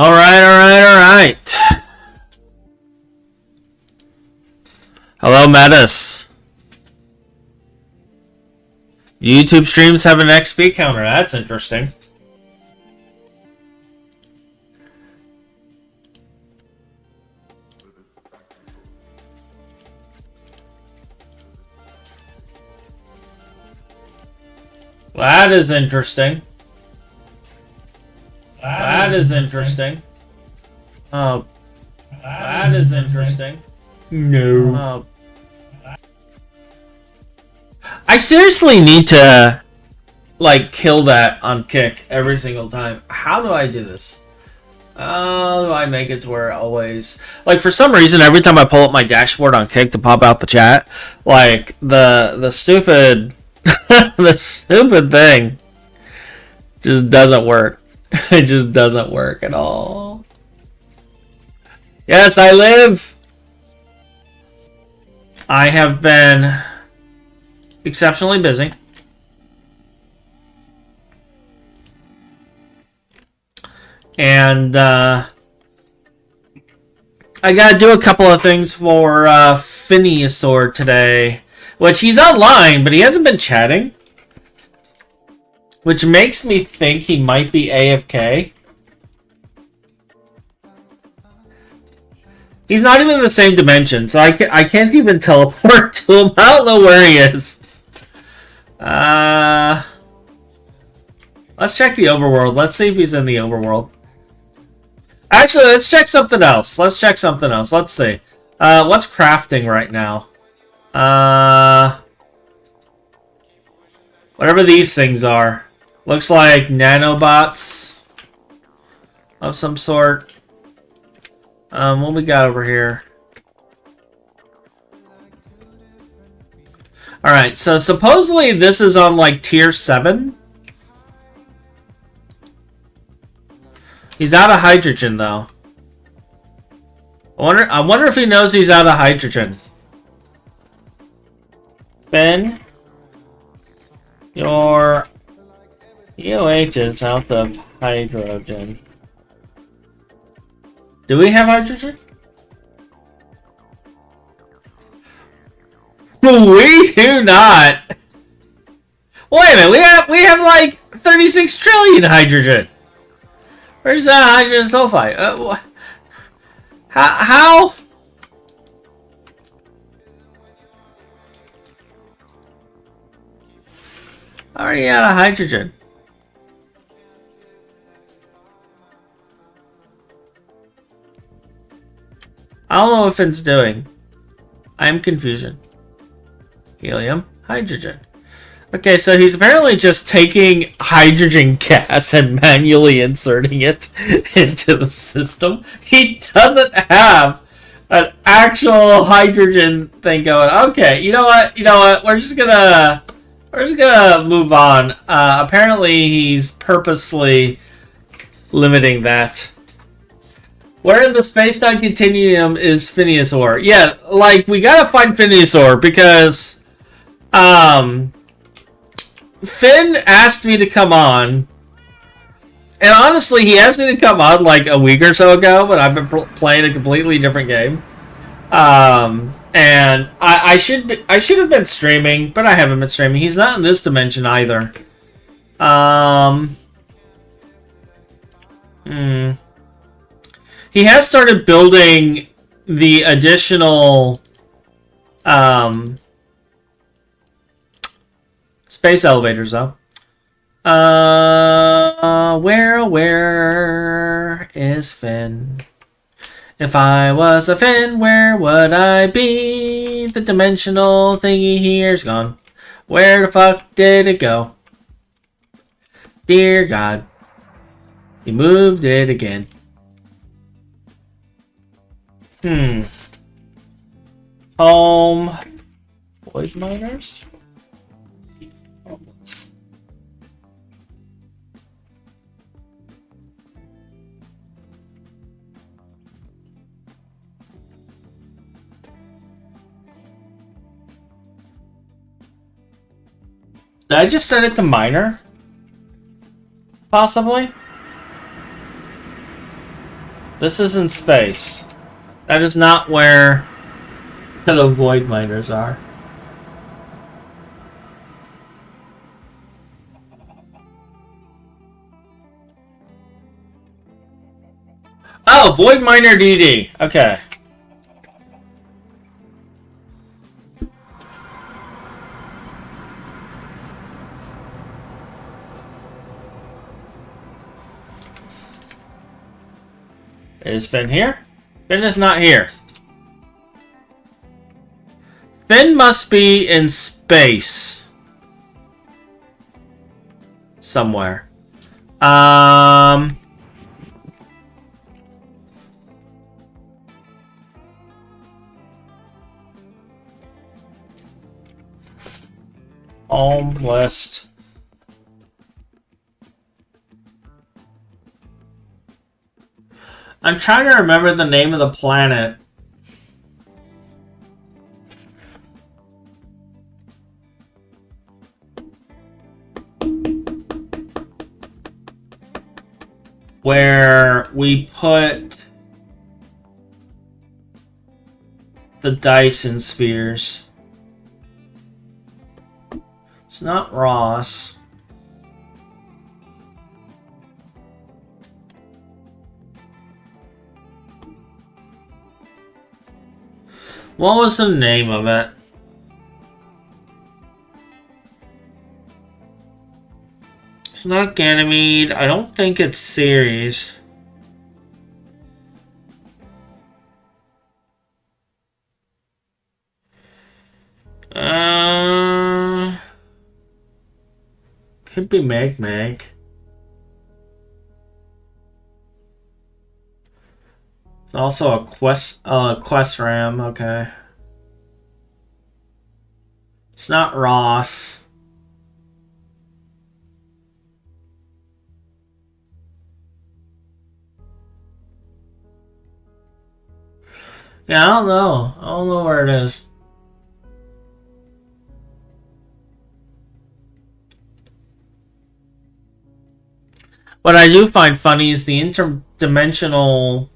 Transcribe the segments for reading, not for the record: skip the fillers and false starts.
All right. Hello, Metis. YouTube streams have an XP counter. That's interesting. That is interesting. That is interesting. Oh, that is interesting. No. I seriously need to, like, kill that on kick every single time. How do I do this? How do I make it to where it always... Like, for some reason, every time I pull up my dashboard on kick to pop out the chat, like, the stupid... the stupid thing just doesn't work. It just doesn't work at all. Yes, I live. I have been exceptionally busy. And I gotta do a couple of things for Phineas today. Which he's online, but he hasn't been chatting. Which makes me think he might be AFK. He's not even in the same dimension, so I can't even teleport to him. I don't know where he is. Let's check the overworld. Let's see if he's in the overworld. Actually, let's check something else. Let's see. What's crafting right now? Whatever these things are. Looks like nanobots of some sort. What we got over here? Alright, so supposedly this is on like tier 7. He's out of hydrogen though. I wonder if he knows he's out of hydrogen. Phin, your EOH is out of hydrogen. Do we have hydrogen? We do not. Wait a minute, we have like 36 trillion hydrogen. Where's that hydrogen sulfide? How? Already out of hydrogen. I don't know what Phin's doing. I'm confusion. Helium, hydrogen. Okay, so he's apparently just taking hydrogen gas and manually inserting it into the system. He doesn't have an actual hydrogen thing going. Okay, you know what? We're just gonna move on. Apparently, he's purposely limiting that. Where in the space-time continuum is Phineas Orr? Yeah, like, we gotta find Phineas Orr because, Phin asked me to come on. And honestly, he asked me to come on like a week or so ago, but I've been playing a completely different game. And I should have been streaming, but I haven't been streaming. He's not in this dimension either. He has started building the additional space elevators, though. Where is Phin? If I was a Phin, where would I be? The dimensional thingy here's gone. Where the fuck did it go? Dear God. He moved it again. Home. Void miners? Did I just set it to minor? Possibly? This is in space. That is not where the void miners are. Oh, void miner DD. Okay. Is Phin here? Phin is not here. Phin must be in space. Somewhere. Home list. I'm trying to remember the name of the planet. Where we put the Dyson spheres. It's not Ross. What was the name of it? It's not Ganymede. I don't think it's Ceres. Could be Meg. Also a quest ram, okay. It's not Ross. Yeah, I don't know. I don't know where it is. What I do find funny is the interdimensional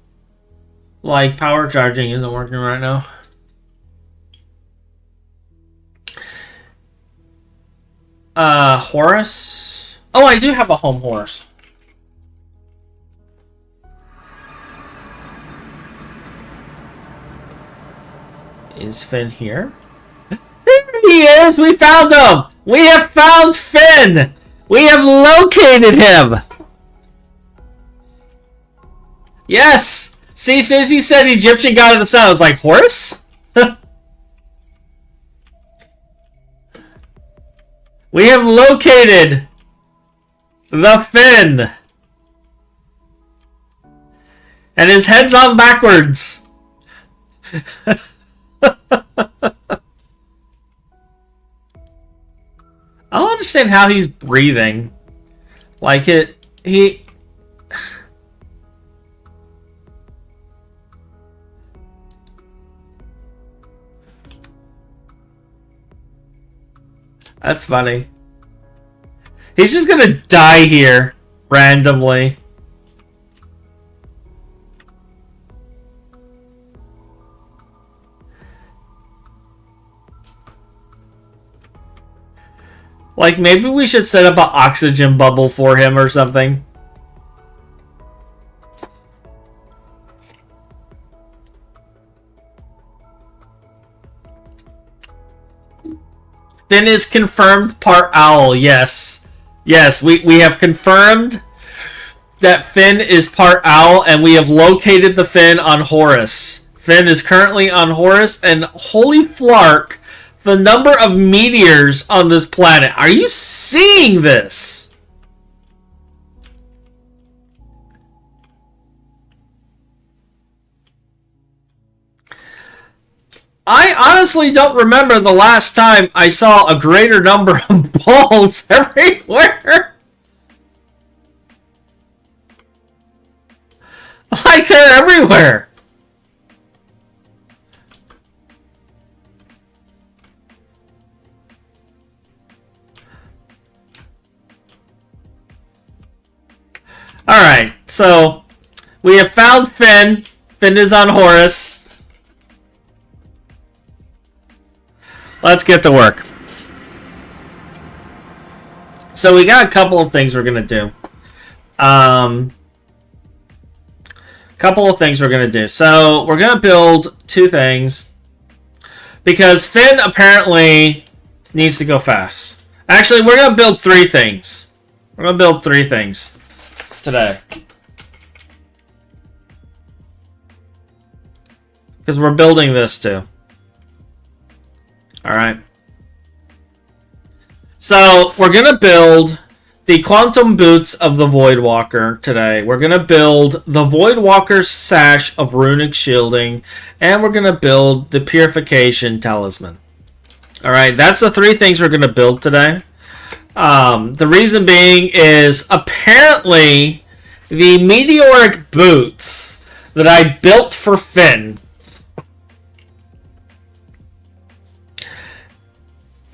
like power charging isn't working right now. Horus? Oh, I do have a home Horus. Is Phin here? There he is! We found him! We have found Phin! We have located him! Yes! See, as soon as he said Egyptian god of the sun, I was like, Horus? We have located the Phin! And his head's on backwards! I don't understand how he's breathing. Like, he... That's funny. He's just gonna die here, randomly. Like, maybe we should set up an oxygen bubble for him or something. Phin is confirmed part owl, yes. Yes, we have confirmed that Phin is part owl, and we have located the Phin on Horus. Phin is currently on Horus, and holy flark, the number of meteors on this planet. Are you seeing this? I honestly don't remember the last time I saw a greater number of balls everywhere. Like, they're everywhere. Alright, so We have found Phin. Phin is on Horus. Let's get to work. So we got a couple of things we're going to do. So we're going to build two things. Because Phin apparently needs to go fast. Actually, we're going to build three things. We're going to build three things today. Because we're building this too. Alright. So, we're going to build the quantum boots of the Voidwalker today. We're going to build the Voidwalker's sash of runic shielding. And we're going to build the purification talisman. Alright, that's the three things we're going to build today. The reason being is apparently the meteoric boots that I built for Phin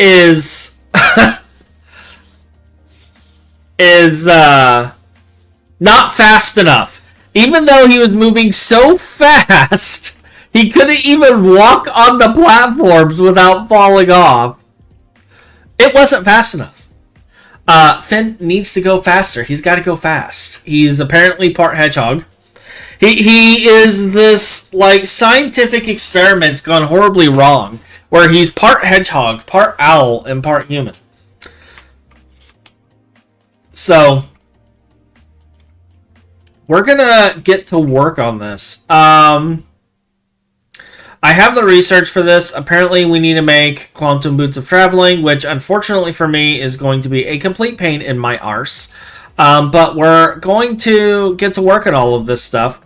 is not fast enough. Even though he was moving so fast, he couldn't even walk on the platforms without falling off. It wasn't fast enough. Phin needs to go faster. He's got to go fast. He's apparently part hedgehog. He is this like scientific experiment gone horribly wrong, where he's part hedgehog, part owl, and part human. So we're gonna get to work on this. I have the research for this. Apparently, we need to make quantum boots of traveling, which unfortunately for me is going to be a complete pain in my arse. But we're going to get to work on all of this stuff.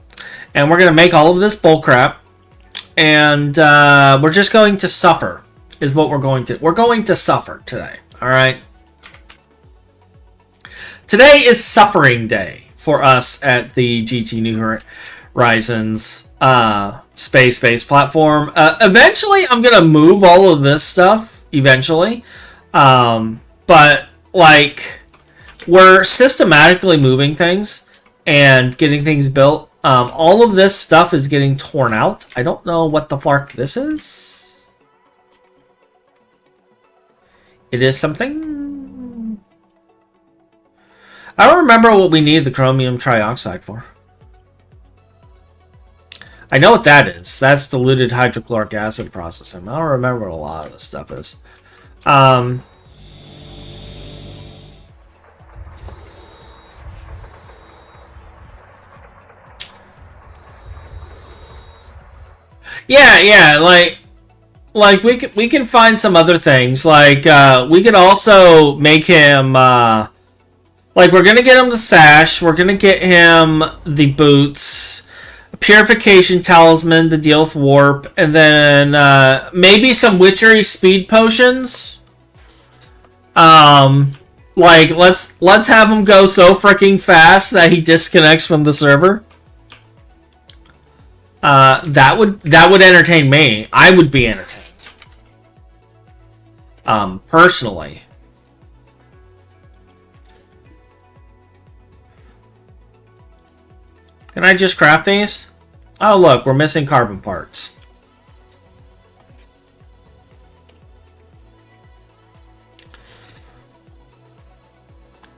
And we're going to make all of this bullcrap. And we're just going to suffer, is what we're going to. We're going to suffer today. Alright? Today is suffering day for us at the GT New Horizons space-based platform. Eventually, I'm going to move all of this stuff. Eventually. But, like, we're systematically moving things and getting things built. All of this stuff is getting torn out. I don't know what the flark this is. It is something. I don't remember what we need the chromium trioxide for. I know what that is. That's diluted hydrochloric acid processing. I don't remember what a lot of this stuff is. Yeah, like we can find some other things. Like we could also make him like we're gonna get him the sash. We're gonna get him the boots. Purification talisman to deal with warp, and then maybe some witchery speed potions. Like let's have him go so freaking fast that he disconnects from the server. That would entertain me. I would be entertained. Personally. Can I just craft these? Oh, look, we're missing carbon parts.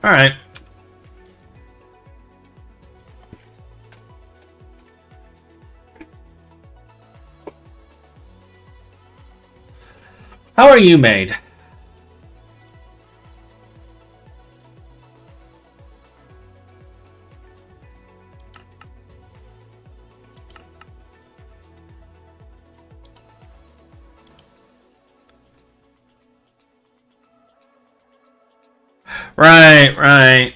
Alright. How are you made? Right.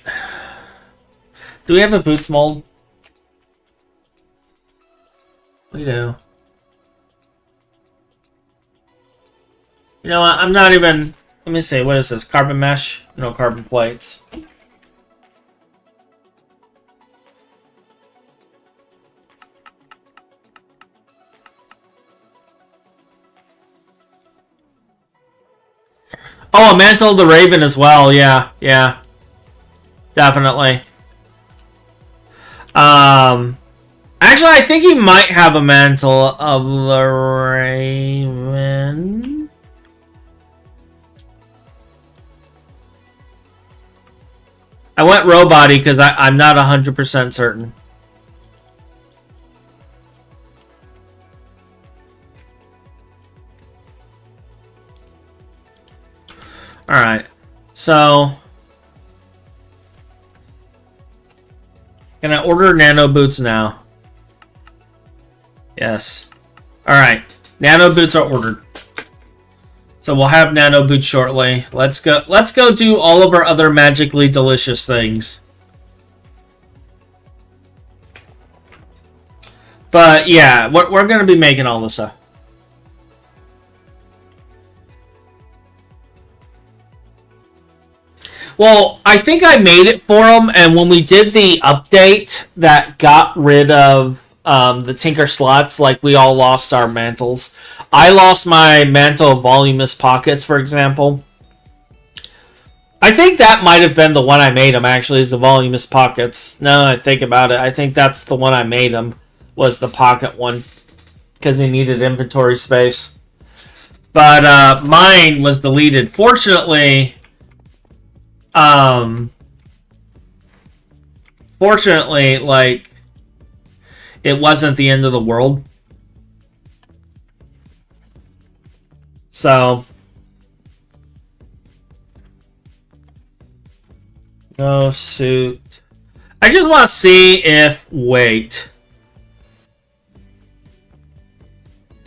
Do we have a boots mold? We do. You know what? I'm not even... Let me see. What is this? Carbon mesh? No, carbon plates. Oh, a Mantle of the Raven as well. Yeah. Definitely. Actually, I think he might have a mantle of the Raven. I went Robot-y because I'm not 100% certain. Alright. So... Can I order nano boots now? Yes. Alright. Nano boots are ordered. So we'll have nano boots shortly. Let's go do all of our other magically delicious things. But yeah, we're going to be making all this stuff. Well, I think I made it for them, and when we did the update that got rid of the Tinker slots, like we all lost our mantles. I lost my mantle of voluminous pockets, for example. I think that might have been the one I made them, actually, is the voluminous pockets. Now that I think about it, I think that's the one I made them, was the pocket one, because he needed inventory space. But mine was deleted. Fortunately... Fortunately, like, it wasn't the end of the world. So, no suit. I just want to see if, wait.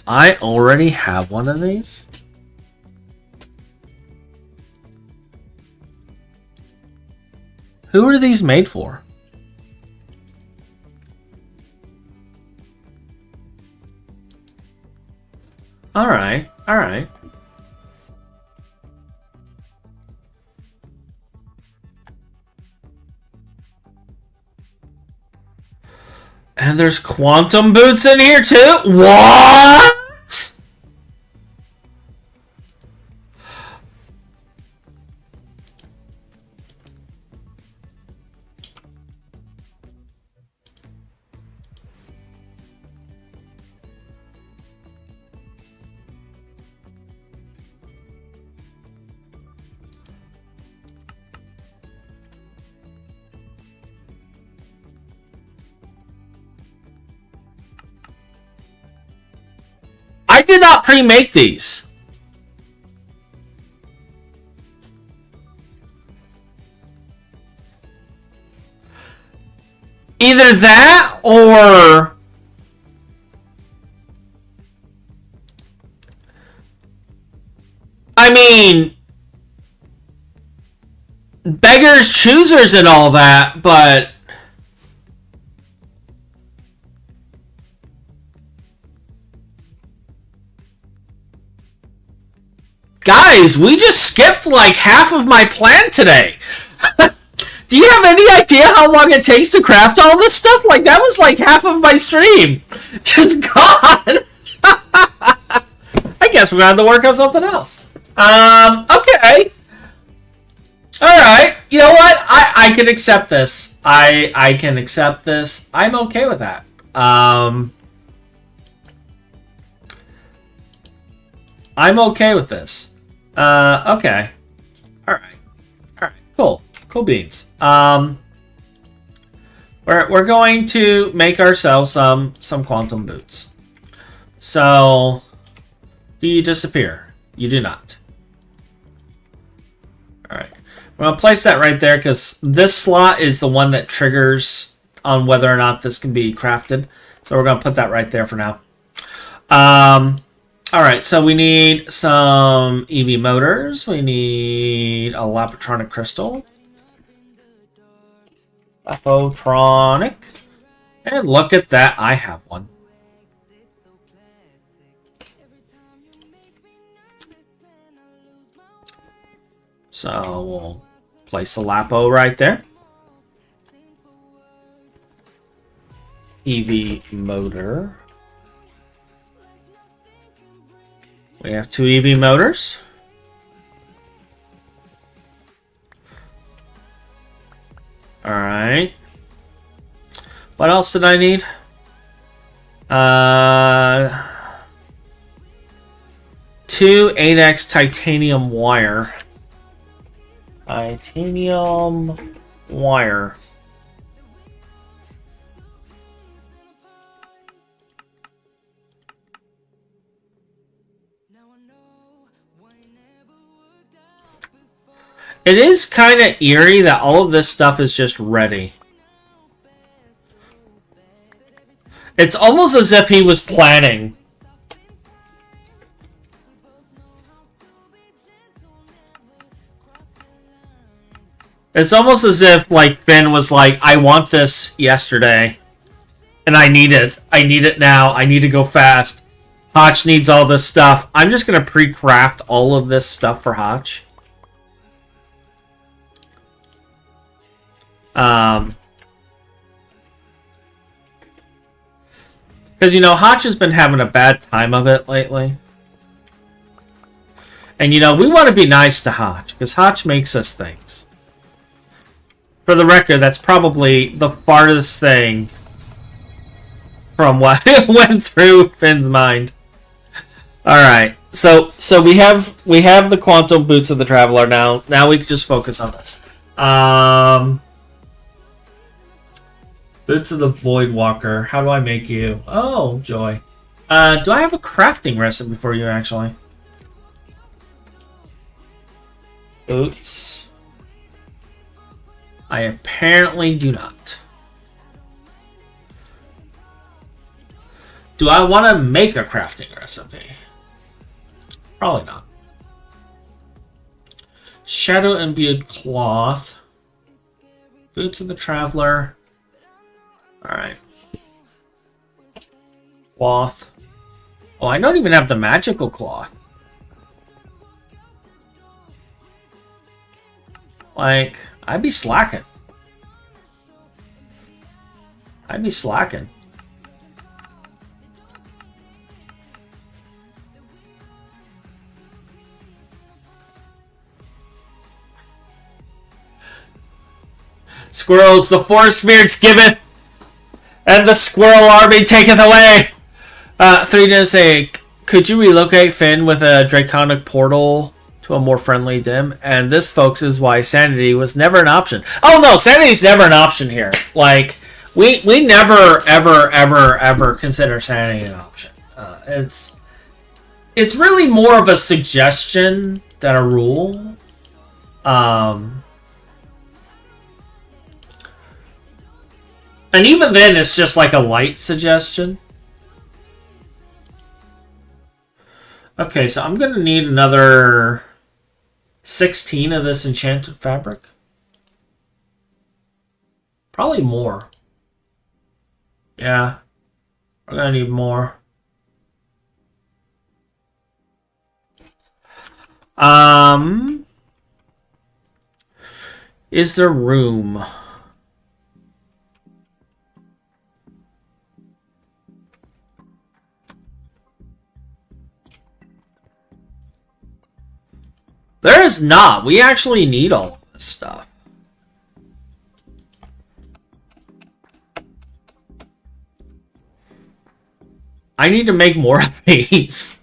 I already have one of these? Who are these made for? Alright, alright. And there's quantum boots in here too? What? I did not pre-make these. Either that or... I mean... Beggars, choosers and all that, but... Guys, we just skipped like half of my plan today. Do you have any idea how long it takes to craft all this stuff? Like, that was like half of my stream. Just gone. I guess we're going to have to work on something else. Okay. Alright. You know what? I can accept this. I can accept this. I'm okay with that. I'm okay with this. Okay. Alright. Alright, cool. Cool beans. We're going to make ourselves some quantum boots. So, do you disappear? You do not. Alright. We're going to place that right there because this slot is the one that triggers on whether or not this can be crafted. So we're going to put that right there for now. Alright, so we need some EV motors. We need a Lapotronic crystal. Lapotronic. And look at that, I have one. So we'll place the Lapo right there. EV motor. We have 2 EV motors. Alright. What else did I need? Two 8x titanium wire. Titanium wire. It is kind of eerie that all of this stuff is just ready. It's almost as if he was planning. It's almost as if, like, Phin was like, I want this yesterday. And I need it. I need it now. I need to go fast. Hotch needs all this stuff. I'm just going to pre-craft all of this stuff for Hotch. Because, you know, Hotch has been having a bad time of it lately. And, you know, we want to be nice to Hotch, because Hotch makes us things. For the record, that's probably the farthest thing from what went through Phin's mind. Alright, so we have the Quantum Boots of the Traveler now. Now we can just focus on this. Boots of the Void Walker. How do I make you? Oh, joy. Do I have a crafting recipe for you, actually? Boots. I apparently do not. Do I want to make a crafting recipe? Probably not. Shadow Imbued Cloth. Boots of the Traveler. Alright. Cloth. Oh, I don't even have the magical cloth. Like, I'd be slacking. I'd be slacking. Squirrels, the forest spirits giveth, and the squirrel army taketh away. 3 to say, could you relocate Phin with a draconic portal to a more friendly dim? And this, folks, is why sanity was never an option. Oh no, sanity's never an option here. Like, we never, ever consider sanity an option. It's really more of a suggestion than a rule. And even then, it's just like a light suggestion. Okay, so I'm going to need another 16 of this enchanted fabric. Probably more. Yeah, we're going to need more. Is there room? There is not. We actually need all of this stuff. I need to make more of these.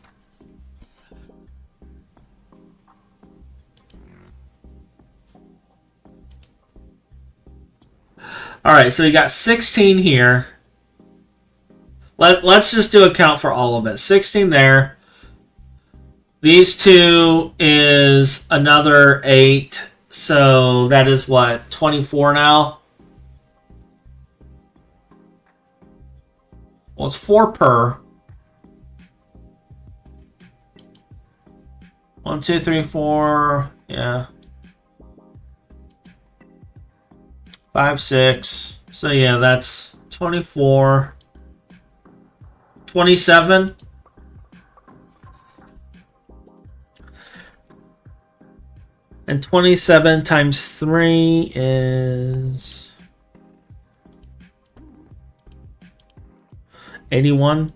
Alright, so we got 16 here. Let's just do a count for all of it. 16 there. These two is another 8. So that is what? 24 now? Well, it's 4 per. 1, 2, 3, 4. Yeah. 5, 6. So yeah, that's 24. 27. And 27 times 3 is 81.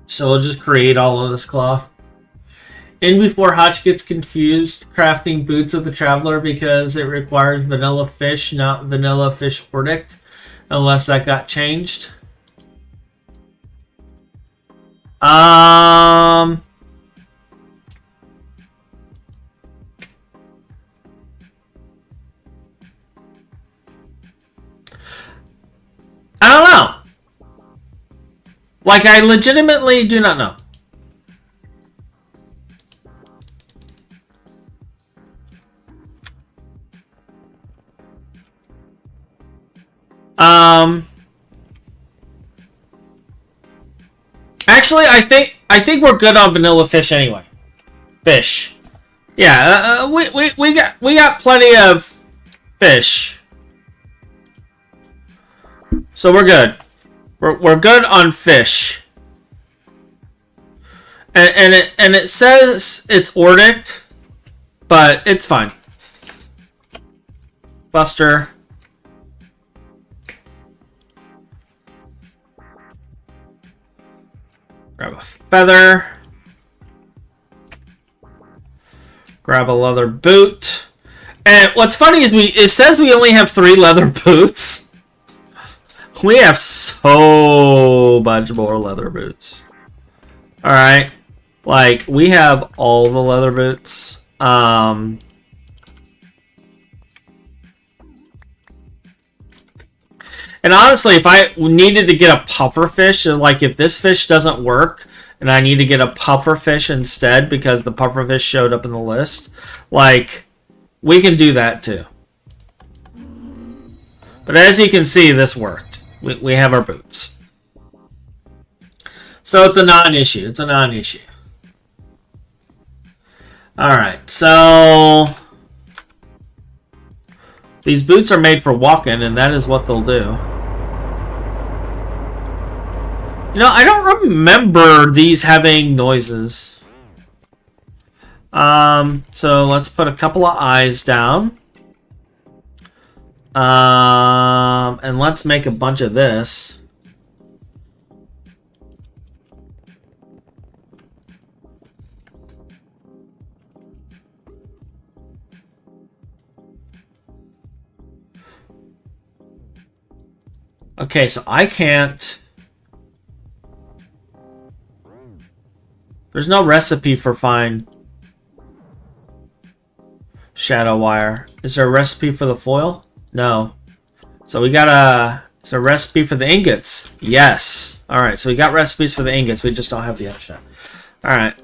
So we'll just create all of this cloth. In before Hotch gets confused crafting boots of the traveler because it requires vanilla fish, not vanilla fish verdict, unless that got changed. I don't know. Like, I legitimately do not know. Actually, I think we're good on vanilla fish anyway. Fish. Yeah, we got plenty of fish. So we're good. We're good on fish. And it says it's Ordict, but it's fine. Buster. Grab a feather. Grab a leather boot. And what's funny is it says we only have 3 leather boots. We have so much more leather boots. Alright. Like, we have all the leather boots. And honestly, if I needed to get a puffer fish, like if this fish doesn't work and I need to get a puffer fish instead because the puffer fish showed up in the list, like, we can do that too. But as you can see, this worked. We have our boots. So it's a non-issue. It's a non-issue. Alright, so these boots are made for walking, and that is what they'll do. You know, I don't remember these having noises. So let's put a couple of eyes down. And let's make a bunch of this. Okay, so I can't... There's no recipe for fine shadow wire. Is there a recipe for the foil? No. So we got a... Is there a recipe for the ingots? Yes. Alright, so we got recipes for the ingots. We just don't have the extra. Alright,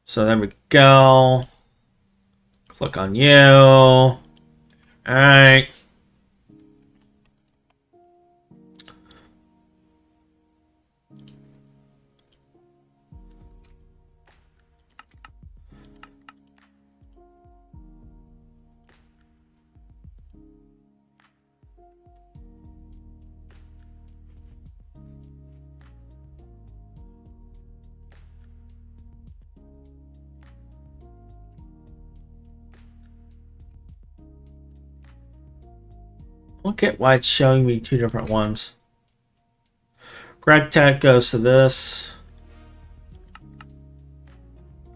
so there we go. Click on you. Alright. Look at why it's showing me 2 different ones. Greg Tech goes to this.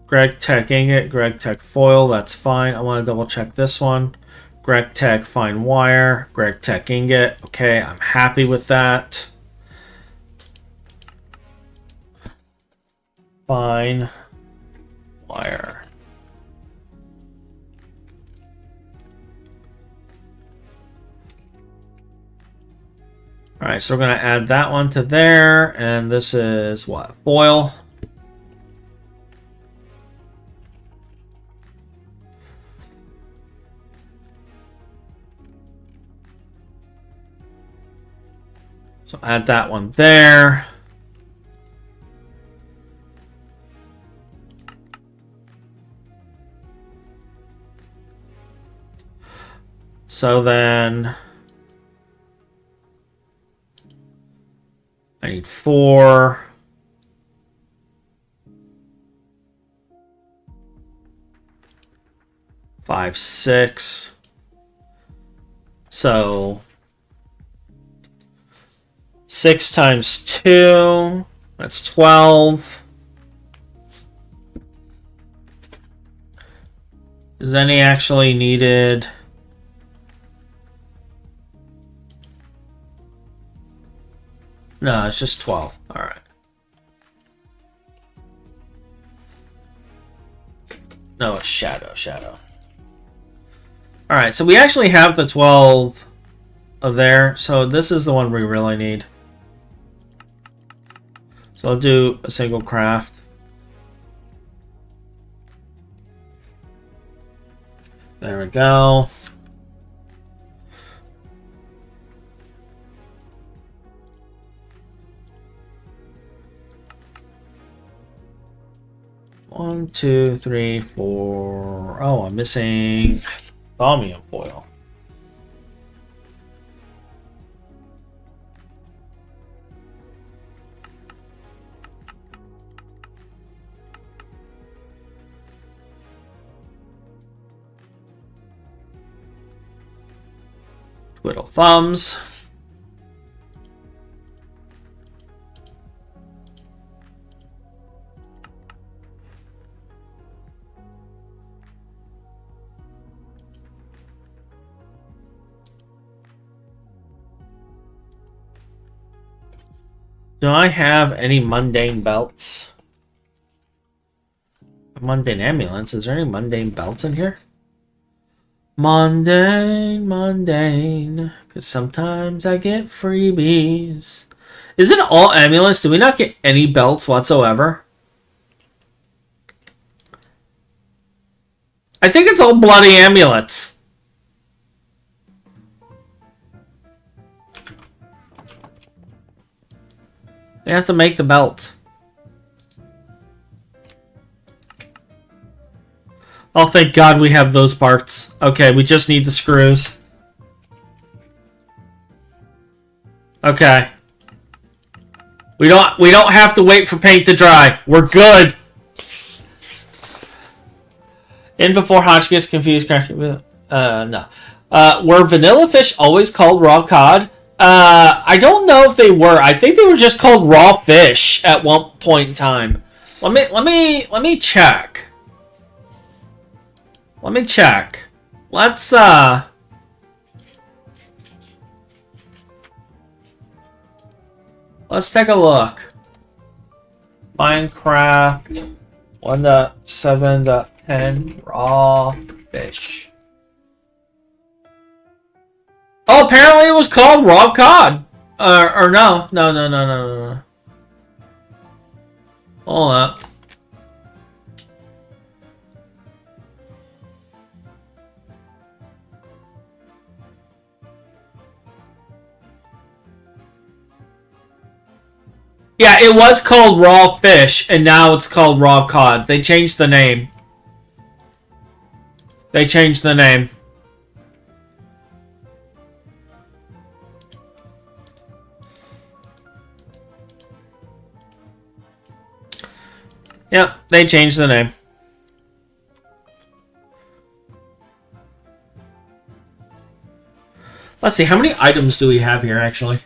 Greg Tech ingot, Greg Tech foil, that's fine. I want to double check this one. Greg Tech fine wire, Greg Tech ingot. Okay, I'm happy with that. Fine wire. Alright, so we're going to add that one to there, and this is what? Foil. So add that one there. So then I need 4. 5, 6. So 6 times 2. That's 12. Is any actually needed? No, it's just 12. All right. No, it's shadow. All right, so we actually have the 12 of there. So this is the one we really need. So I'll do a single craft. There we go. One, two, three, four. Oh, I'm missing chromium foil. Twiddle thumbs. Do I have any mundane belts? Mundane ambulance. Is there any mundane belts in here? Mundane. Because sometimes I get freebies. Is it all ambulance? Do we not get any belts whatsoever? I think it's all bloody amulets. They have to make the belt. Oh, thank God we have those parts. Okay, we just need the screws. Okay. We don't have to wait for paint to dry. We're good. In before Hodge gets confused. No. Were vanilla fish always called raw cod? I don't know if they were. I think they were just called raw fish at one point in time. Let me check. Let's take a look. Minecraft 1.7.10 raw fish. Oh, apparently it was called raw cod. Or no. Hold up. Yeah, it was called raw fish, and now it's called raw cod. They changed the name. Yep, they changed the name. Let's see, how many items do we have here, actually?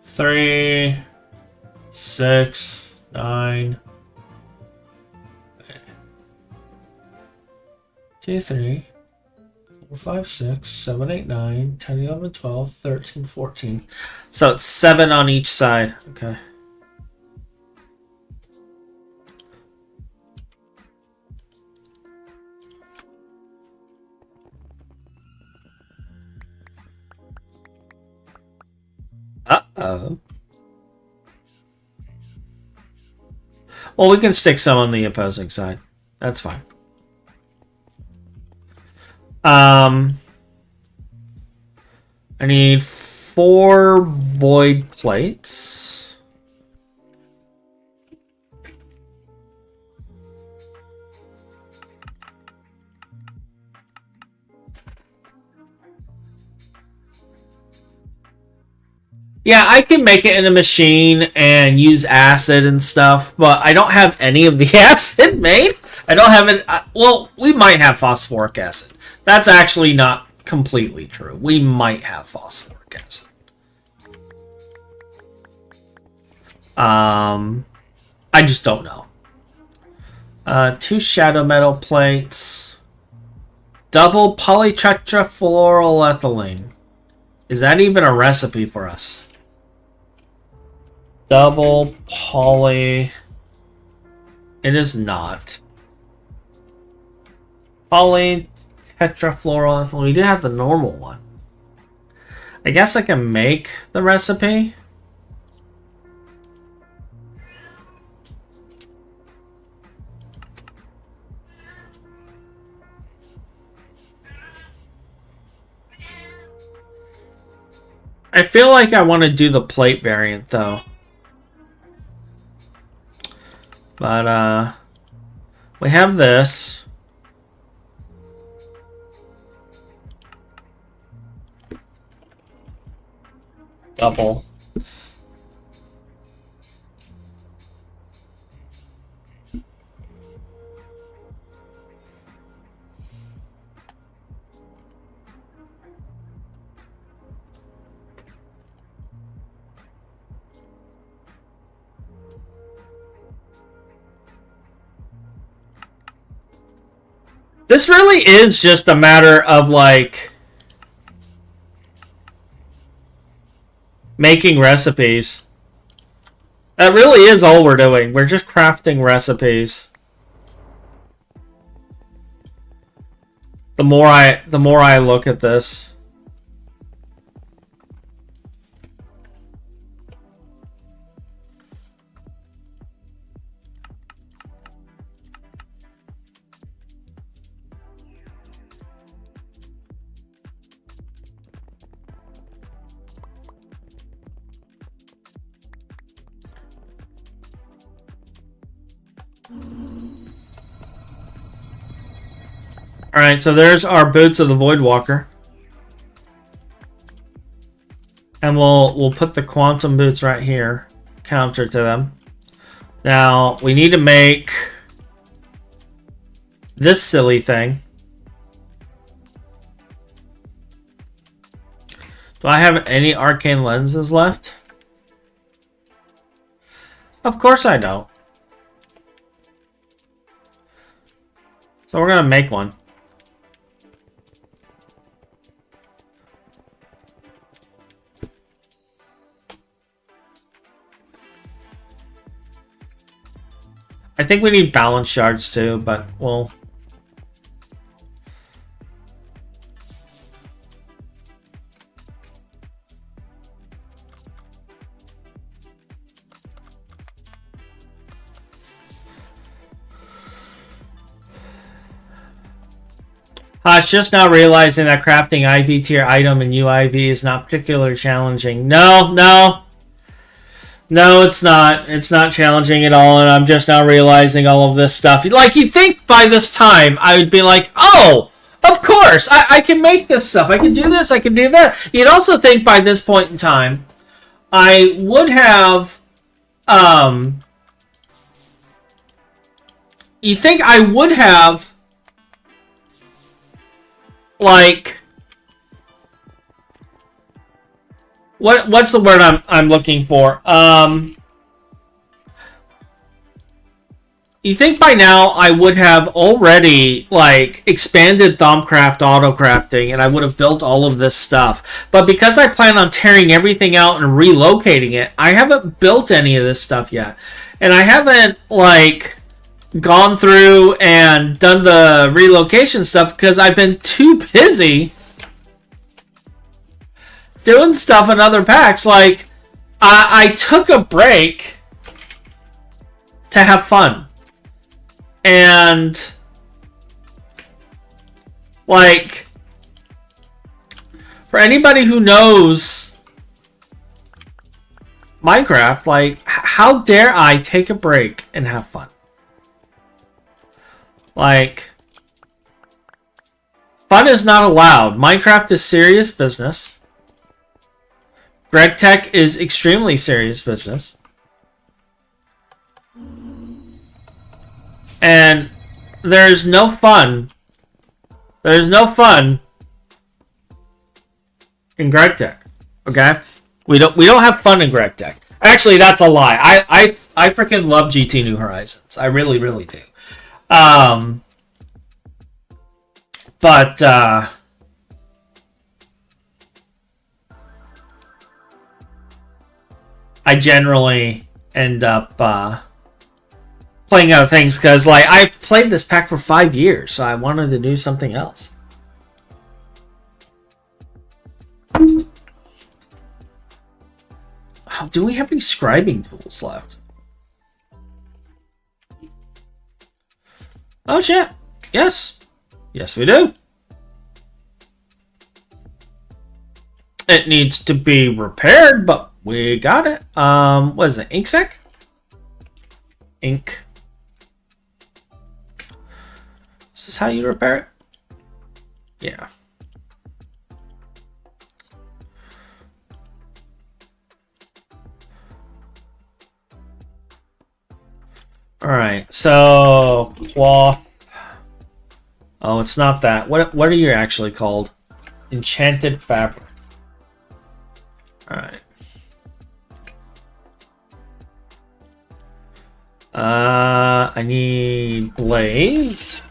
3, 6, 9, 2, 3, 4, 5, 6, 7, 8, 9, 10, 11, 12, 13, 14. So it's 7 on each side. Okay. Uh-oh. Well, we can stick some on the opposing side. That's fine. I need 4 void plates. Yeah, I can make it in a machine and use acid and stuff, but I don't have any of the acid made. I don't have it. Well, we might have phosphoric acid. That's actually not completely true. We might have phosphoric acid. I just don't know. 2 shadow metal plates. Double polytetrafluoroethylene. Is that even a recipe for us? Double poly... It is not. Polytetrafluoroethylene. We do have the normal one. I guess I can make the recipe. I feel like I want to do the plate variant, though. But, we have this. Double. This really is just a matter of, like, making recipes. That really is all we're doing. We're just crafting recipes. The more I look at this. Alright, so there's our boots of the Voidwalker. And we'll put the quantum boots right here. Counter to them. Now, we need to make this silly thing. Do I have any arcane lenses left? Of course I don't. So we're gonna make one. I think we need balance shards too, but we'll... It's just now realizing that crafting IV tier item in UIV is not particularly challenging. No, it's not. It's not challenging at all, and I'm just now realizing all of this stuff. Like, you'd think by this time, I would be like, oh, of course, I can make this stuff. I can do this, I can do that. You'd also think by this point in time, I would have, you think I would have, like... What's the word I'm looking for? You think by now I would have already, like, expanded Thaumcraft auto-crafting and I would have built all of this stuff. But because I plan on tearing everything out and relocating it, I haven't built any of this stuff yet. And I haven't, like, gone through and done the relocation stuff because I've been too busy doing stuff in other packs. Like, I took a break to have fun. And, like, for anybody who knows Minecraft, like, how dare I take a break and have fun? Like, fun is not allowed. Minecraft is serious business. Greg Tech is extremely serious business. And there's no fun. There's no fun in Greg Tech. Okay, we don't have fun in Greg Tech. Actually, that's a lie. I freaking love GT New Horizons. I really do. But I generally end up playing other things because, like, I played this pack for 5 years, so I wanted to do something else. Oh, do we have any scribing tools left? Oh shit! Yes, yes we do. It needs to be repaired, but we got it. What is it? Ink sec? Ink. Is this how you repair it? Yeah. All right. So cloth. Oh, it's not that. What are you actually called? Enchanted fabric. All right. I need blaze.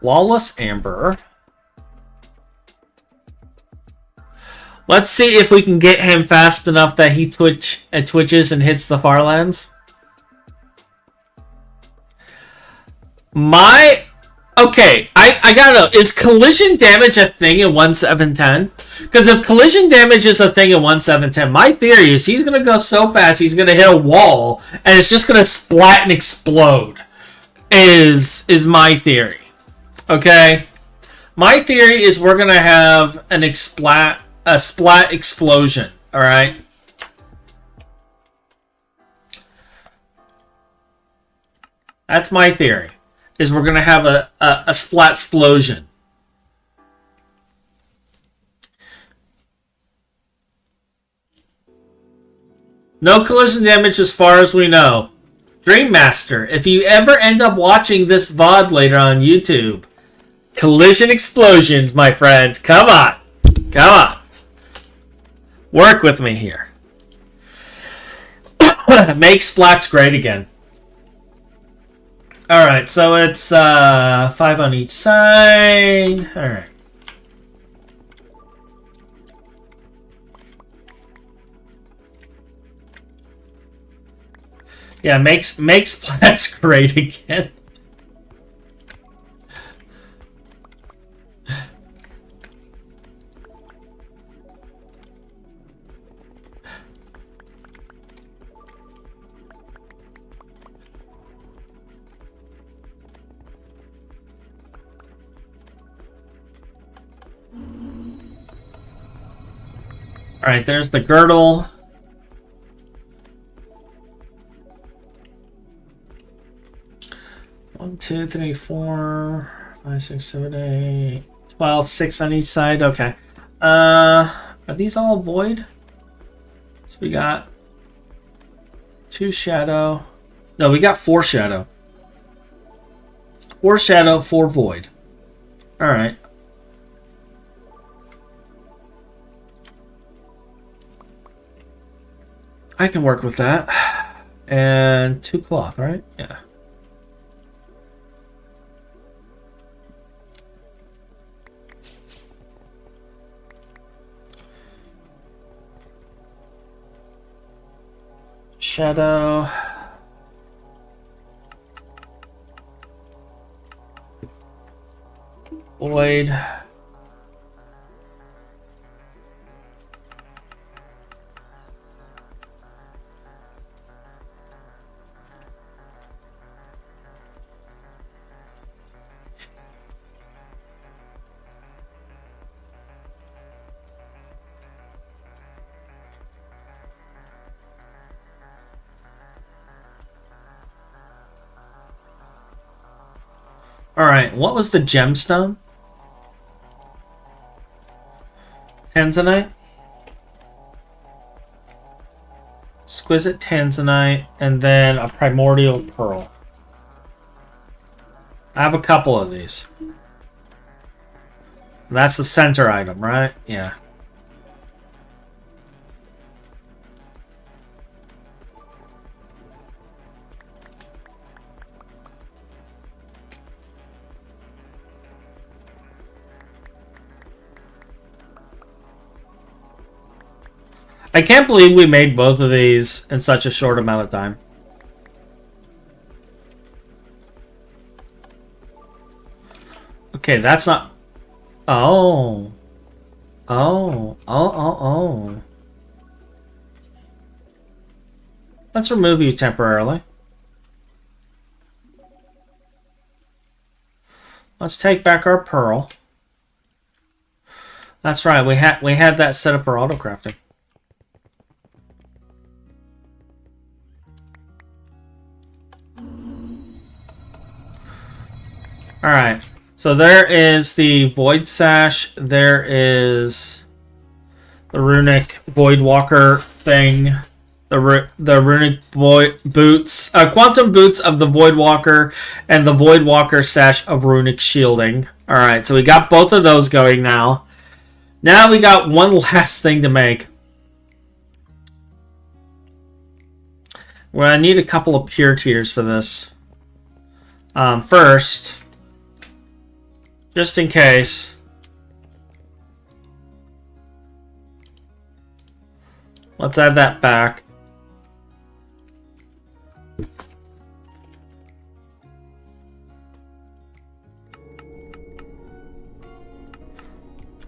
Lawless amber. Let's see if we can get him fast enough that he twitches and hits the far lands. Okay, I gotta know, is collision damage a thing in 1.7.10? Because if collision damage is a thing in 1.7.10, my theory is he's gonna go so fast he's gonna hit a wall and it's just gonna splat and explode. Is my theory. Okay? My theory is we're gonna have a splat explosion. Alright? That's my theory. Is we're going to have a splat explosion. No collision damage as far as we know. Dream Master, if you ever end up watching this VOD later on YouTube, collision explosions, my friends. Come on. Come on. Work with me here. Make splats great again. Alright, so it's 5 on each side. Alright. Yeah, make splats great again. Alright, there's the girdle. One, 2, 3, 4, 5, 6, 7, 8, 12, 6 on each side. Okay. Are these all void? So we got 2 shadow. No, we got 4 shadow. 4 shadow, 4 void. Alright. I can work with that. And 2 cloth, right? Yeah. Shadow. Void. Alright, what was the gemstone? Tanzanite? Exquisite Tanzanite, and then a primordial pearl. I have a couple of these. That's the center item, right? Yeah. I can't believe we made both of these in such a short amount of time. Okay, that's not... Oh. Oh. Let's remove you temporarily. Let's take back our pearl. That's right, we had that set up for auto-crafting. Alright, so there is the Void Sash, there is the Runic Voidwalker thing, the Runic Boots, Quantum Boots of the Voidwalker, and the Voidwalker Sash of Runic Shielding. Alright, so we got both of those going now. Now we got one last thing to make. Well, I need a couple of pure tears for this. First... just in case. Let's add that back.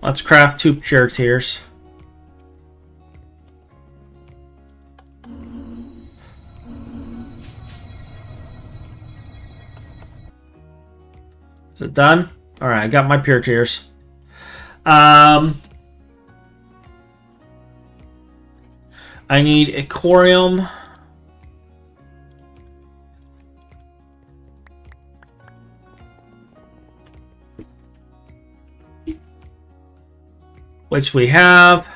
Let's craft 2 pure tears. Is it done? Alright, I got my pure tears. I need Icorium. Which we have.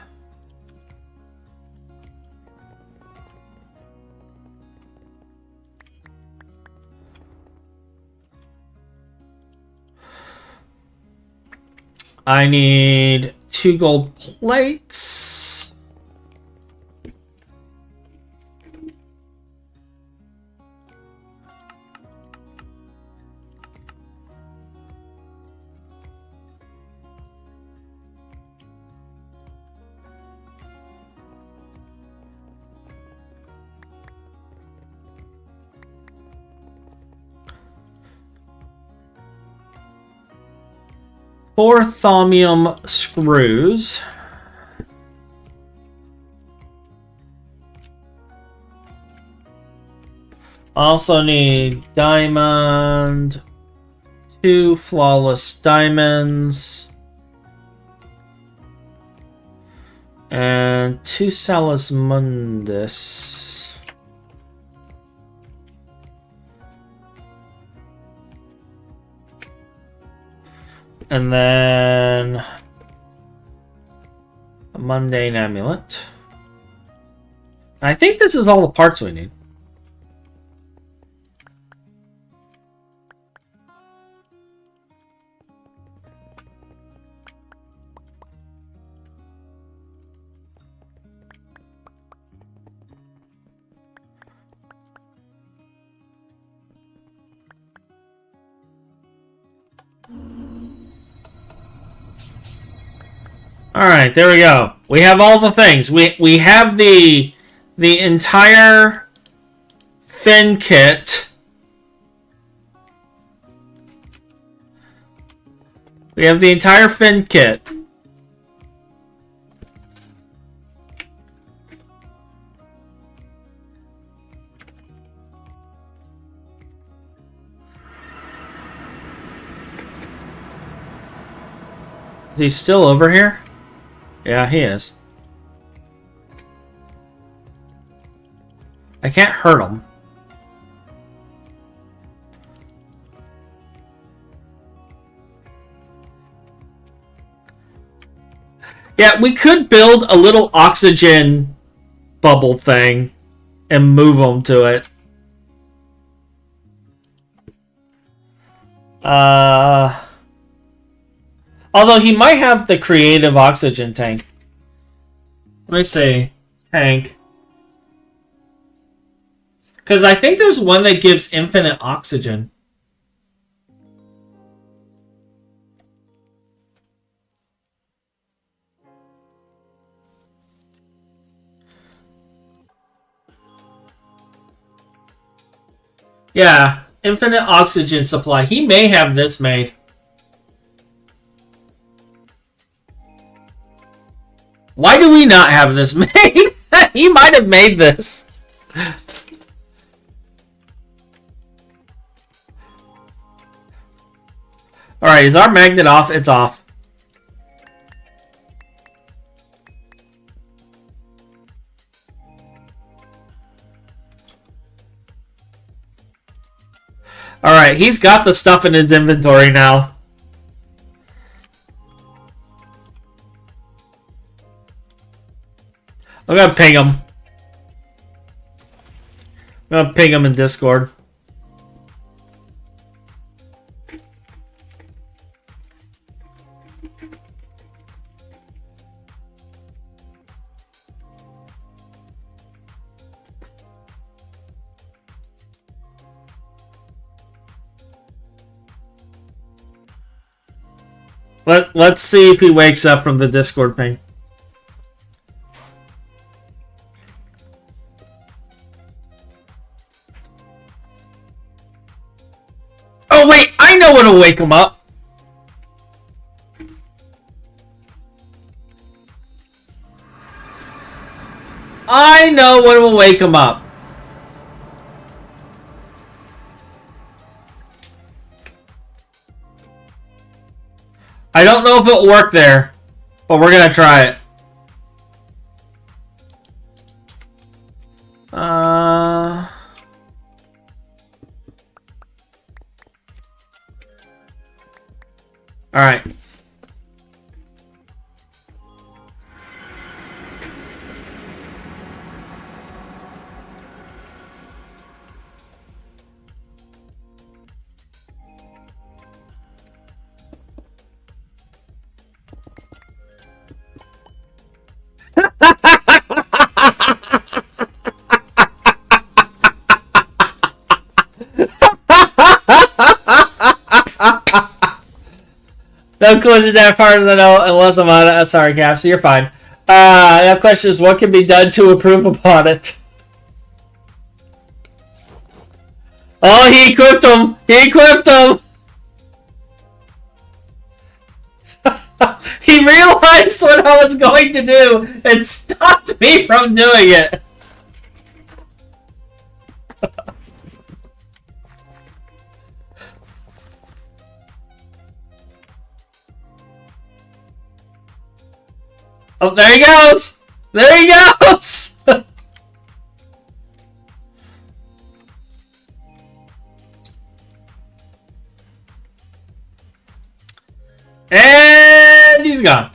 I need 2 gold plates. Four thaumium screws. Also need diamond, 2 flawless diamonds, and 2 Salus Mundus. And then a mundane amulet. I think this is all the parts we need. All right, there we go. We have all the things. We have the entire Phin kit. We have the entire Phin kit. Is he still over here? Yeah, he is. I can't hurt him. Yeah, we could build a little oxygen bubble thing and move him to it. Although he might have the creative oxygen tank. Let me see. Tank. Because I think there's one that gives infinite oxygen. Yeah, infinite oxygen supply. He may have this made. Why do we not have this made? He might have made this. Alright, is our magnet off? It's off. Alright, he's got the stuff in his inventory now. I'm gonna ping him. I'm gonna ping him in Discord. Let's see if he wakes up from the Discord ping. Oh wait, I know what'll wake him up. I know what will wake him up. I don't know if it'll work there, but we're gonna try it. Alright. No collision that far as I know, unless I'm on it. Sorry, Cap, so you're fine. That question is, what can be done to improve upon it? Oh, he equipped him! He equipped him! He realized what I was going to do and stopped me from doing it. Oh, there he goes! There he goes! And he's gone.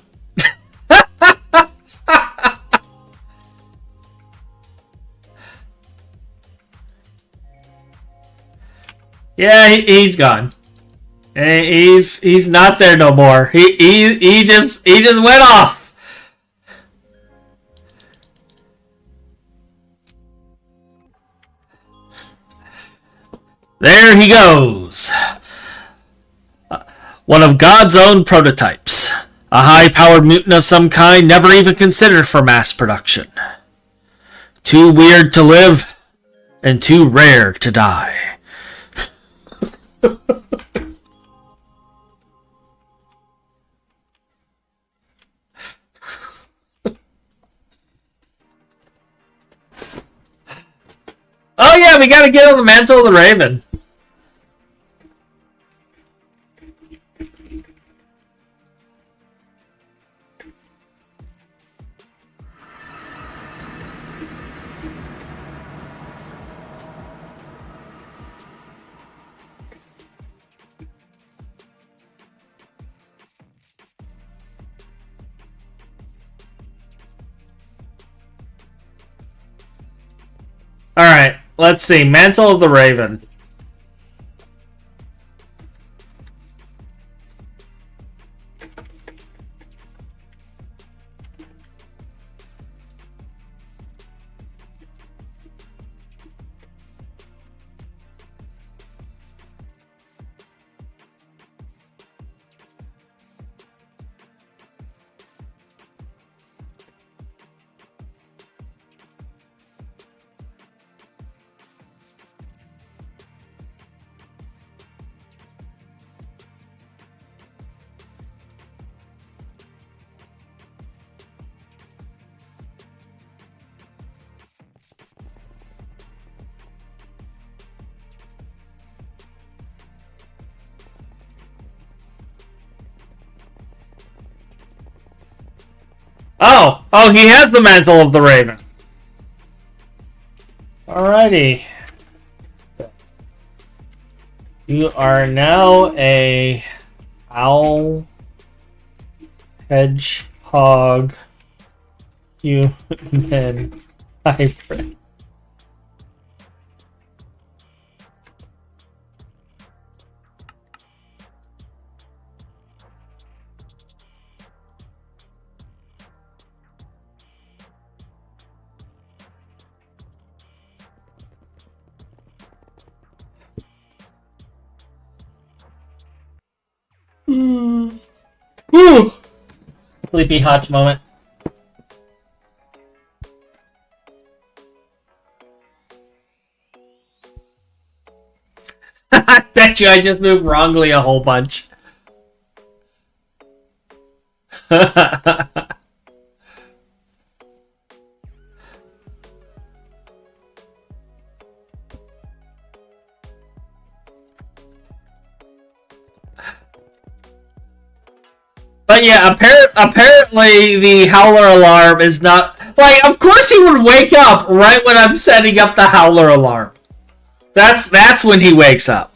Yeah, he's gone. He's not there no more. He just went off. There he goes. One of God's own prototypes. A high-powered mutant of some kind never even considered for mass production. Too weird to live, and too rare to die. Oh yeah, we gotta get on the mantle of the Raven. Alright, let's see. Mantle of the Raven. Oh! Oh, he has the mantle of the Raven. Alrighty. You are now a owl, hedgehog, human hybrid. Woo! Sleepy Hutch moment. I bet you I just moved wrongly a whole bunch. But yeah, apparently the howler alarm is not... Like, of course he would wake up right when I'm setting up the howler alarm. That's when he wakes up.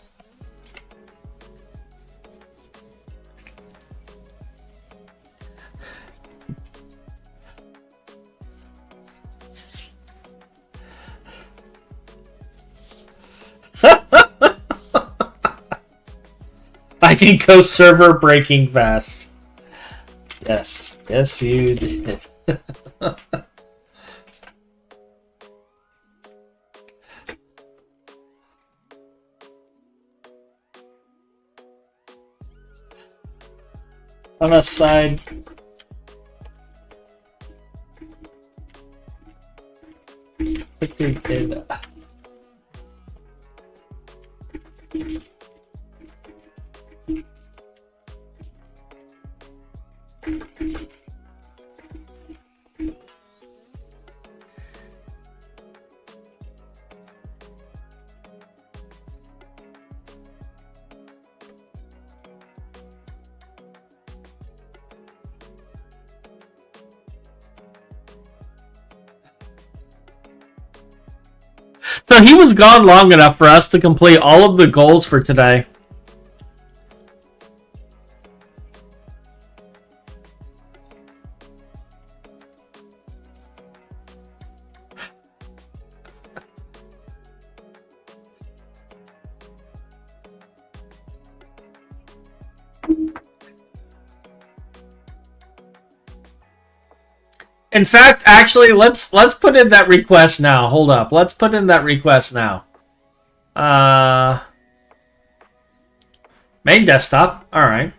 I can go server breaking fast. Yes. Yes, you did. On a side... Quickly did... So he was gone long enough for us to complete all of the goals for today. In fact, actually, let's put in that request now. Hold up. Let's put in that request now. Main desktop. All right.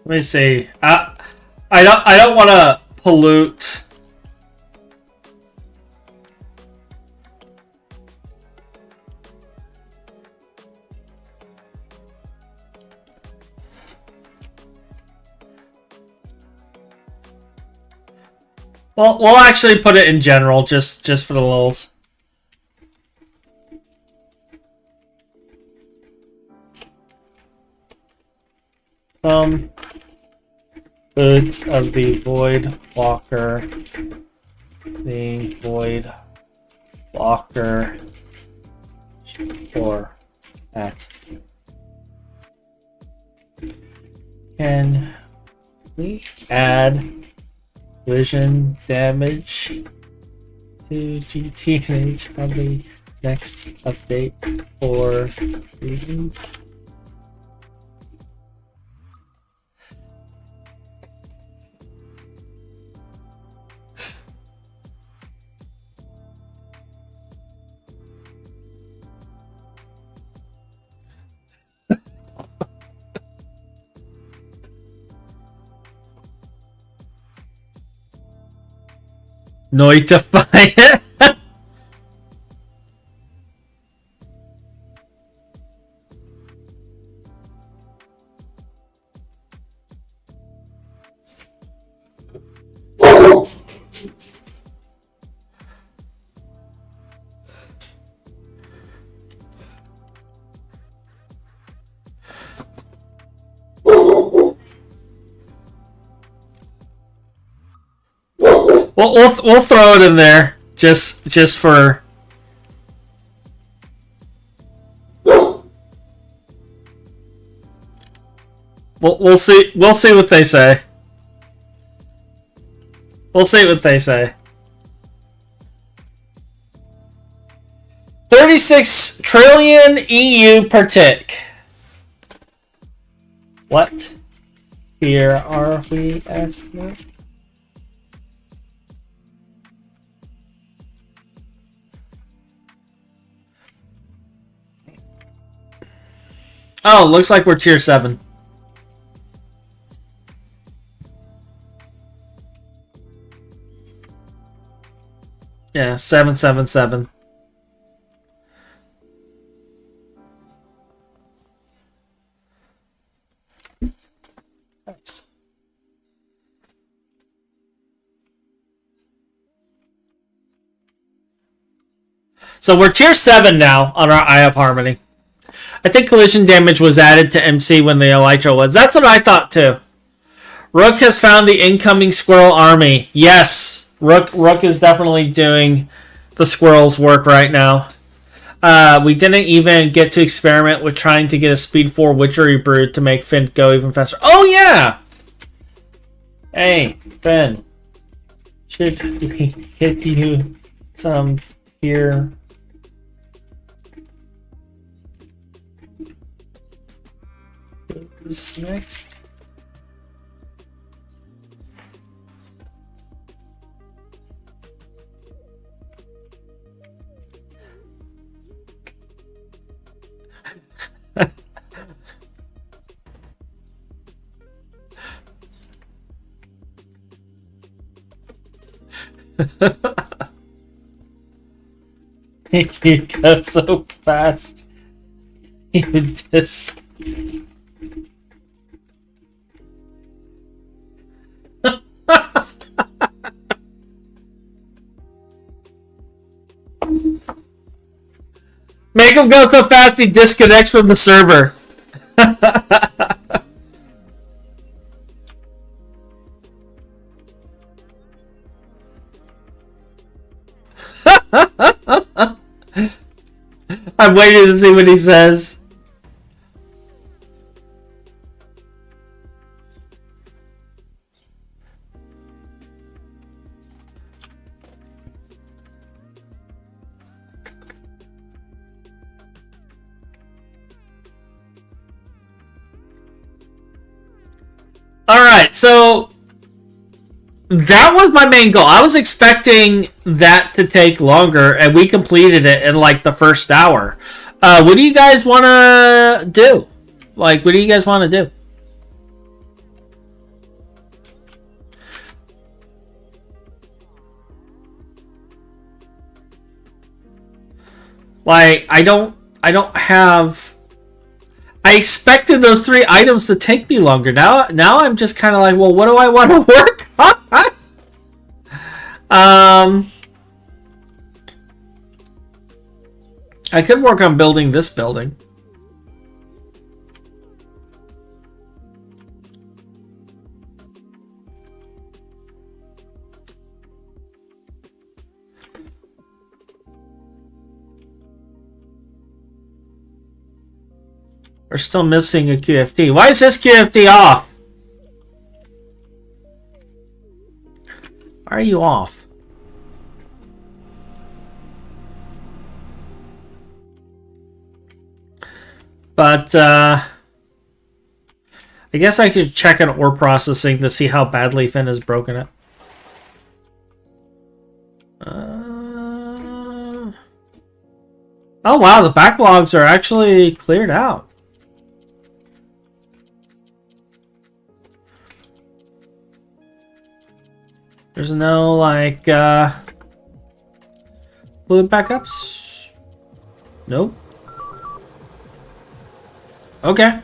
Let me see. I don't want to pollute. Well, we'll actually put it in general, just for the lulz. Boots of the Void Walker. The Void Walker. Or at. Can we add vision damage to GTH on the next update for reasons? Notify it. We'll throw it in there just for. We'll see what they say. We'll see what they say. 36 trillion EU per tick. What? Here are we at? Oh, looks like we're tier 7. Yeah, 777. Nice. So we're tier 7 now on our Eye of Harmony. I think collision damage was added to MC when the Elytra was. That's what I thought too. Rook has found the incoming squirrel army. Yes, Rook is definitely doing the squirrel's work right now. We didn't even get to experiment with trying to get a speed 4 witchery brood to make Phin go even faster. Oh yeah! Hey, Phin. Should we get you some here? Who's next? You go so fast. You just. Make him go so fast he disconnects from the server. I'm waiting to see what he says. Alright, so that was my main goal. I was expecting that to take longer, and we completed it in like the first hour. What do you guys want to do? Like, what do you guys want to do? Like, I don't have. I expected those 3 items to take me longer. Now I'm just kind of like, well, what do I want to work on? I could work on building this building. We're still missing a QFT. Why is this QFT off? Why are you off? But, I guess I could check an ore processing to see how badly Phin has broken it. Oh wow, the backlogs are actually cleared out. There's no, like, fluid backups? Nope. Okay.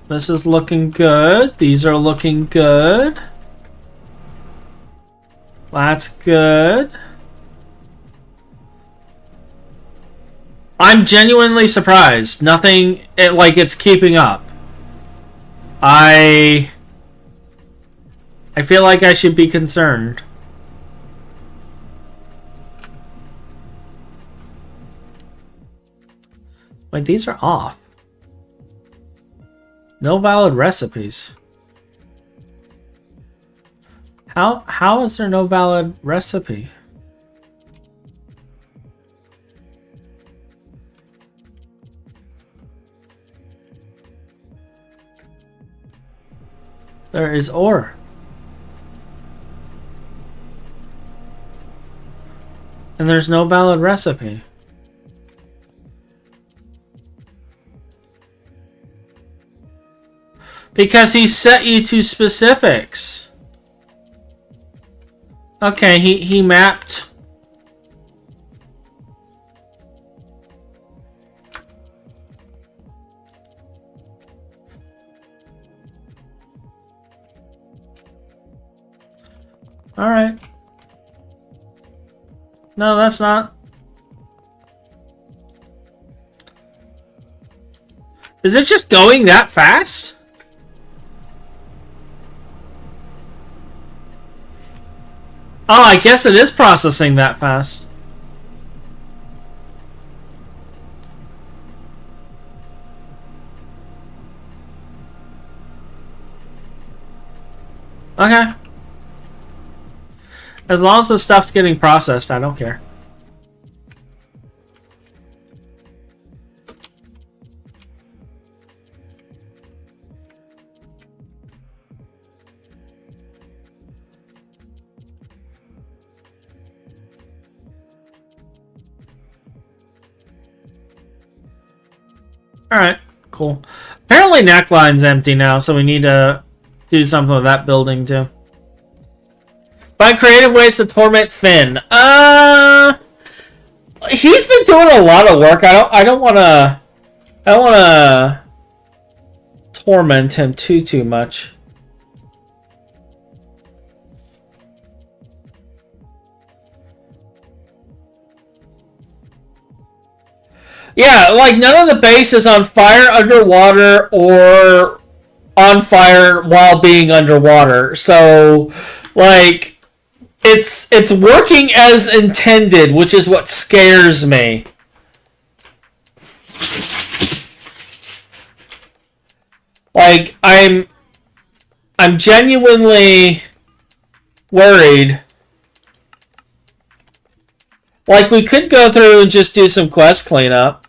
This is looking good. These are looking good. That's good. I'm genuinely surprised. Nothing, like, it's keeping up. I feel like I should be concerned. Wait, these are off. No valid recipes. How is there no valid recipe? There is ore. And there's no valid recipe. Because he set you to specifics. Okay, he mapped. All right. No, that's not. Is it just going that fast? Oh, I guess it is processing that fast. Okay. As long as the stuff's getting processed, I don't care. Alright, cool. Apparently neckline's empty now, so we need to do something with that building too. Find creative ways to torment Phin. He's been doing a lot of work. I don't wanna torment him too much. Yeah, like none of the base is on fire underwater or on fire while being underwater. So, like, it's working as intended, which is what scares me. Like, I'm genuinely worried. Like, we could go through and just do some quest cleanup.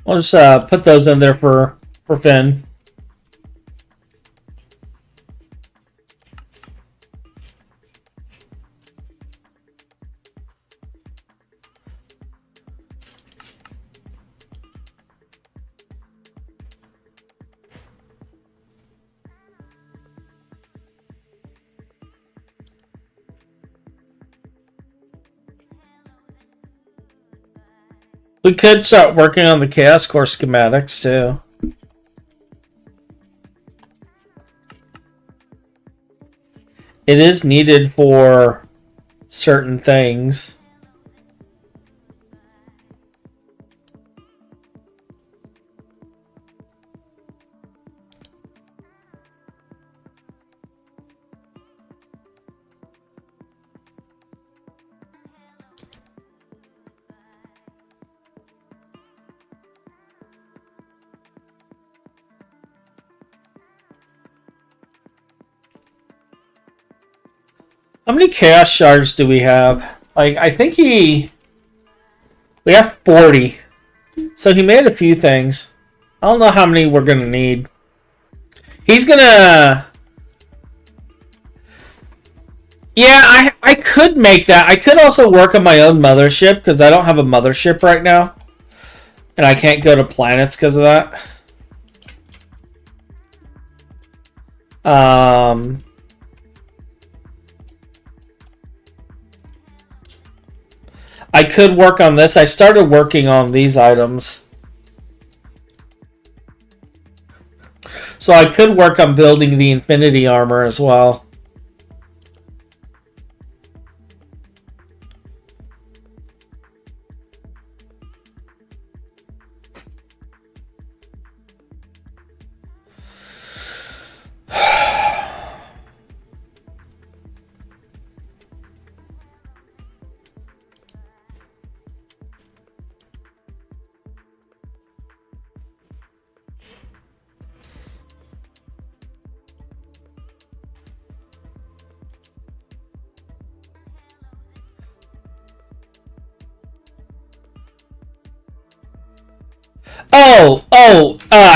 I'll just put those in there for Phin. We could start working on the Chaos Core schematics too. It is needed for certain things. How many chaos shards do we have? Like, I think he We have 40. So he made a few things. I don't know how many we're going to need. He's going to... Yeah, I could make that. I could also work on my own mothership because I don't have a mothership right now. And I can't go to planets because of that. I could work on this. I started working on these items. So I could work on building the infinity armor as well.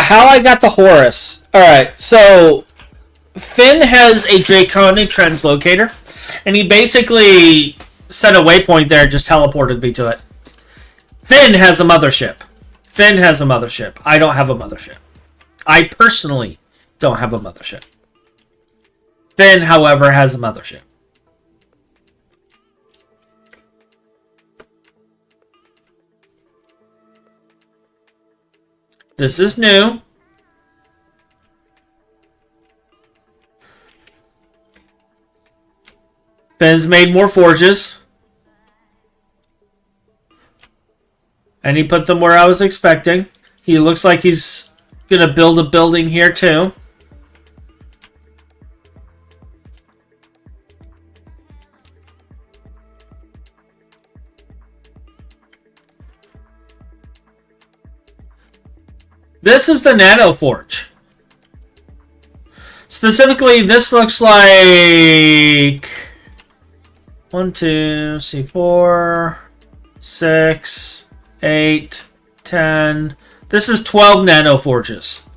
How I got the Horus. Alright, so Phin has a Draconic Translocator, and he basically set a waypoint there and just teleported me to it. Phin has a mothership. I don't have a mothership. I personally don't have a mothership. Phin, however, has a mothership. This is new. Phin's made more forges. And he put them where I was expecting. He looks like he's going to build a building here too. This is the Nano Forge. Specifically, this looks like 1, 2, 3, 4, 6, 8, 10. This is 12 Nano Forges.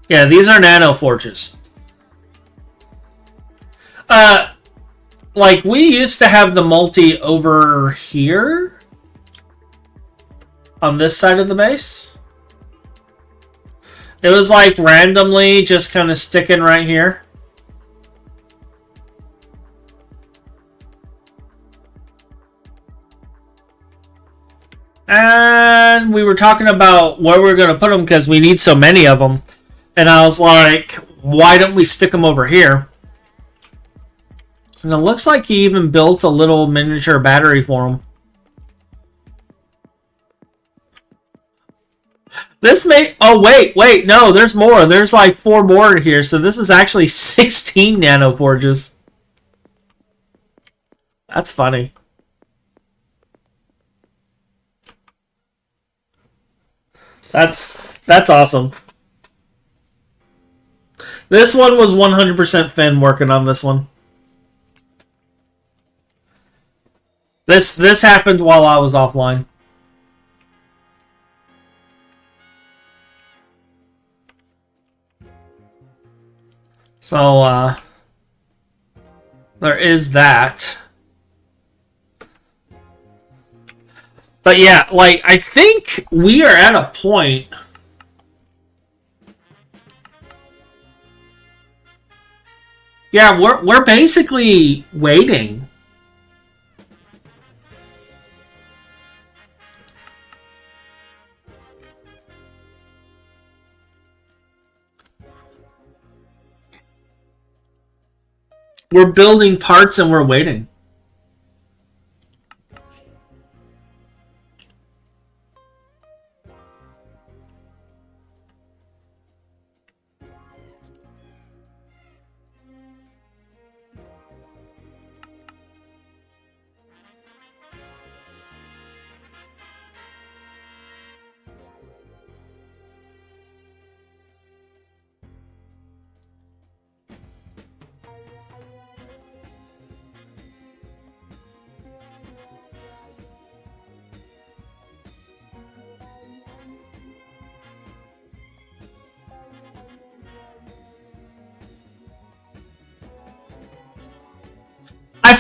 Yeah, these are Nano Forges. Like, we used to have the multi over here. On this side of the base. It was like randomly just kind of sticking right here. And we were talking about where we're going to put them because we need so many of them. And I was like, why don't we stick them over here? And it looks like he even built a little miniature battery for them. This may... Oh, wait. No, there's more. There's like 4 more here. So this is actually 16 Nano Forges. That's funny. That's awesome. This one was 100% Phin working on this one. This happened while I was offline. So, there is that. But yeah, like, I think we are at a point... Yeah, we're basically waiting. We're building parts and we're waiting.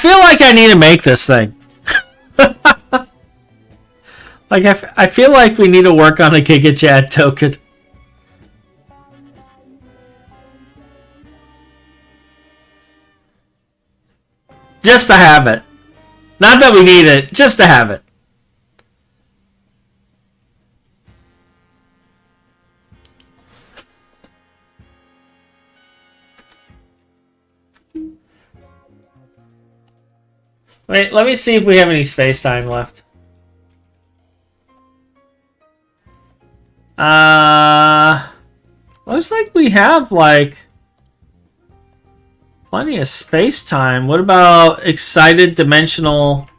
feel like I need to make this thing. Like, I feel like we need to work on a GigaChat token. Just to have it. Not that we need it, just to have it. Wait, let me see if we have any space time left. Looks like we have, like, plenty of space time. What about excited dimensional?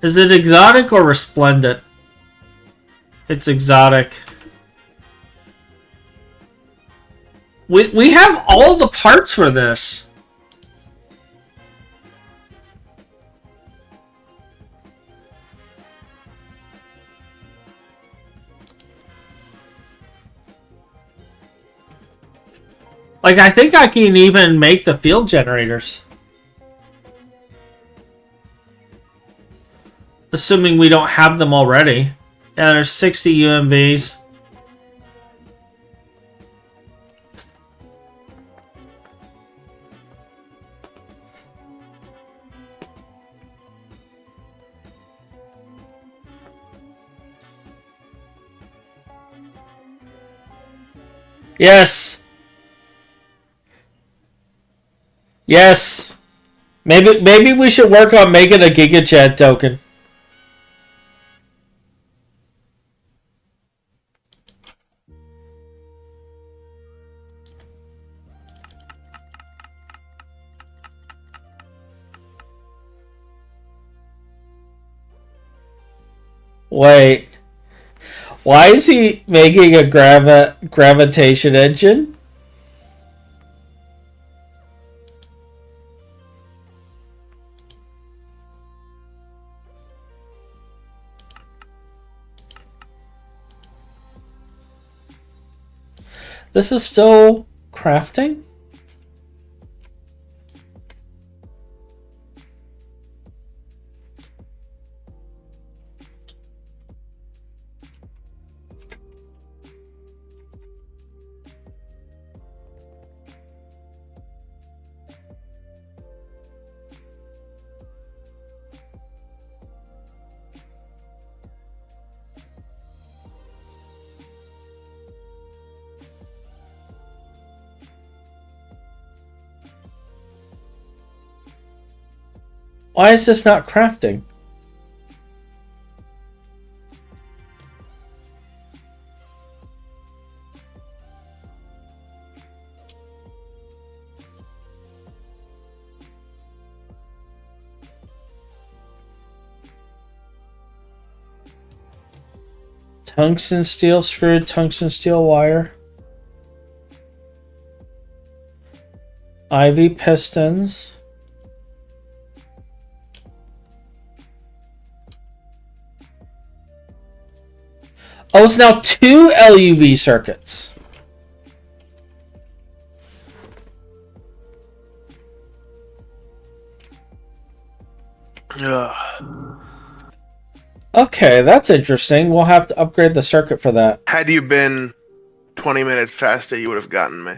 Is it exotic or resplendent? It's exotic. We have all the parts for this. Like, I think I can even make the field generators. Assuming we don't have them already. Yeah, there's 60 UMVs. Yes. Yes. Maybe we should work on making a GigaChat token. Wait. Why is he making a gravitation engine? This is still crafting? Why is this not crafting? Tungsten steel screw, tungsten steel wire. Ivy pistons. Oh, it's now 2 LUV circuits. Okay, that's interesting. We'll have to upgrade the circuit for that. Had you been 20 minutes faster, you would have gotten me.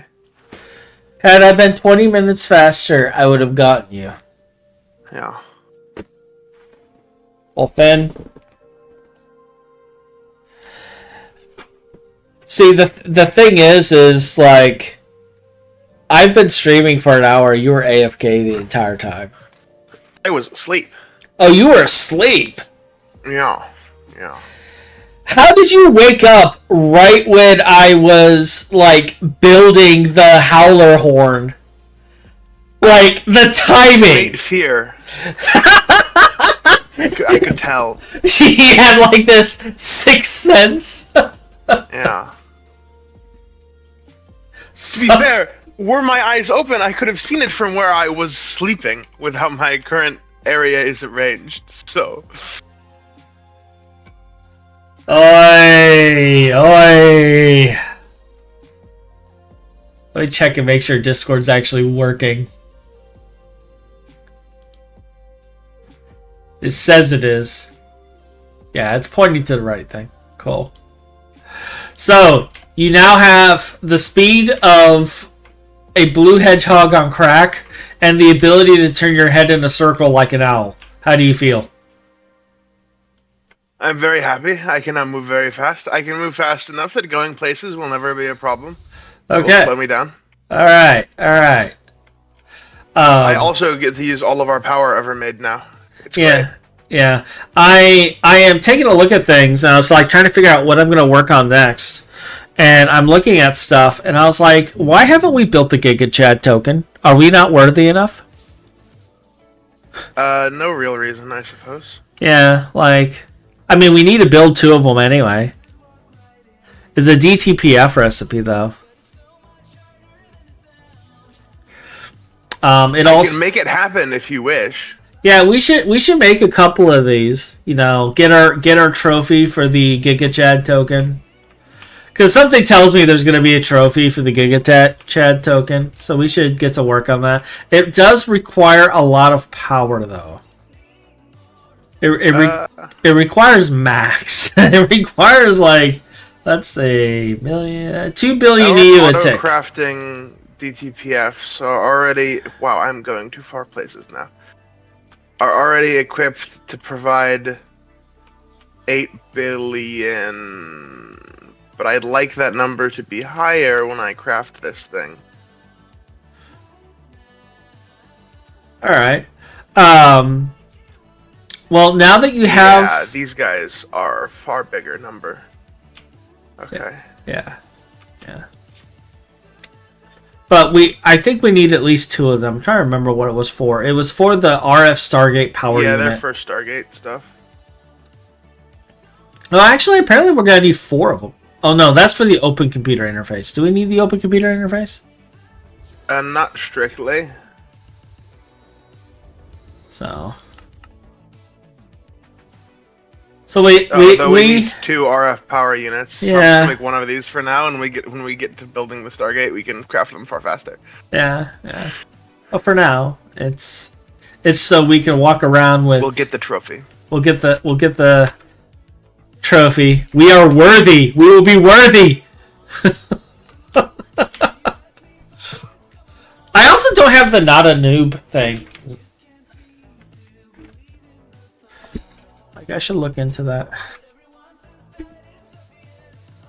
Had I been 20 minutes faster, I would have gotten you. Yeah. Well, Phin. See, the thing is like, I've been streaming for an hour. You were AFK the entire time. I was asleep. Oh, you were asleep? Yeah. Yeah. How did you wake up right when I was, like, building the howler horn? Like, the timing! Great fear. I could tell. He had, like, this sixth sense. Yeah. To be fair, were my eyes open, I could have seen it from where I was sleeping with how my current area is arranged, so... Oi! Oi! Let me check and make sure Discord's actually working. It says it is. Yeah, it's pointing to the right thing. Cool. So, you now have the speed of a blue hedgehog on crack and the ability to turn your head in a circle like an owl. How do you feel? I'm very happy. I can now move very fast. I can move fast enough that going places will never be a problem. It Okay. will slow me down. Alright, alright. I also get to use all of our power ever made now. It's yeah, great. yeah. I am taking a look at things, and I was like trying to figure out what I'm going to work on next. And I'm looking at stuff, and I was like, why haven't we built the Giga Chad token? Are we not worthy enough? No real reason, I suppose. Yeah, like, I mean, we need to build 2 of them anyway. It's a DTPF recipe, though. It You also can make it happen if you wish. Yeah, we should make a couple of these. You know, get our trophy for the Giga Chad token. Because something tells me there's going to be a trophy for the Giga Chad token, so we should get to work on that. It does require a lot of power, though. It requires max. It requires like, let's say, 2 billion EU a tick. Crafting DTPF, so already. Wow, I'm going too far places now. Are already equipped to provide 8 billion. But I'd like that number to be higher when I craft this thing. Alright. Well, now that you have... Yeah, these guys are far bigger number. Okay. Yeah. But I think we need at least 2 of them. I'm trying to remember what it was for. It was for the RF Stargate power unit. Yeah, they're for Stargate stuff. No, actually, apparently we're going to need 4 of them. Oh, no, that's for the open computer interface. Do we need the open computer interface? Not strictly. So we need 2 RF power units. Yeah. So I'm just make 1 of these for now, and when we get to building the Stargate, we can craft them far faster. Yeah. But for now, it's so we can walk around with. We'll get the trophy. We'll get the trophy. We are worthy. We will be worthy. I also don't have the not a noob thing. Like, I should look into that. I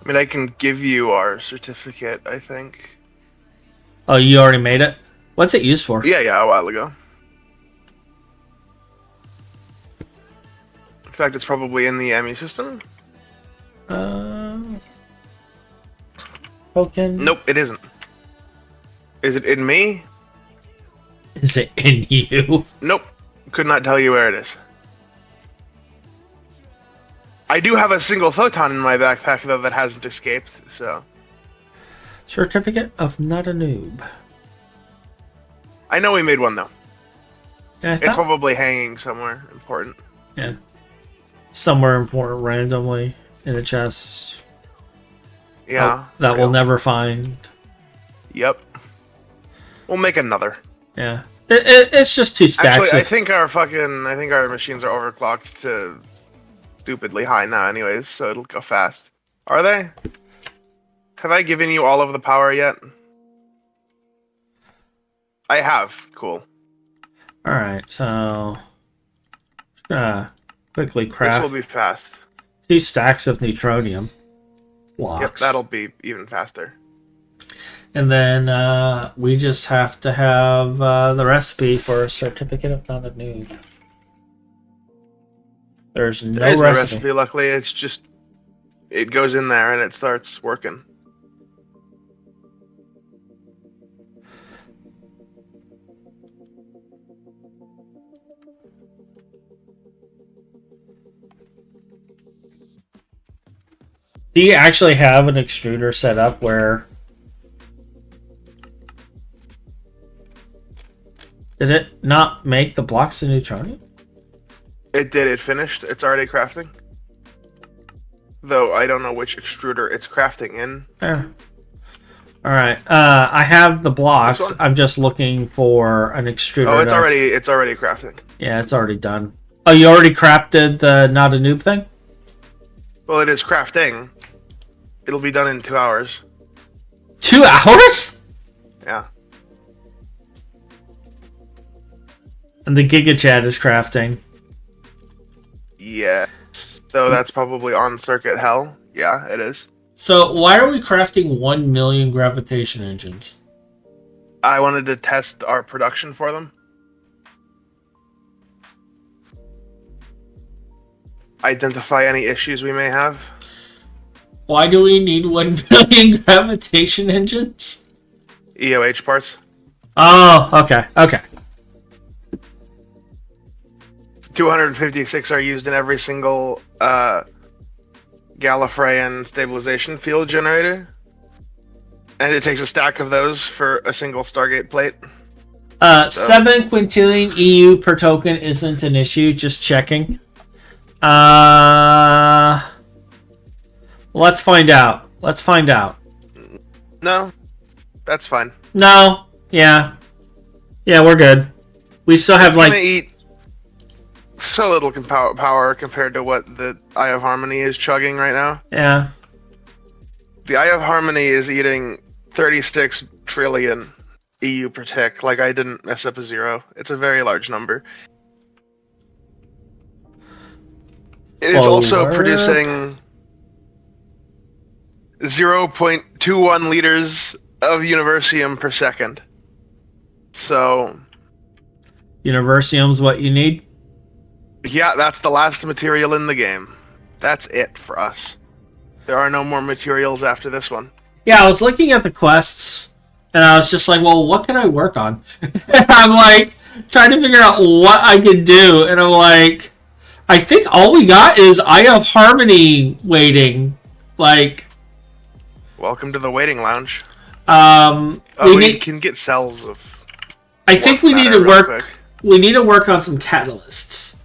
mean, I can give you our certificate, I think. Oh, you already made it? What's it used for? Yeah, a while ago. In fact, it's probably in the ME system. Token? Nope, it isn't. Is it in me? Is it in you? Nope. Could not tell you where it is. I do have a single photon in my backpack, though, that hasn't escaped, so... Certificate of not a noob. I know we made one, though. Yeah, It's probably hanging somewhere important. Yeah. Somewhere important randomly in a chest. Yeah. That we'll never find. Yep. We'll make another. Yeah. It's just 2 stacks. Actually, I think our machines are overclocked to stupidly high now anyways, so it'll go fast. Are they? Have I given you all of the power yet? I have. Cool. Alright, so... just gonna quickly craft... This will be fast. 2 stacks of neutronium blocks. Yep, that'll be even faster. And then we just have to have the recipe for a certificate of not a noob. There's no There is no recipe. recipe, luckily. It's just... it goes in there and it starts working. Do you actually have an extruder set up where... Did it not make the blocks of neutronium? It did. It finished. It's already crafting. though I don't know which extruder it's crafting in. There. All right. I have the blocks. I'm just looking for an extruder. Oh, it's already crafting. Yeah, it's already done. Oh, you already crafted the not a noob thing? Well, it is crafting. It'll be done in 2 hours. 2 hours? Yeah. And the Giga Chat is crafting. Yeah. So that's probably on circuit hell. Yeah, it is. So why are we crafting 1 million gravitation engines? I wanted to test our production for them. Identify any issues we may have. Why do we need 1 million gravitation engines? EOH parts. Oh, okay, okay. 256 are used in every single Gallifreyan stabilization field generator. And it takes a stack of those for a single Stargate plate. 7 quintillion EU per token isn't an issue, just checking. Let's find out. Let's find out. No, that's fine. No, yeah. Yeah, we're good. We still have, It's gonna eat so little power compared to what the Eye of Harmony is chugging right now. Yeah. The Eye of Harmony is eating 36 trillion EU per tick. Like, I didn't mess up a zero. It's a very large number. It is also producing 0.21 liters of Universium per second. So... Universium's what you need? Yeah, that's the last material in the game. That's it for us. There are no more materials after this one. Yeah, I was looking at the quests, and I was just like, well, what can I work on? I'm like, trying to figure out what I could do, and I'm like, I think all we got is Eye of Harmony waiting. Like... Welcome to the waiting lounge. We can get cells of... I think we need to work... Quick. We need to work on some catalysts.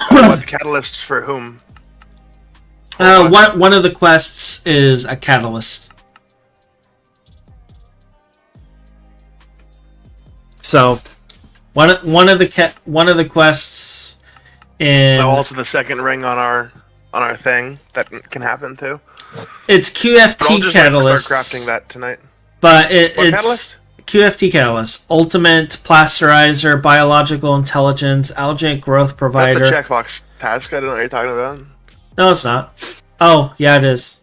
What catalysts for whom? One of the quests is a catalyst. So, one of the quests in... also the second ring on our thing that can happen too. It's QFT catalyst. Start crafting that tonight. But it's catalyst? QFT catalyst, ultimate plasterizer, biological intelligence, algae growth provider. That's a checkbox task. I don't know what you're talking about. No, it's not. Oh, yeah, it is.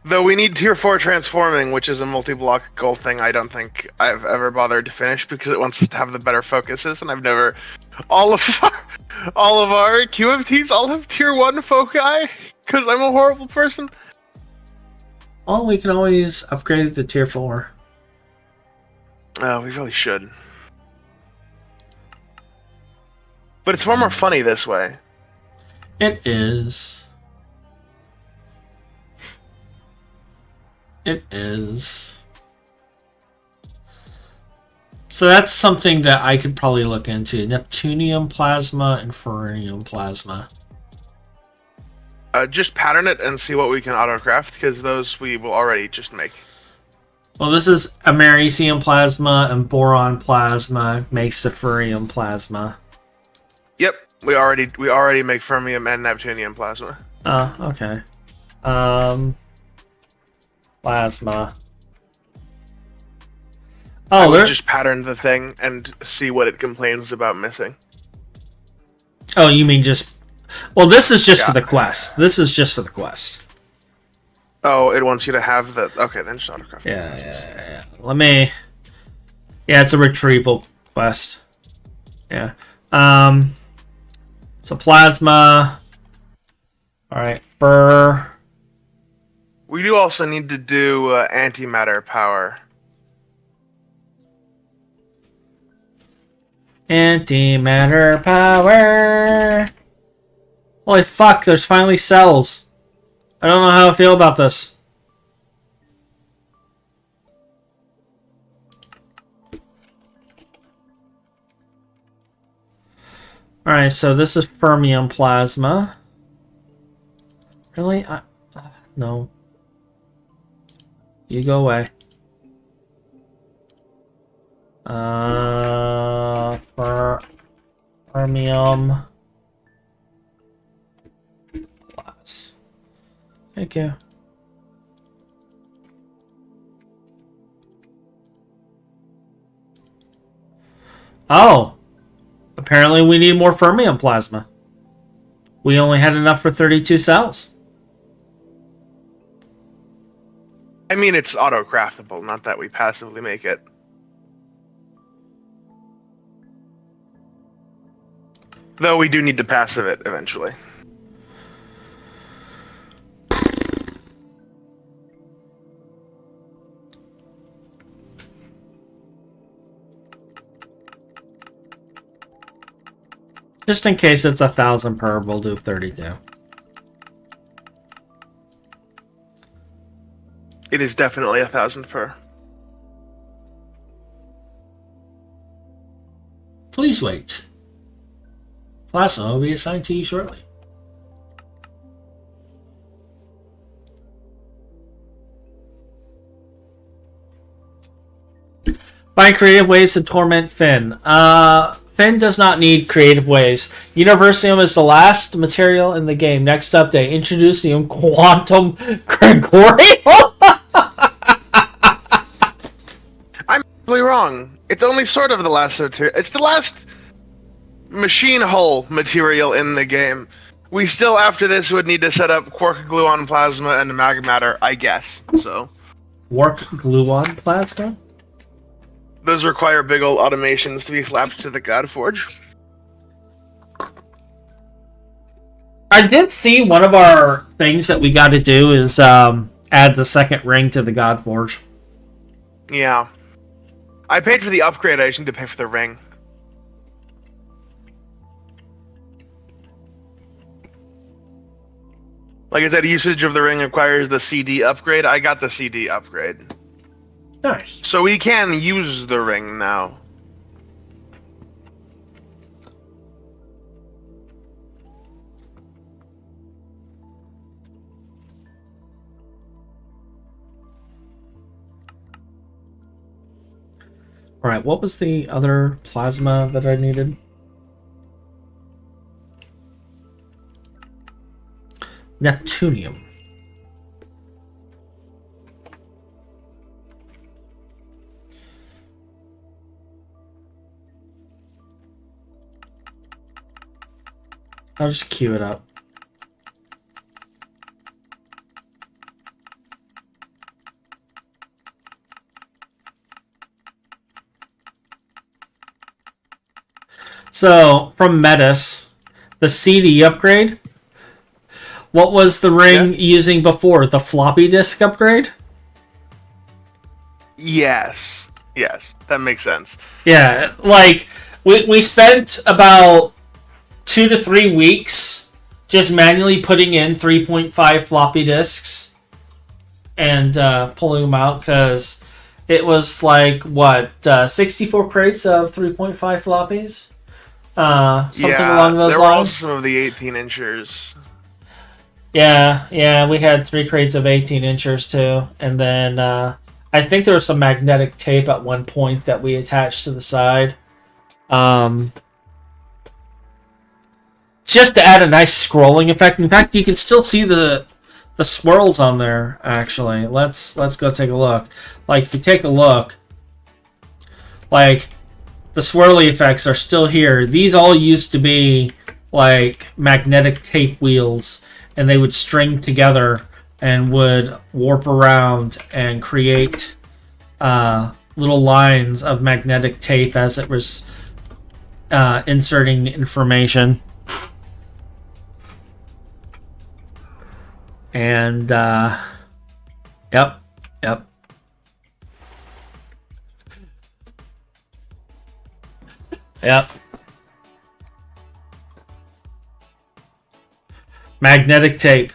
Though we need tier 4 transforming, which is a multi-block goal thing. I don't think I've ever bothered to finish because it wants us to have the better focuses, and I've never. All of our QFTs all have tier 1 foci because I'm a horrible person. Oh, we can always upgrade it to tier 4. Oh, we really should. But it's far more funny this way. It is. It is. So that's something that I could probably look into. Neptunium plasma and Ferronium plasma. Just pattern it and see what we can autocraft, because those we will already just make. Well, this is Americium plasma and Boron plasma makes the Ferrium plasma. Yep, we already make Fermium and Neptunium plasma. Oh, okay. Plasma. Oh, we just pattern the thing and see what it complains about missing. Oh, you mean just... Well, this is just for the quest. This is just for the quest. Oh, it wants you to have the... Okay, then just autocraft. Yeah. Let me... Yeah, it's a retrieval quest. Yeah. So plasma... Alright, Burr... We do also need to do antimatter power. Antimatter power... Holy fuck, there's finally cells. I don't know how I feel about this. Alright, so this is Fermium plasma. Really? No. You go away. Fermium glass. Thank you. Oh! Apparently we need more fermium plasma. We only had enough for 32 cells. I mean, it's auto-craftable, not that we passively make it. Though we do need to passive it eventually. Just in case it's 1,000 per, we'll do 32. It is definitely 1,000 per. Please wait. Plasma will be assigned to you shortly. Find creative ways to torment Phin. Phin does not need creative ways. Universium is the last material in the game. Next update, Introducium Quantum Gregorium. I'm absolutely wrong. It's only sort of the last material. It's the last machine hull material in the game. We still, after this, would need to set up quark gluon plasma and mag matter, I guess. So, Quark gluon plasma? those require big old automations to be slapped to the Godforge. I did see one of our things that we got to do is add the second ring to the Godforge. Yeah. I paid for the upgrade, I just need to pay for the ring. Like I said, usage of the ring requires the CD upgrade. I got the CD upgrade. Nice. So we can use the ring now. Alright, what was the other plasma that I needed? Neptunium. I'll just queue it up. So, from Metis, the CD upgrade. What was the ring using before? The floppy disk upgrade? Yes. Yes, that makes sense. Yeah, like, we spent about 2 to 3 weeks just manually putting in 3.5 floppy disks and pulling them out because it was like, what, 64 crates of 3.5 floppies? Something along those there lines. were also some of the 18-inchers. Yeah, we had 3 crates of 18-inchers too. And then I think there was some magnetic tape at one point that we attached to the side. Just to add a nice scrolling effect. In fact, you can still see the swirls on there, actually. Let's go take a look. Like, if you take a look, like, the swirly effects are still here. These all used to be, like, magnetic tape wheels, and they would string together and would warp around and create little lines of magnetic tape as it was inserting information. And, yep. Yep. Magnetic tape.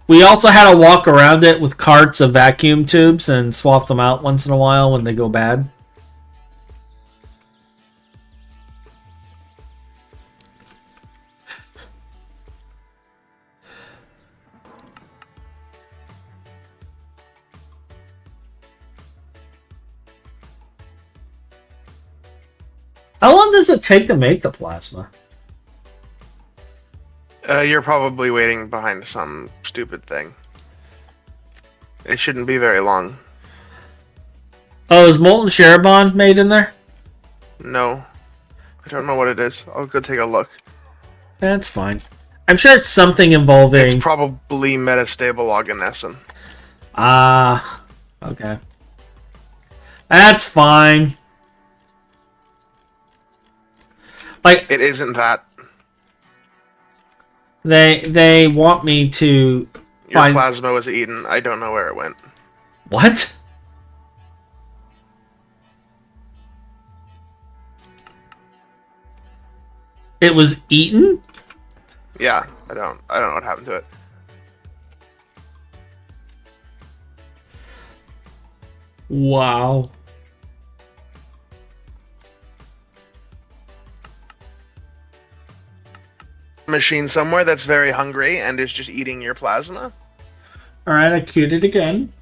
We also had to walk around it with carts of vacuum tubes and swap them out once in a while when they go bad. How long does it take to make the plasma? You're probably waiting behind some stupid thing. It shouldn't be very long. Oh, is molten Cherubon made in there? No. I don't know what it is. I'll go take a look. That's fine. I'm sure it's something involving... It's probably metastable oganescent. Ah, okay. That's fine. Like, it isn't that. They want me to Your find... plasma was eaten. I don't know where it went. What? It was eaten? Yeah, I don't know what happened to it. Wow. Machine somewhere that's very hungry and is just eating your plasma. Alright, I queued it again.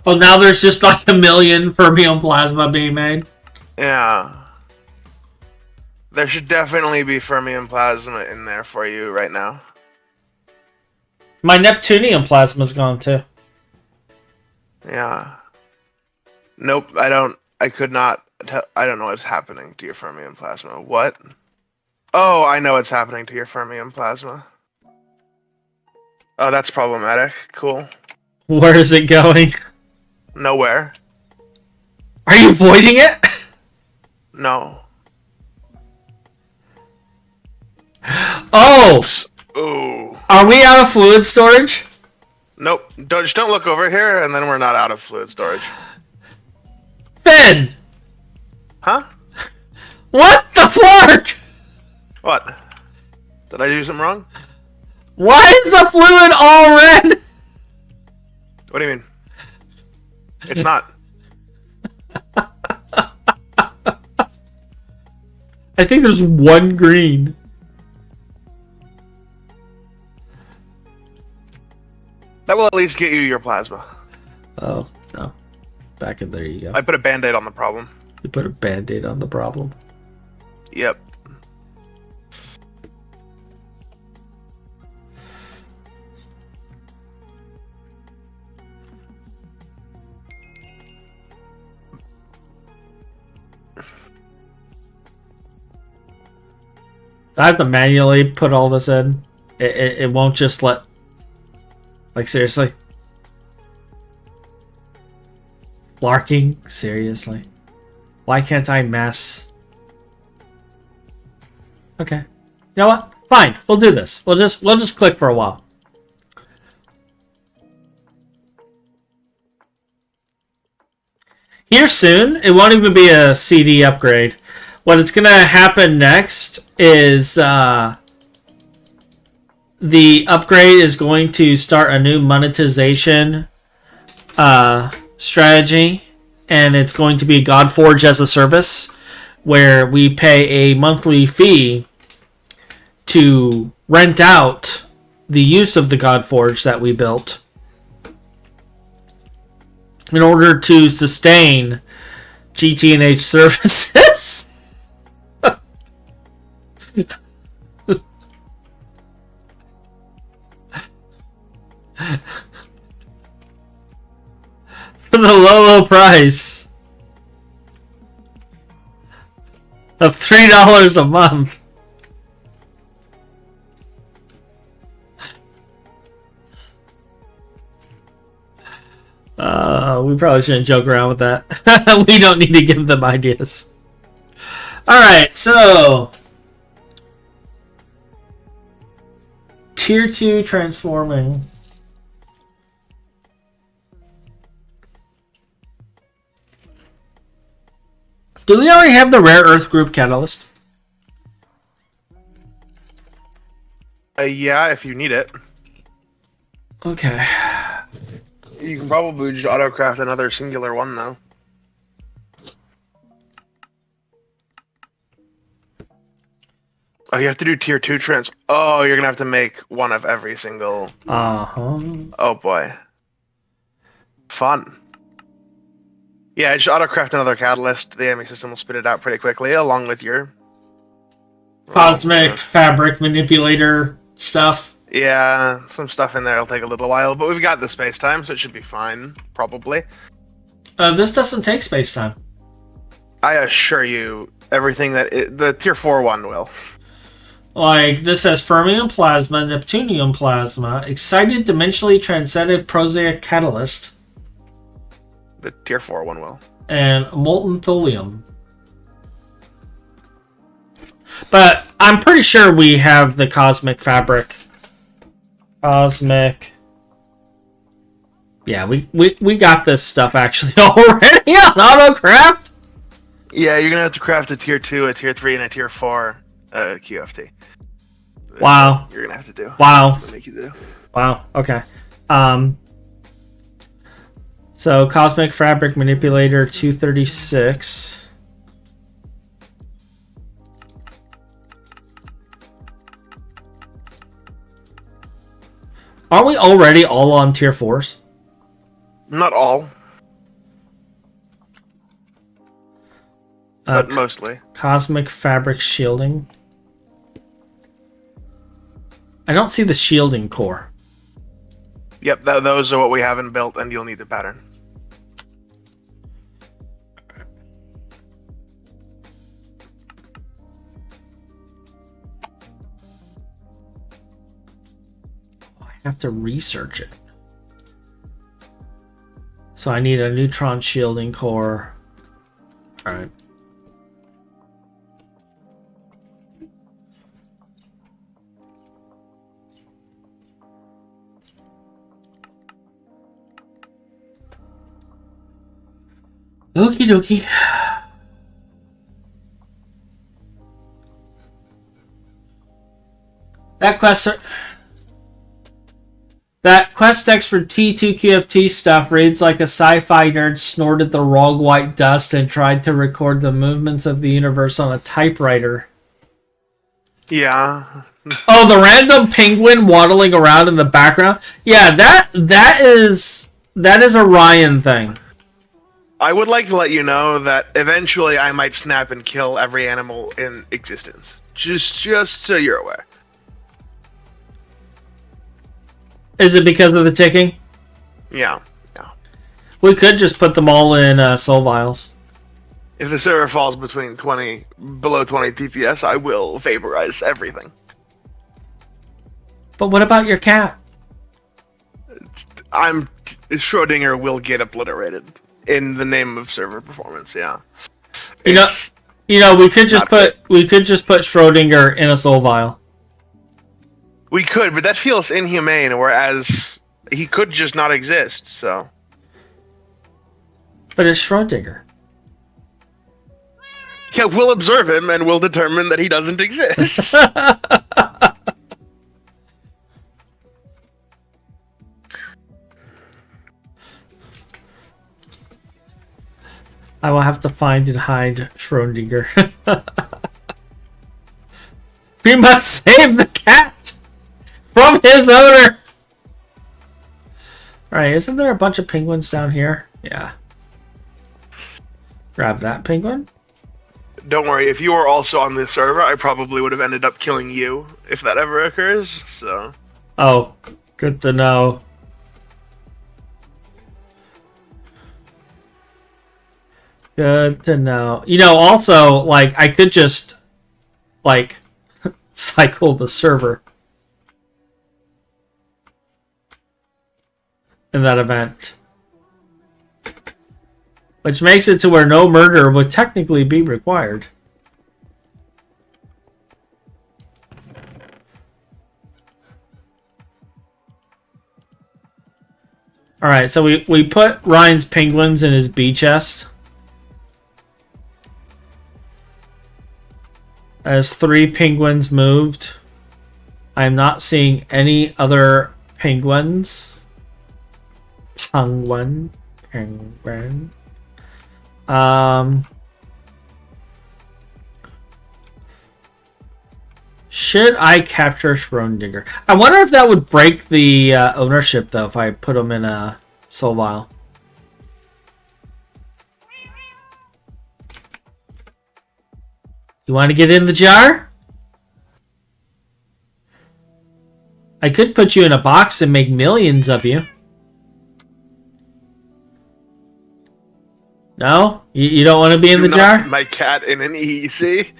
Oh, now there's just like 1 million fermion plasma being made. Yeah. There should definitely be fermion plasma in there for you right now. My Neptunium plasma's gone too. Yeah. Nope, I could not, I don't know what's happening to your fermion plasma. What? Oh, I know what's happening to your fermion plasma. Oh, that's problematic. Cool. Where is it going? Nowhere. Are you voiding it? No. Oh! Ooh. Are we out of fluid storage? Nope. Just don't look over here, and then we're not out of fluid storage. Phin! Huh? What the fuck? What? Did I do something wrong? Why is the fluid all red? What do you mean? It's not. I think there's one green. That will at least get you your plasma. Oh, no. Back in there you go. I put a band-aid on the problem. You put a band-aid on the problem. Yep. I have to manually put all this in. It won't just let... Like, seriously? Larking? Seriously? Why can't I mass? Okay. You know what? Fine. We'll do this. We'll just click for a while. Here soon, it won't even be a CD upgrade. What it's gonna happen next is the upgrade is going to start a new monetization strategy, and it's going to be Godforge as a service, where we pay a monthly fee to rent out the use of the Godforge that we built in order to sustain GT&H services. For the low price of $3 a month. We probably shouldn't joke around with that. We don't need to give them ideas. Alright, so Tier 2 transforming. Do we already have the rare earth group catalyst? Yeah, if you need it. Okay. You can probably just autocraft another singular one, though. Oh, you have to do tier 2 trans. Oh, you're gonna have to make one of every single... Uh-huh. Oh, boy. Fun. Yeah, just autocraft another catalyst. The enemy system will spit it out pretty quickly, along with your Cosmic fabric manipulator stuff. Yeah, some stuff in there will take a little while, but we've got the space time, so it should be fine, probably. This doesn't take space time. I assure you, everything the tier 4 one will. Like, this has fermium plasma, neptunium plasma, excited dimensionally transcended prosaic catalyst. The tier 4 one will. And molten thulium. But I'm pretty sure we have the cosmic fabric. Cosmic. Yeah, we got this stuff actually already on autocraft. Yeah, you're gonna have to craft a tier 2, a tier 3, and a tier 4 QFT. Wow. You're gonna have to do. Wow. That's what make you do. Wow. Okay. So cosmic fabric manipulator 236. Are we already all on tier 4s? Not all. But mostly. Cosmic fabric shielding. I don't see the shielding core. Yep, those are what we haven't built, and you'll need the pattern. I have to research it. So I need a neutron shielding core. Alright. Okie dokie. That quest text for T2QFT stuff reads like a sci-fi nerd snorted the wrong white dust and tried to record the movements of the universe on a typewriter. Yeah. Oh, the random penguin waddling around in the background? Yeah, that is a Ryan thing. I would like to let you know that eventually I might snap and kill every animal in existence. Just so you're aware. Is it because of the ticking? Yeah. We could just put them all in soul vials. If the server falls below 20 TPS, I will vaporize everything. But what about your cat? Schrodinger will get obliterated in the name of server performance. Yeah. You know, we could just put Schrodinger in a soul vial. We could, but that feels inhumane. Whereas he could just not exist. So. But it's Schrodinger. Yeah, we'll observe him and we'll determine that he doesn't exist. I will have to find and hide Schrodinger. We must save the cat from his owner. Alright, isn't there a bunch of penguins down here? Yeah. Grab that penguin. Don't worry, if you were also on this server, I probably would have ended up killing you if that ever occurs, so. Oh, good to know. Good to know. You know, also, like, I could just, like, cycle the server in that event. Which makes it to where no murder would technically be required. Alright, so we put Ryan's penguins in his bee chest. As 3 penguins moved. I am not seeing any other penguins. Penguin. Should I capture Schrodinger? I wonder if that would break the ownership, though, if I put him in a soul vial. You want to get in the jar? I could put you in a box and make millions of you. No? You don't want to be in the jar? My cat in an EEC.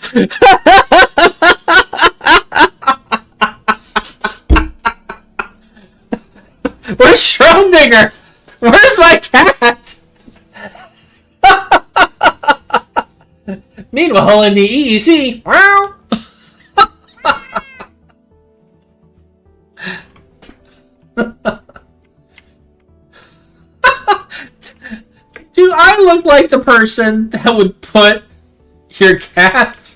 Where's Schrödinger? Where's my cat? Meanwhile, in the EEC. Do I look like the person that would put your cat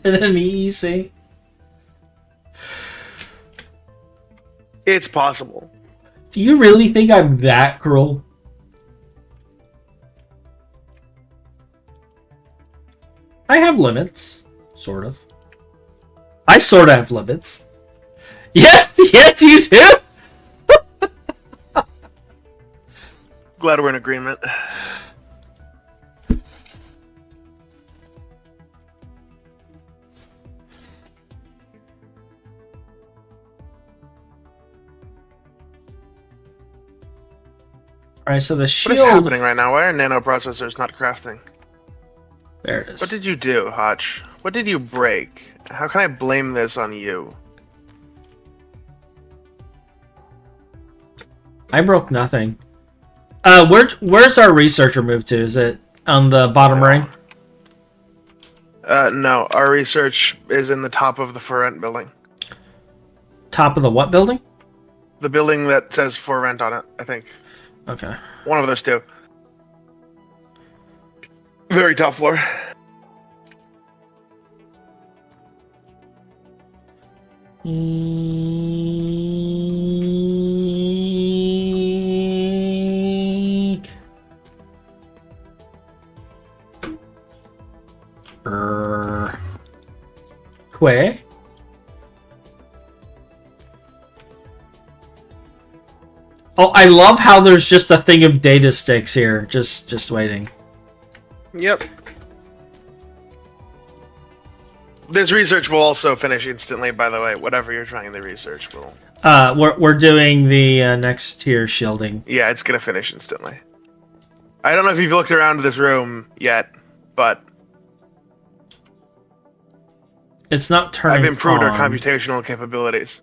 in an EEC? It's possible. Do you really think I'm that cruel? I have limits. Sort of. I sort of have limits. Yes, yes you do! Glad we're in agreement. Alright, so the shield... What is happening right now? Why are nanoprocessors not crafting? There it is. What did you do, Hotch? What did you break? How can I blame this on you? I broke nothing. Where's our researcher moved to? Is it on the bottom ring? No. Our research is in the top of the For Rent building. Top of the what building? The building that says For Rent on it, I think. Okay. One of those two. Very top floor. Quay. Oh, I love how there's just a thing of data sticks here, just waiting. Yep. This research will also finish instantly, by the way. Whatever you're trying to research will. We're doing the next tier shielding. Yeah, it's gonna finish instantly. I don't know if you've looked around this room yet, but it's not turning. I've improved on. our computational capabilities.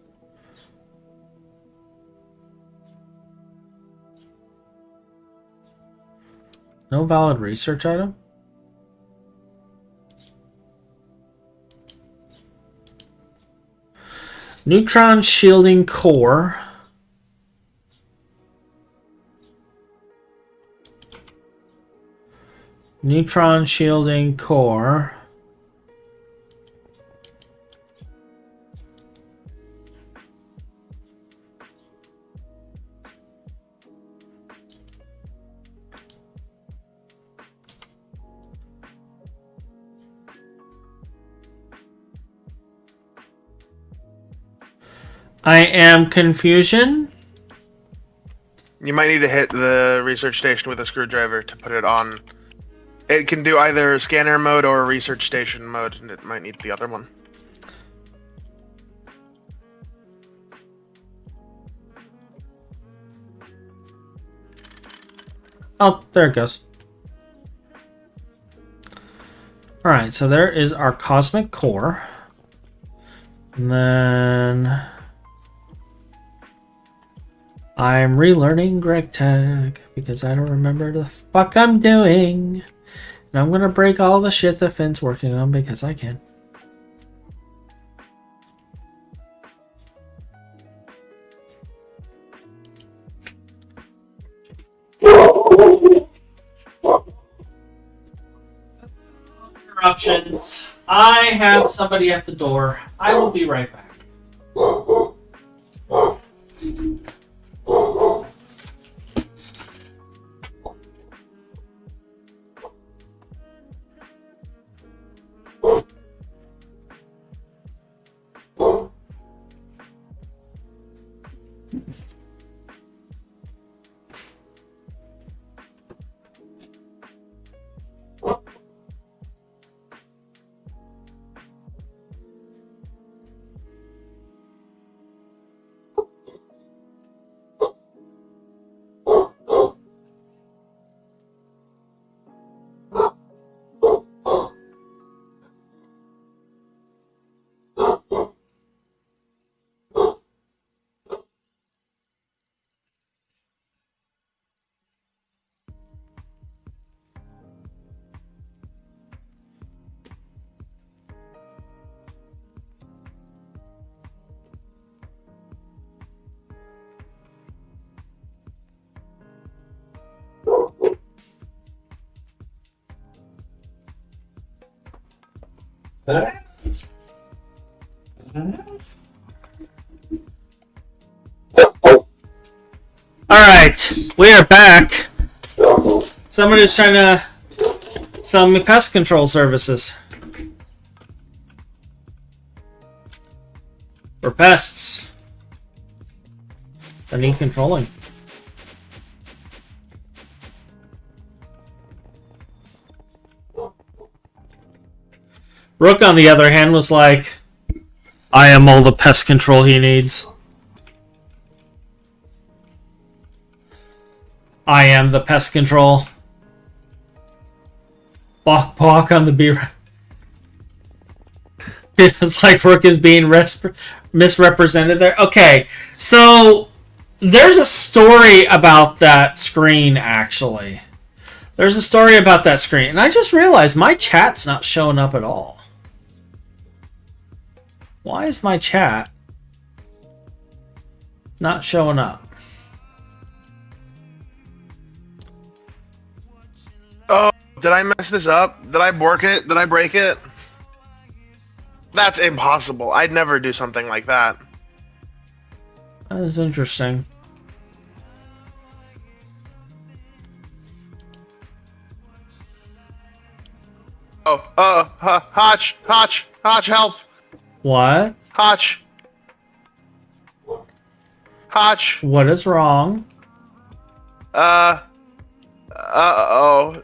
No valid research item? Neutron shielding core. Neutron shielding core. I am confusion. You might need to hit the research station with a screwdriver to put it on. It can do either scanner mode or research station mode, and it might need the other one. Oh, there it goes. Alright, so there is our cosmic core. And then I'm relearning Greg Tech because I don't remember the fuck I'm doing. And I'm gonna break all the shit that Finn's working on because I can. Interruptions. I have somebody at the door. I will be right back. Alright, we are back. Somebody's trying to sell me pest control services. For pests. I need controlling. Rook, on the other hand, was like, I am all the pest control he needs. I am the pest control. Bok bok on the beer. It's like Rook is being misrepresented there. Okay, so there's a story about that screen, actually. There's a story about that screen. And I just realized my chat's not showing up at all. Why is my chat not showing up? Oh, did I mess this up? Did I bork it? Did I break it? That's impossible. I'd never do something like that. That is interesting. Oh, Hotch, help! What? Hotch. What is wrong? Uh-oh.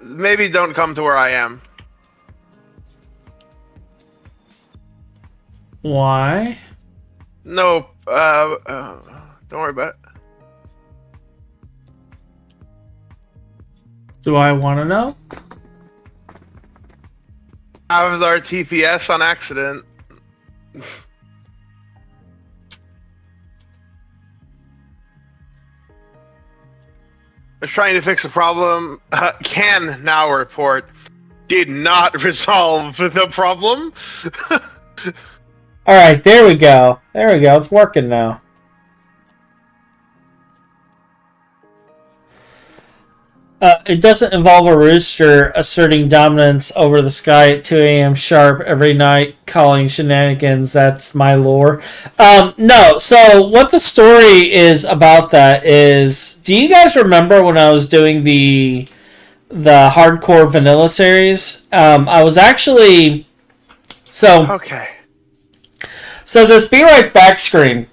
Maybe don't come to where I am. Why? No, don't worry about it. Do I want to know? I was our TPS on accident. I was trying to fix a problem. Can now report. Did not resolve the problem. Alright, there we go. There we go. It's working now. It doesn't involve a rooster asserting dominance over the sky at 2 a.m. sharp every night, calling shenanigans. That's my lore. No, so what the story is about that is, do you guys remember when I was doing the hardcore vanilla series? I was actually... Okay. So this Be Right Back screen,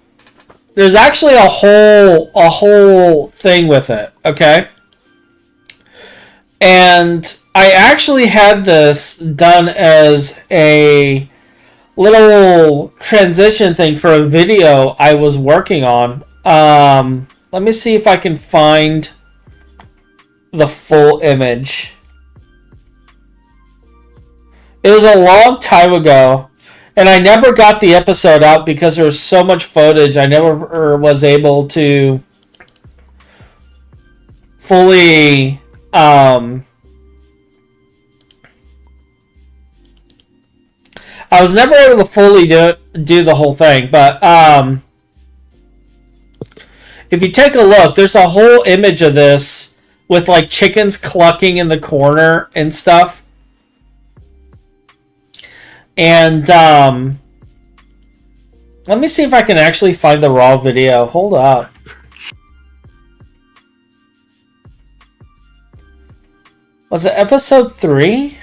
there's actually a whole thing with it, okay? And I actually had this done as a little transition thing for a video I was working on. Let me see if I can find the full image. It was a long time ago, and I never got the episode out because there was so much footage. I never was able to fully... I was never able to fully do the whole thing, but if you take a look, there's a whole image of this with like chickens clucking in the corner and stuff. And let me see if I can actually find the raw video. Hold up. Was it episode 3?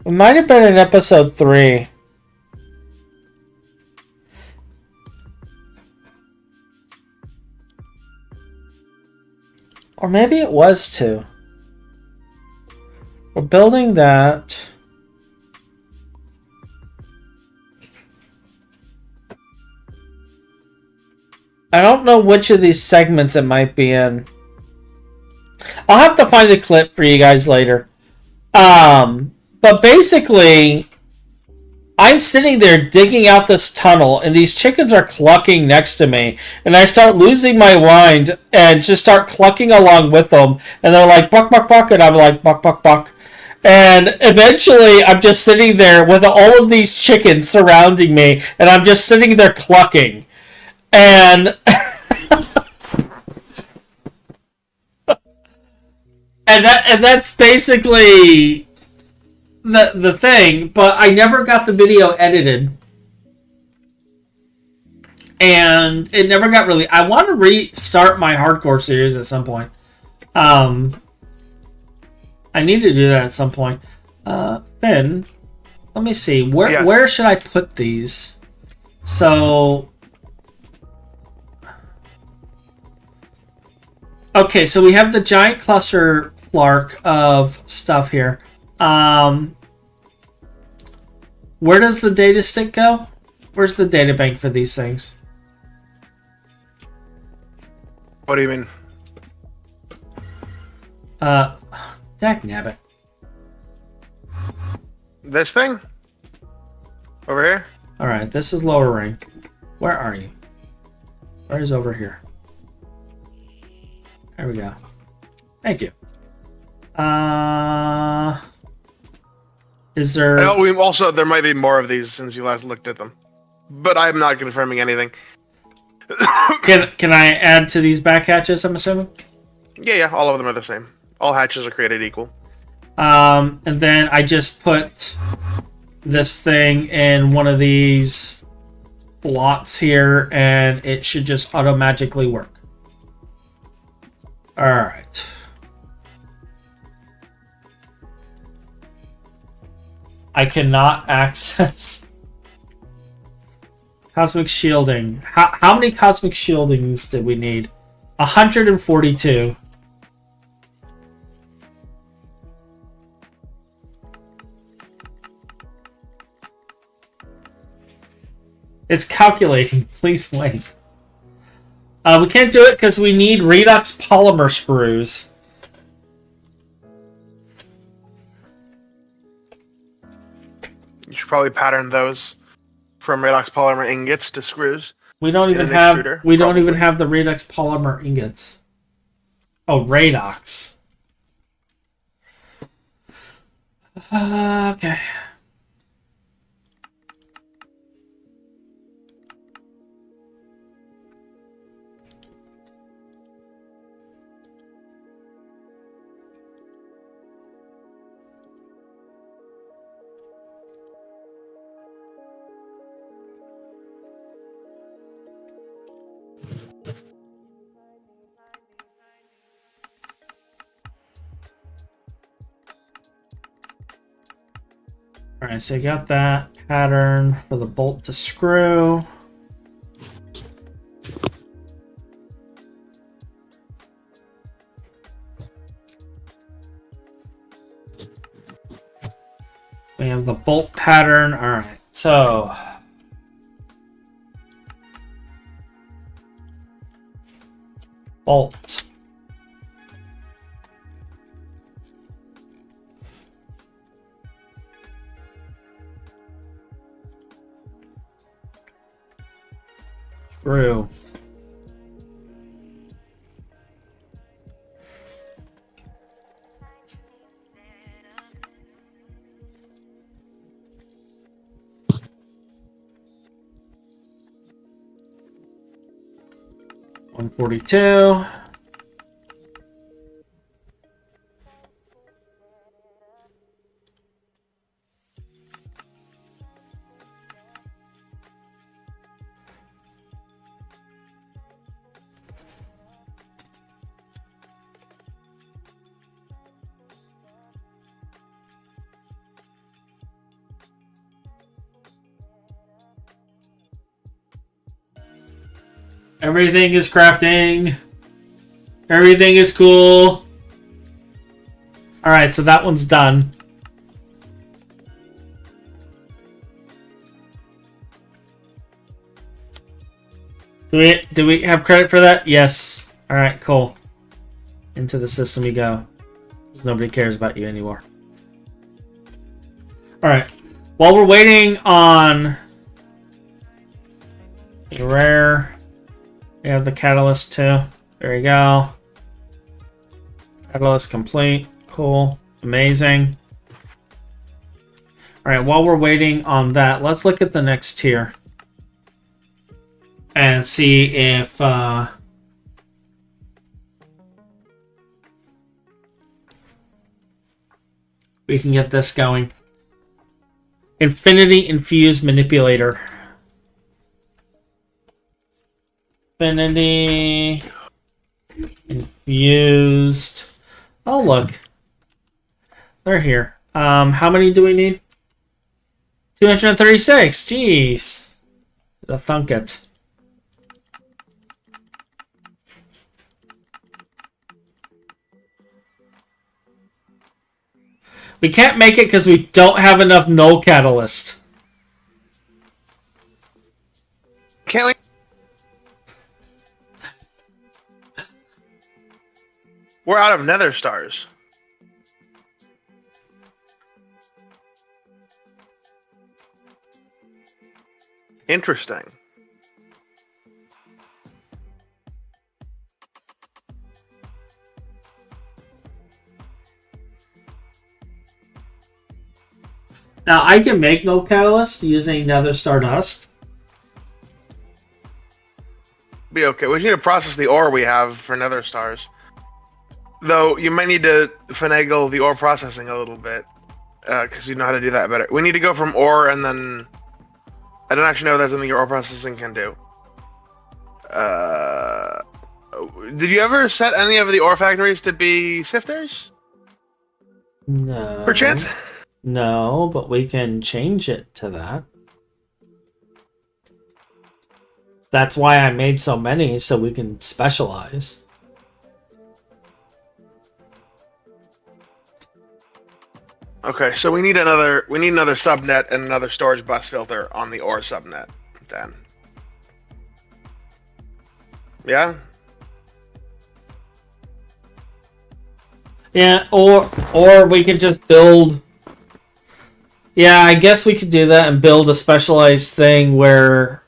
It might have been in episode 3. Or maybe it was 2. We're building that. I don't know which of these segments it might be in. I'll have to find a clip for you guys later. But basically, I'm sitting there digging out this tunnel, and these chickens are clucking next to me. And I start losing my mind and just start clucking along with them. And they're like, buck, buck, buck. And I'm like, buck, buck, buck. And eventually, I'm just sitting there with all of these chickens surrounding me. And I'm just sitting there clucking. And and that's basically the thing, but I never got the video edited. And it never got really... I want to restart my hardcore series at some point. I need to do that at some point. Phin, let me see. Where should I put these? So... Okay, so we have the giant cluster flark of stuff here. Where does the data stick go? Where's the data bank for these things? What do you mean? Dagnabbit. This thing? Over here? Alright, this is lower ring. Where are you? Where is over here? There we go. Thank you. Is there... Oh, there might be more of these since you last looked at them. But I'm not confirming anything. Can I add to these back hatches, I'm assuming? Yeah, all of them are the same. All hatches are created equal. And then I just put this thing in one of these slots here, and it should just auto-magically work. Alright. I cannot access... Cosmic shielding. How many cosmic shieldings did we need? 142. It's calculating. Please wait. We can't do it because we need redox polymer screws. You should probably pattern those from redox polymer ingots to screws. We don't even have the redox polymer ingots. Oh, redox. Okay. Alright, so you got that pattern for the bolt to screw. We have the bolt pattern. Alright, so... bolt. Screw. $142. Everything is crafting. Everything is cool. Alright, so that one's done. Do we have credit for that? Yes. Alright, cool. Into the system you go. Because nobody cares about you anymore. Alright. While we're waiting on a rare... We have the catalyst too. There you go. Catalyst complete. Cool. Amazing. Alright, while we're waiting on that, let's look at the next tier. and see if we can get this going. Infinity Infused Manipulator. Infinity Infused. Oh, look. They're here. How many do we need? 236. Jeez. The thunk it. We can't make it because we don't have enough null catalyst. Can't we? We're out of nether stars. Interesting. Now, I can make null catalyst using nether stardust. Be okay. We need to process the ore we have for nether stars. Though, you might need to finagle the ore processing a little bit. Because you know how to do that better. We need to go from ore and then... I don't actually know if that's something your ore processing can do. Did you ever set any of the ore factories to be sifters? No. Perchance? No, but we can change it to that. That's why I made so many, so we can specialize. Okay, so we need another subnet and another storage bus filter on the ore subnet then. Yeah? Yeah, or we could just build... Yeah, I guess we could do that and build a specialized thing where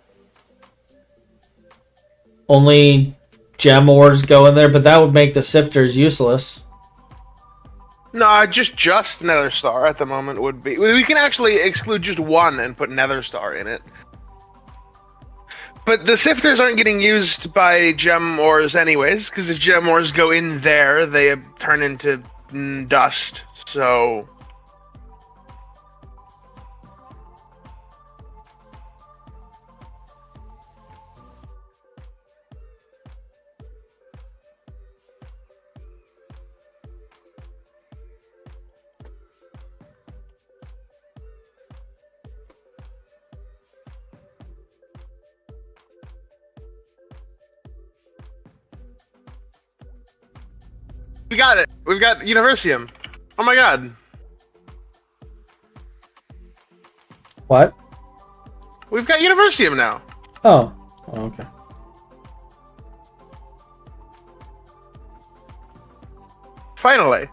only gem ores go in there, but that would make the sifters useless. No, just nether star at the moment would be. We can actually exclude just one and put nether star in it. But the sifters aren't getting used by gem ores anyways, because if gem ores go in there, they turn into dust. So we got it. We've got Universium. Oh my god. What? We've got Universium now. Oh, okay. Finally.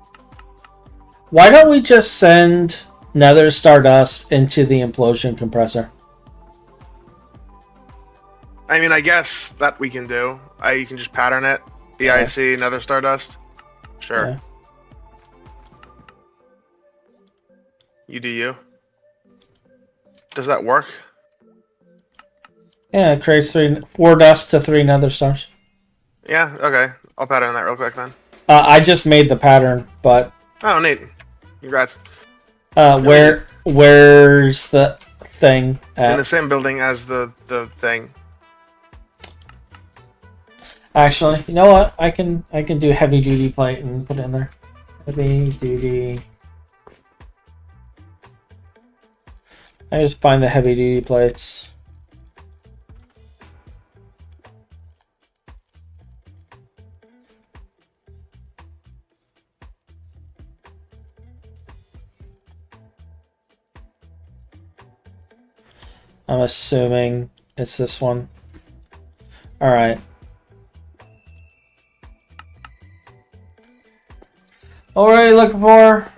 Why don't we just send nether stardust into the implosion compressor? I mean, I guess that we can do. You can just pattern it. BIC, nether stardust. Sure. Yeah. You do you. Does that work? Yeah, it creates 4 dust to 3 nether stars. Yeah, okay. I'll pattern that real quick then. I just made the pattern, but Oh, neat. Congrats. where's the thing at? In the same building as the thing. Actually, you know what? I can do heavy duty plate and put it in there. Heavy duty. I just find the heavy duty plates. I'm assuming it's this one. All right. What are you looking for?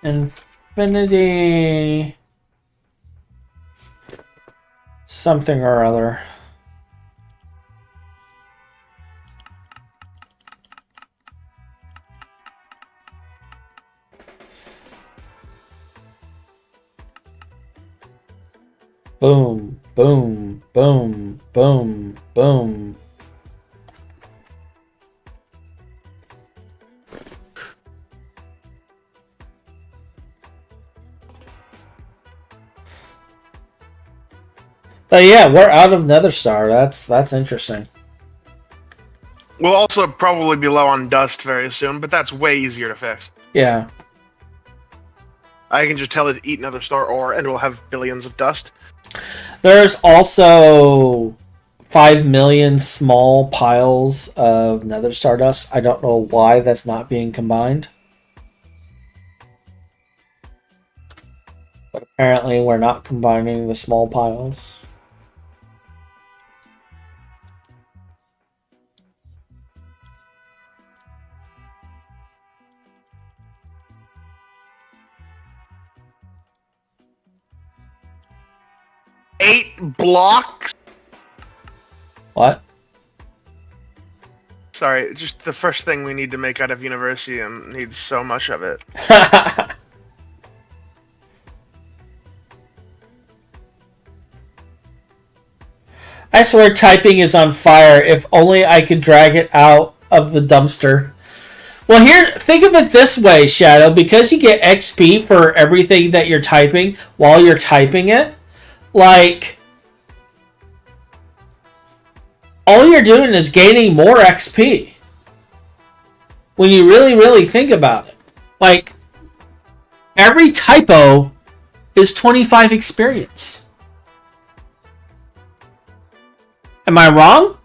Infinity something or other. Boom, boom, boom, boom, boom. But yeah, we're out of Nether Star. That's interesting. We'll also probably be low on dust very soon, but that's way easier to fix. Yeah. I can just tell it to eat Nether Star ore, and we'll have billions of dust. There's also 5 million small piles of Nether Stardust. I don't know why that's not being combined. But apparently we're not combining the small piles. Eight blocks? What? Sorry, just the first thing we need to make out of Universium needs so much of it. I swear typing is on fire. If only I could drag it out of the dumpster. Well, here, think of it this way, Shadow. Because you get XP for everything that you're typing while you're typing it, like, all you're doing is gaining more XP. When you really, really think about it. Like, every typo is 25 experience. Am I wrong?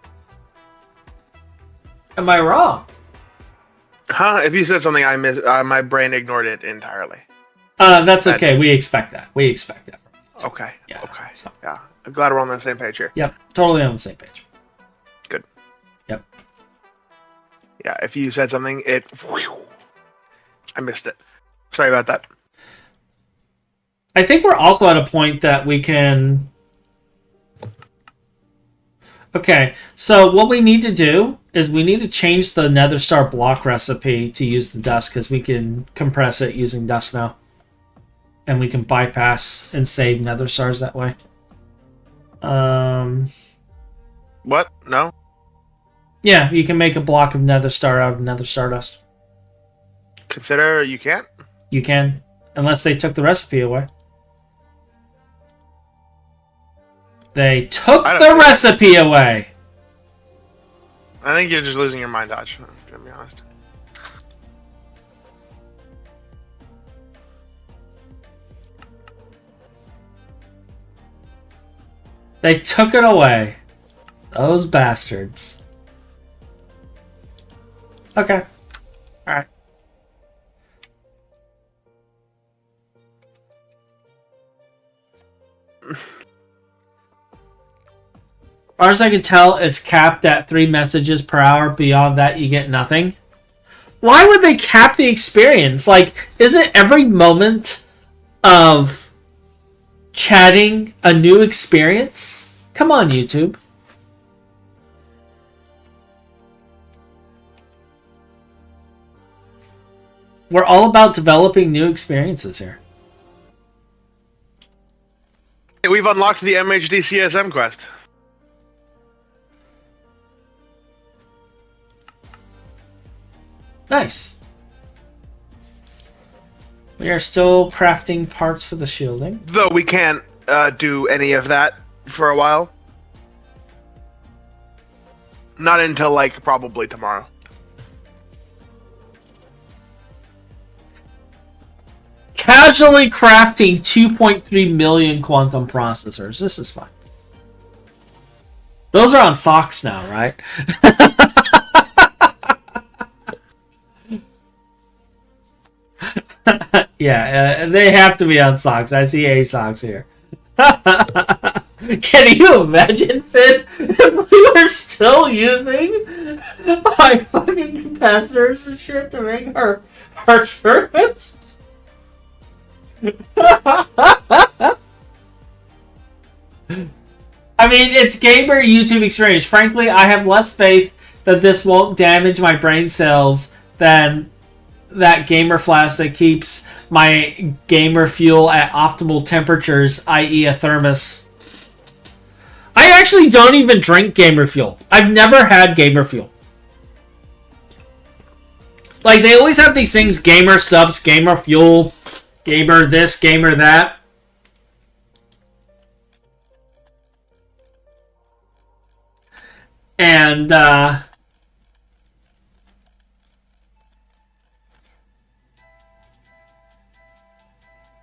Am I wrong? Huh? If you said something I missed, my brain ignored it entirely. That's okay. We expect that. We expect that. Okay. Yeah. Okay. Yeah. I'm glad we're on the same page here. Yep. Totally on the same page. Good. Yep. Yeah. If you said something, I missed it. Sorry about that. I think we're also at a point that we can. Okay, so what we need to do is we need to change the Nether Star block recipe to use the dust because we can compress it using dust now. And we can bypass and save Nether Stars that way. What? No? Yeah, you can make a block of Nether Star out of Nether Stardust. Consider you can't? You can, unless they took the recipe away. They took the recipe away. I think you're just losing your mind, Dodge. To be honest. They took it away. Those bastards. Okay. Alright. As far as I can tell, it's capped at 3 messages per hour. Beyond that, you get nothing. Why would they cap the experience? Like, isn't every moment of chatting a new experience? Come on, YouTube. We're all about developing new experiences here. Hey, we've unlocked the MHD CSM quest. Nice. We are still crafting parts for the shielding. Though we can't do any of that for a while. Not until, like, probably tomorrow. Casually crafting 2.3 million quantum processors. This is fun. Those are on socks now, right? Yeah, they have to be on socks. I see A socks here. Can you imagine, Phin, if we were still using like fucking capacitors and shit to make our circuits? I mean, it's gamer YouTube experience. Frankly, I have less faith that this won't damage my brain cells than that gamer flask that keeps my gamer fuel at optimal temperatures, i.e. a thermos. I actually don't even drink Gamer Fuel. I've never had Gamer Fuel. Like, they always have these things, Gamer Subs, Gamer Fuel, Gamer this, Gamer that. And, I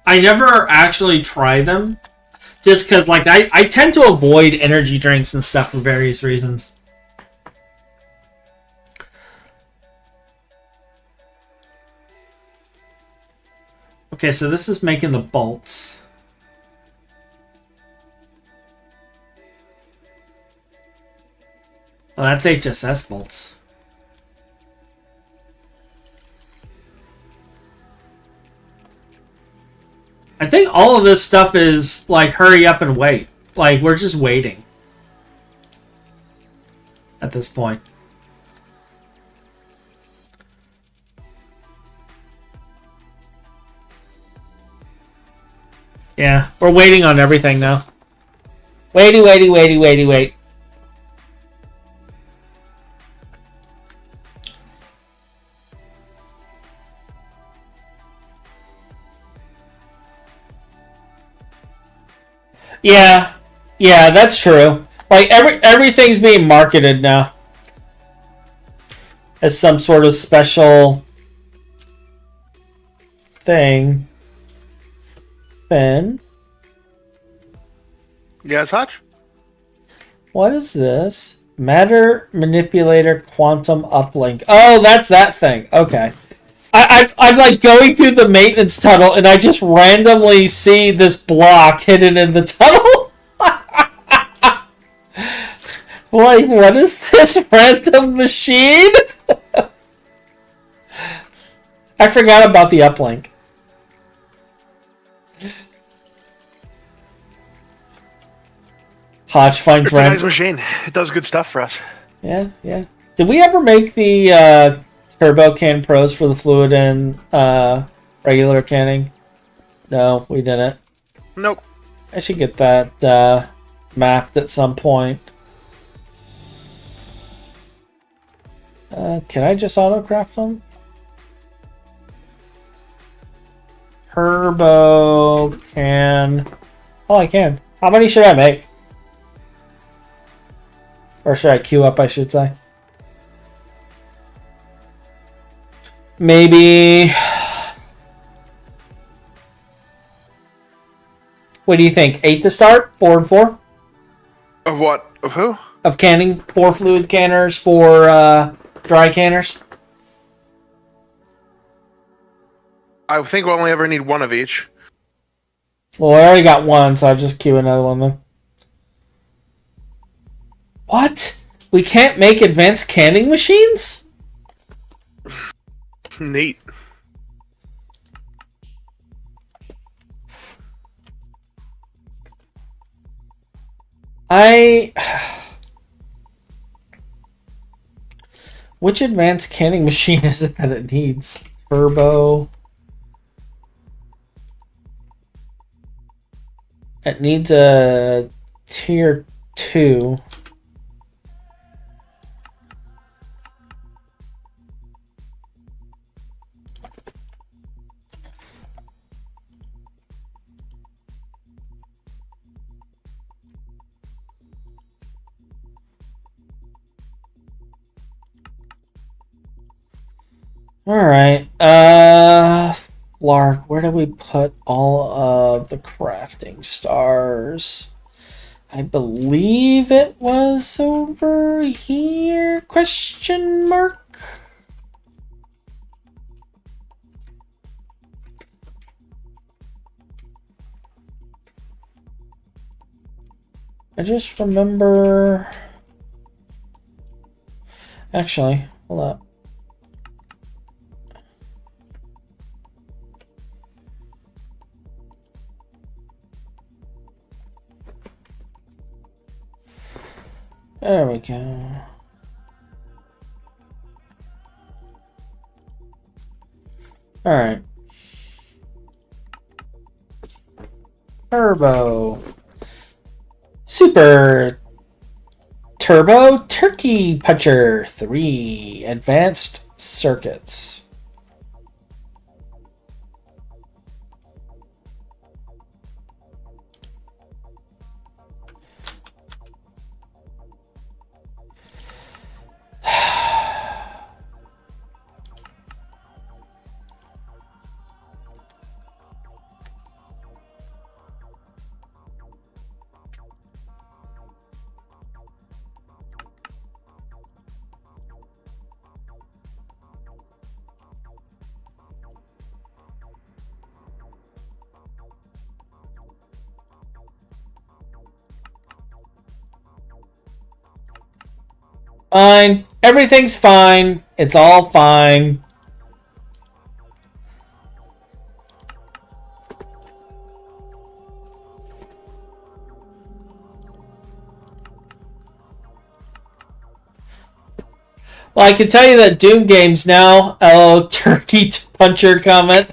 never actually try them. Just because, like, I tend to avoid energy drinks and stuff for various reasons. Okay, so this is making the bolts. Well, that's HSS bolts. I think all of this stuff is, like, hurry up and wait. Like, we're just waiting. At this point. Yeah, we're waiting on everything now. Wait. Yeah, that's true. Like, everything's being marketed now as some sort of special thing. Phin? Yes, Hutch? What is this? Matter Manipulator Quantum Uplink. Oh, that's that thing. Okay. I'm like going through the maintenance tunnel and I just randomly see this block hidden in the tunnel. Like, what is this random machine? I forgot about the uplink. Hodge finds it's a nice machine. It does good stuff for us. Yeah. Did we ever make the turbo can pros for the fluid and regular canning? No, we didn't. Nope. I should get that mapped at some point. Can I just auto-craft them? Turbo can... Oh, I can. How many should I make? Or should I queue up, I should say? Maybe... What do you think? 8 to start? 4 and 4? Of what? Of who? Of canning. 4 fluid canners, 4 dry canners. I think we'll only ever need one of each. Well, I already got one, so I'll just queue another one then. What? We can't make advanced canning machines? Neat. Which advanced canning machine is it that it needs? Turbo. It needs a tier 2. Alright, Lark, where do we put all of the crafting stars? I believe it was over here, question mark? I just remember... Actually, hold up. There we go. Alright. Turbo. Super Turbo Turkey Puncher 3 Advanced Circuits. Fine. Everything's fine. It's all fine. Well, I can tell you that Doom games now. Oh, Turkey Puncher comment.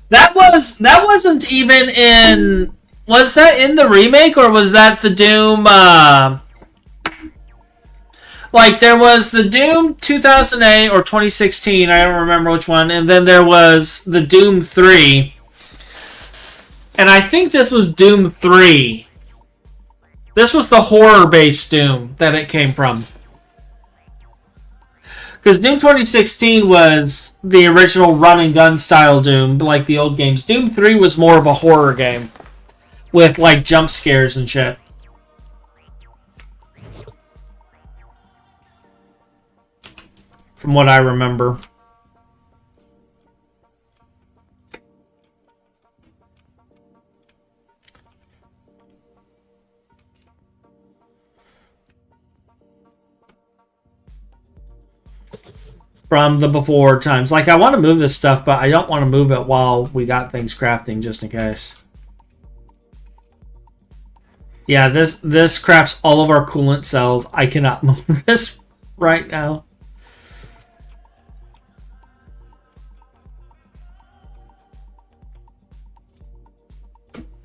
That wasn't even in. Was that in the remake, or was that the Doom? Like, there was the Doom 2008 or 2016, I don't remember which one, and then there was the Doom 3. And I think this was Doom 3. This was the horror-based Doom that it came from. Because Doom 2016 was the original run-and-gun style Doom, like the old games. Doom 3 was more of a horror game. With, like, jump scares and shit. From what I remember. From the before times. Like, I want to move this stuff, but I don't want to move it while we got things crafting, just in case. Yeah, this crafts all of our coolant cells. I cannot move this right now.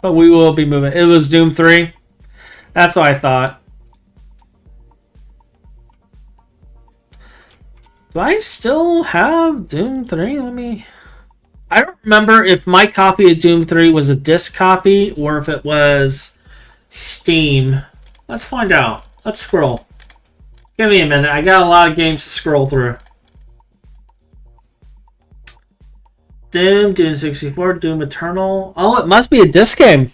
But we will be moving. It was Doom 3. That's what I thought. Do I still have Doom 3? Let me... I don't remember if my copy of Doom 3 was a disc copy or if it was... Steam. Let's find out. Let's scroll. Give me a minute. I got a lot of games to scroll through. Doom, Doom 64, Doom Eternal. Oh, it must be a disc game.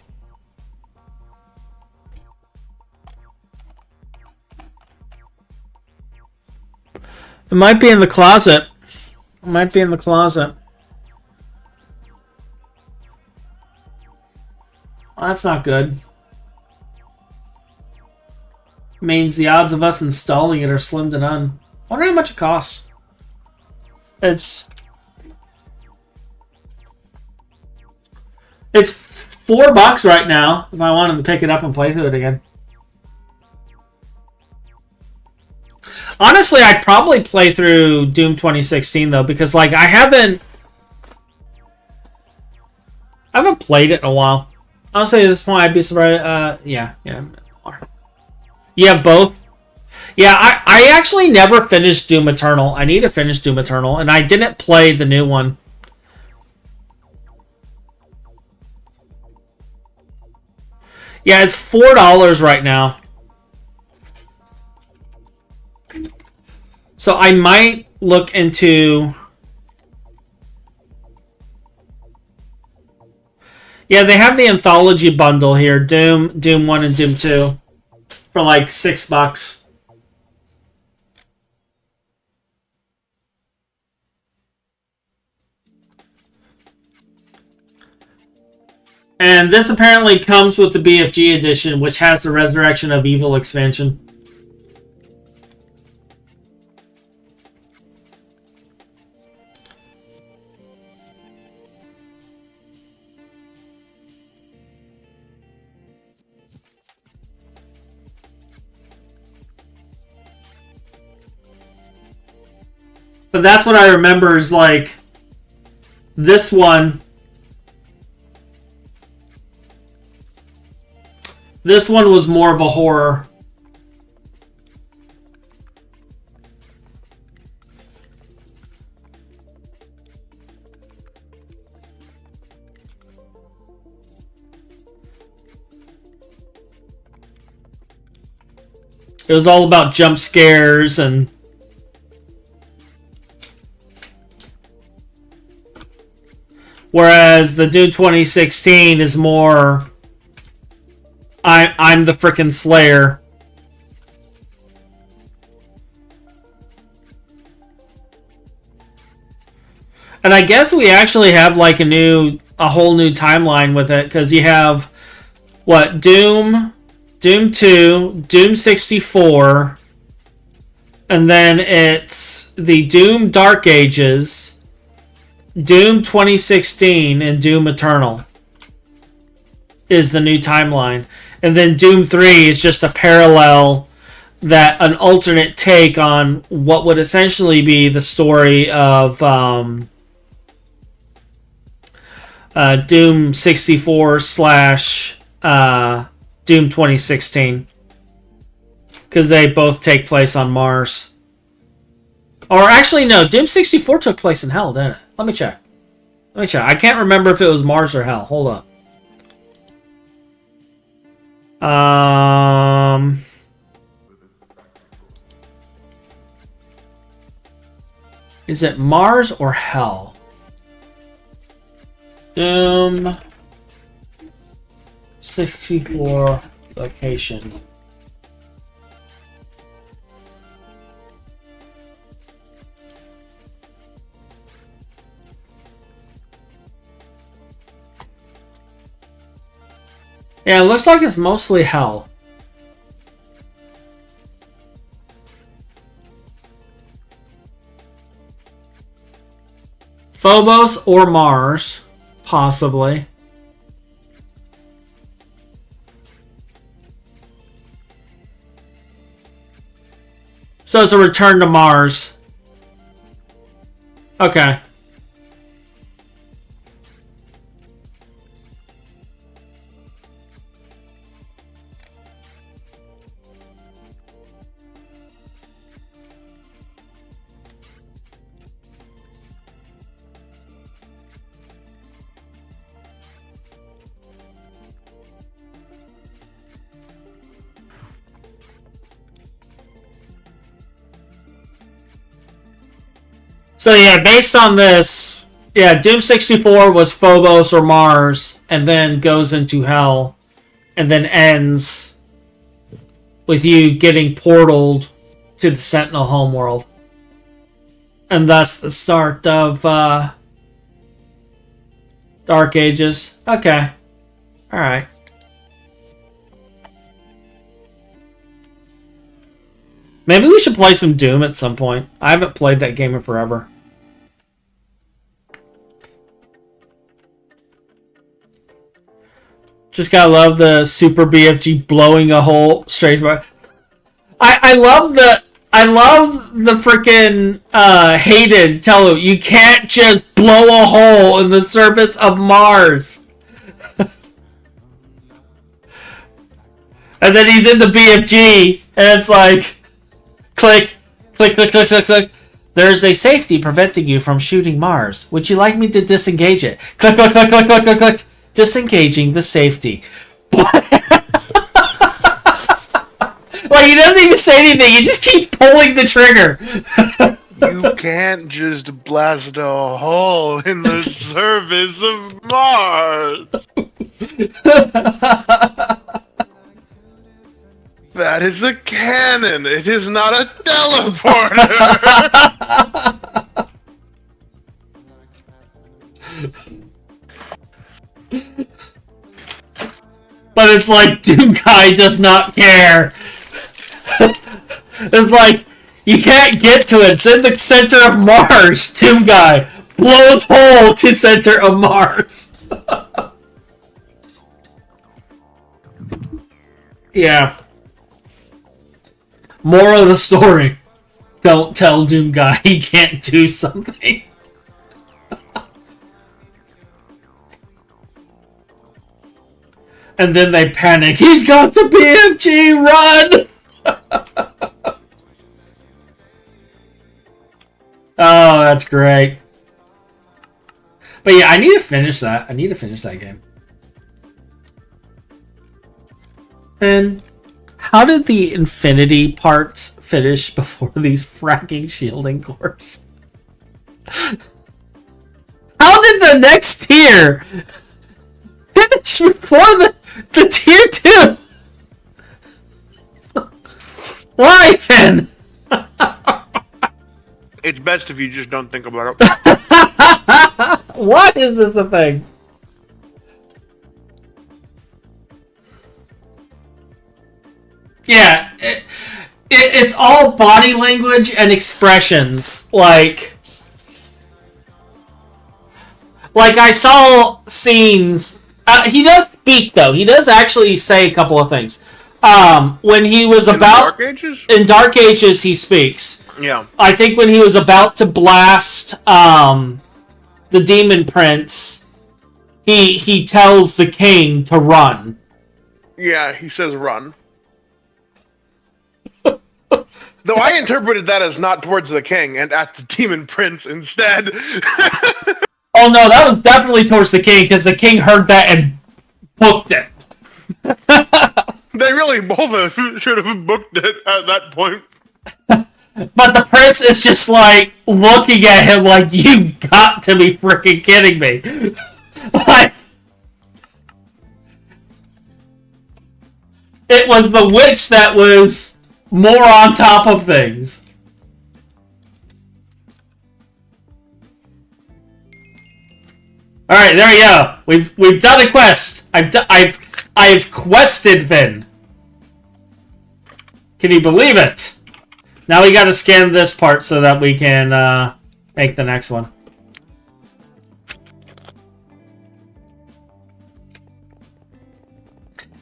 It might be in the closet. It might be in the closet. Well, that's not good. Means the odds of us installing it are slim to none. I wonder how much it costs. It's $4 right now if I wanted to pick it up and play through it again. Honestly, I'd probably play through Doom 2016 though, because like I haven't played it in a while. Honestly, at this point, I'd be surprised. Yeah. Yeah, both. Yeah, I actually never finished Doom Eternal. I need to finish Doom Eternal, and I didn't play the new one. Yeah, it's $4 right now. So I might look into... Yeah, they have the anthology bundle here. Doom 1 and Doom 2. For like $6. And this apparently comes with the BFG edition, which has the Resurrection of Evil expansion. But that's what I remember is like this one. This one was more of a horror. It was all about jump scares and whereas the Doom 2016 is more I'm the frickin' Slayer. And I guess we actually have like a whole new timeline with it because you have what Doom 2, Doom 64, and then it's the Doom Dark Ages, Doom 2016, and Doom Eternal is the new timeline. And then Doom 3 is just a parallel, an alternate take on what would essentially be the story of Doom 64 / Doom 2016. Because they both take place on Mars. Or actually, no, Doom 64 took place in Hell, didn't it? Let me check. I can't remember if it was Mars or Hell. Hold up. Is it Mars or Hell? Doom 64 location. Yeah, it looks like it's mostly Hell. Phobos or Mars, possibly. So it's a return to Mars. Okay. So yeah, based on this, yeah, Doom 64 was Phobos or Mars, and then goes into Hell, and then ends with you getting portaled to the Sentinel homeworld. And thus the start of Dark Ages. Okay. Alright. Maybe we should play some Doom at some point. I haven't played that game in forever. Just gotta love the Super BFG blowing a hole straight by. I love the freaking Hayden tell him you can't just blow a hole in the surface of Mars. And then he's in the BFG and it's like click, click, click, click, click, click. There's a safety preventing you from shooting Mars. Would you like me to disengage it? Click, click, click, click, click, click, click. Disengaging the safety. Like, he doesn't even say anything. You just keep pulling the trigger. You can't just blast a hole in the surface of Mars. That is a cannon. It is not a teleporter. But it's like Doom Guy does not care. It's like you can't get to it. It's in the center of Mars. Doom Guy blows hole to center of Mars. Yeah. Moral of the story: don't tell Doom Guy he can't do something. And then they panic. He's got the BFG, run! Oh, that's great. But yeah, I need to finish that. I need to finish that game. And how did the infinity parts finish before these fracking shielding cores? How did the next tier finish before the tier 2? Why, Phin? It's best if you just don't think about it. Why is this a thing? Yeah, it's all body language and expressions. Like I saw scenes. He does speak though. He does actually say a couple of things. When he was In about Dark Ages? in Dark Ages, he speaks. Yeah. I think when he was about to blast the Demon Prince, he tells the king to run. Yeah, he says run. Though I interpreted that as not towards the king and at the Demon Prince instead. Oh no, that was definitely towards the king because the king heard that and booked it. They really both should have booked it at that point. But the prince is just like looking at him like, you got to be freaking kidding me. Like, it was the witch that was more on top of things. All right, there we go. We've done a quest. I've quested Phin. Can you believe it? Now we got to scan this part so that we can make the next one.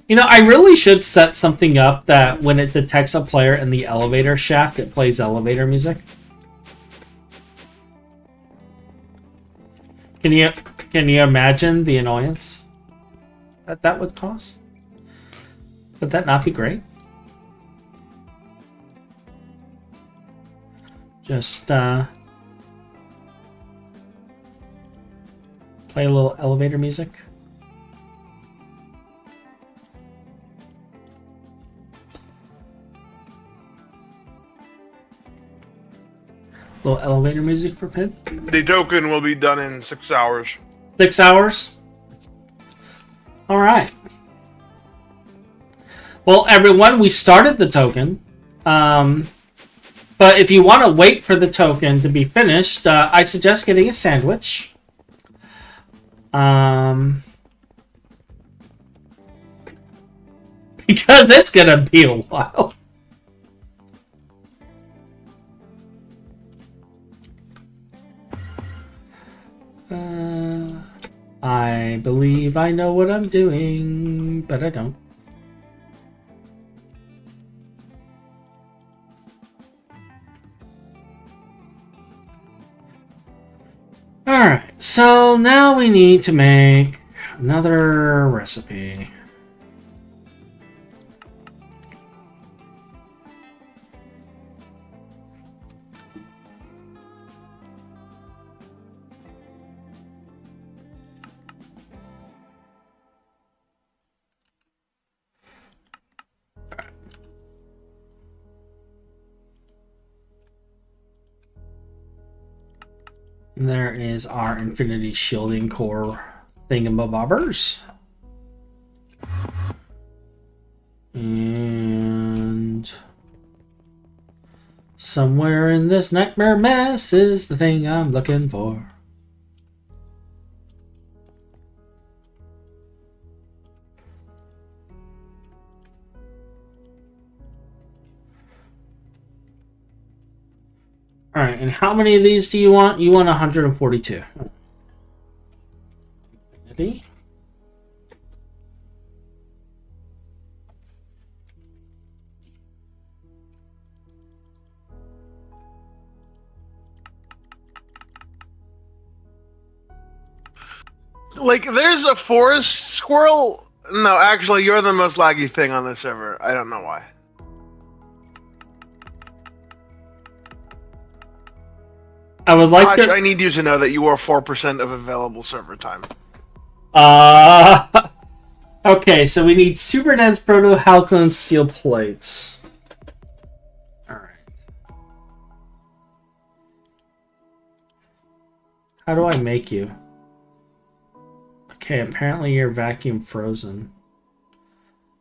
You know, I really should set something up that when it detects a player in the elevator shaft, it plays elevator music. Can you imagine the annoyance that would cause? Would that not be great? Just play a little elevator music. Little elevator music for Phin. The token will be done in 6 hours. 6 hours? Alright. Well, everyone, we started the token. But if you want to wait for the token to be finished, I suggest getting a sandwich. Because it's going to be a while. I believe I know what I'm doing, but I don't. Alright, so now we need to make another recipe. There is our infinity shielding core thingamabobbers. And somewhere in this nightmare mess is the thing I'm looking for. Alright, and how many of these do you want? You want 142. Ready? Like, there's a forest squirrel No, actually, you're the most laggy thing on the server. I don't know why. I would like Hotch, to. I need you to know that you are 4% of available server time. Okay, so we need super dense proto-halcyon steel plates. Alright. How do I make you? Okay, apparently you're vacuum frozen.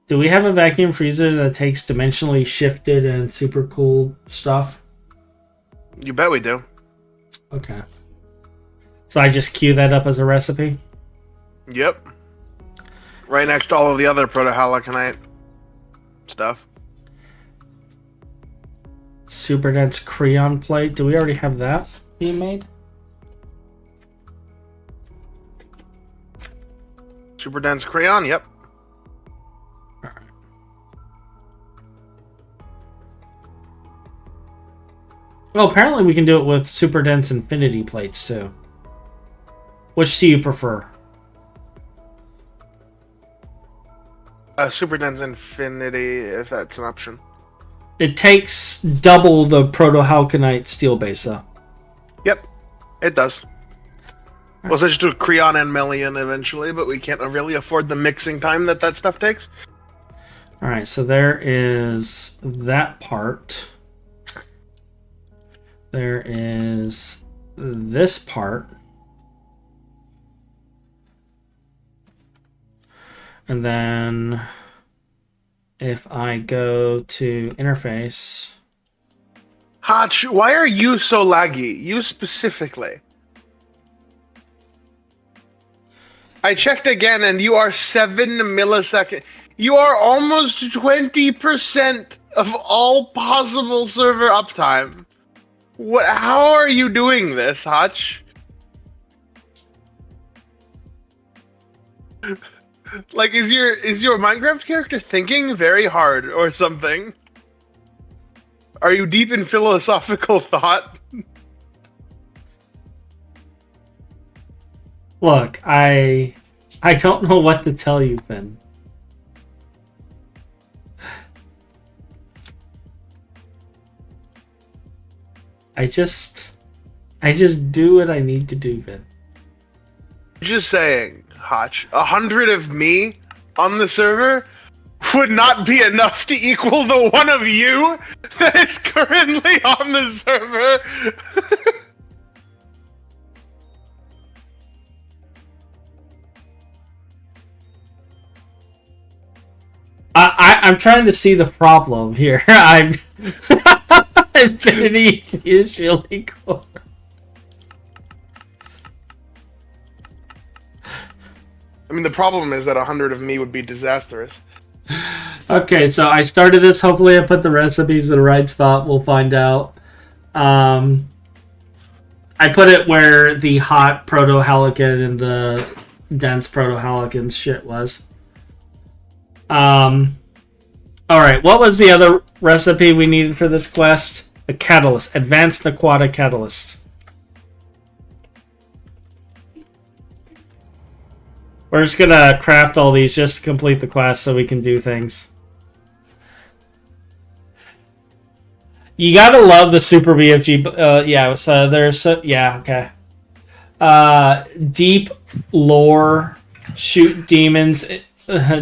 Do we have a vacuum freezer that takes dimensionally shifted and super cooled stuff? You bet we do. Okay. So I just queue that up as a recipe? Yep. Right next to all of the other proto-halconite stuff. Super dense Creon plate. Do we already have that being made? Super dense crayon, yep. Alright. Well, apparently we can do it with super dense infinity plates too. Which do you prefer? Super dense infinity, if that's an option. It takes double the proto-halconite steel base though. Yep, it does. We'll switch to Creon and Melian eventually, but we can't really afford the mixing time that stuff takes. Alright, so there is that part. There is this part. And then if I go to interface... Hotch, why are you so laggy? You specifically. I checked again and you are 7 milliseconds. You are almost 20% of all possible server uptime. What? How are you doing this, Hotch? Like, is your Minecraft character thinking very hard or something? Are you deep in philosophical thought? Look, I don't know what to tell you, Phin. I just do what I need to do, Phin. Just saying, Hotch, 100 of me on the server would not be enough to equal the one of you that is currently on the server. I'm trying to see the problem here. I'm Infinity is really cool. I mean, the problem is that 100 of me would be disastrous. Okay, so I started this. Hopefully I put the recipes in the right spot. We'll find out. I put it where the hot proto-halcyon and the dense proto-halcyon shit was. Alright, what was the other recipe we needed for this quest? A catalyst. Advanced Aquatic Catalyst. We're just gonna craft all these just to complete the quest so we can do things. You gotta love the Super BFG. Yeah, so there's... yeah, okay. Deep lore, shoot demons...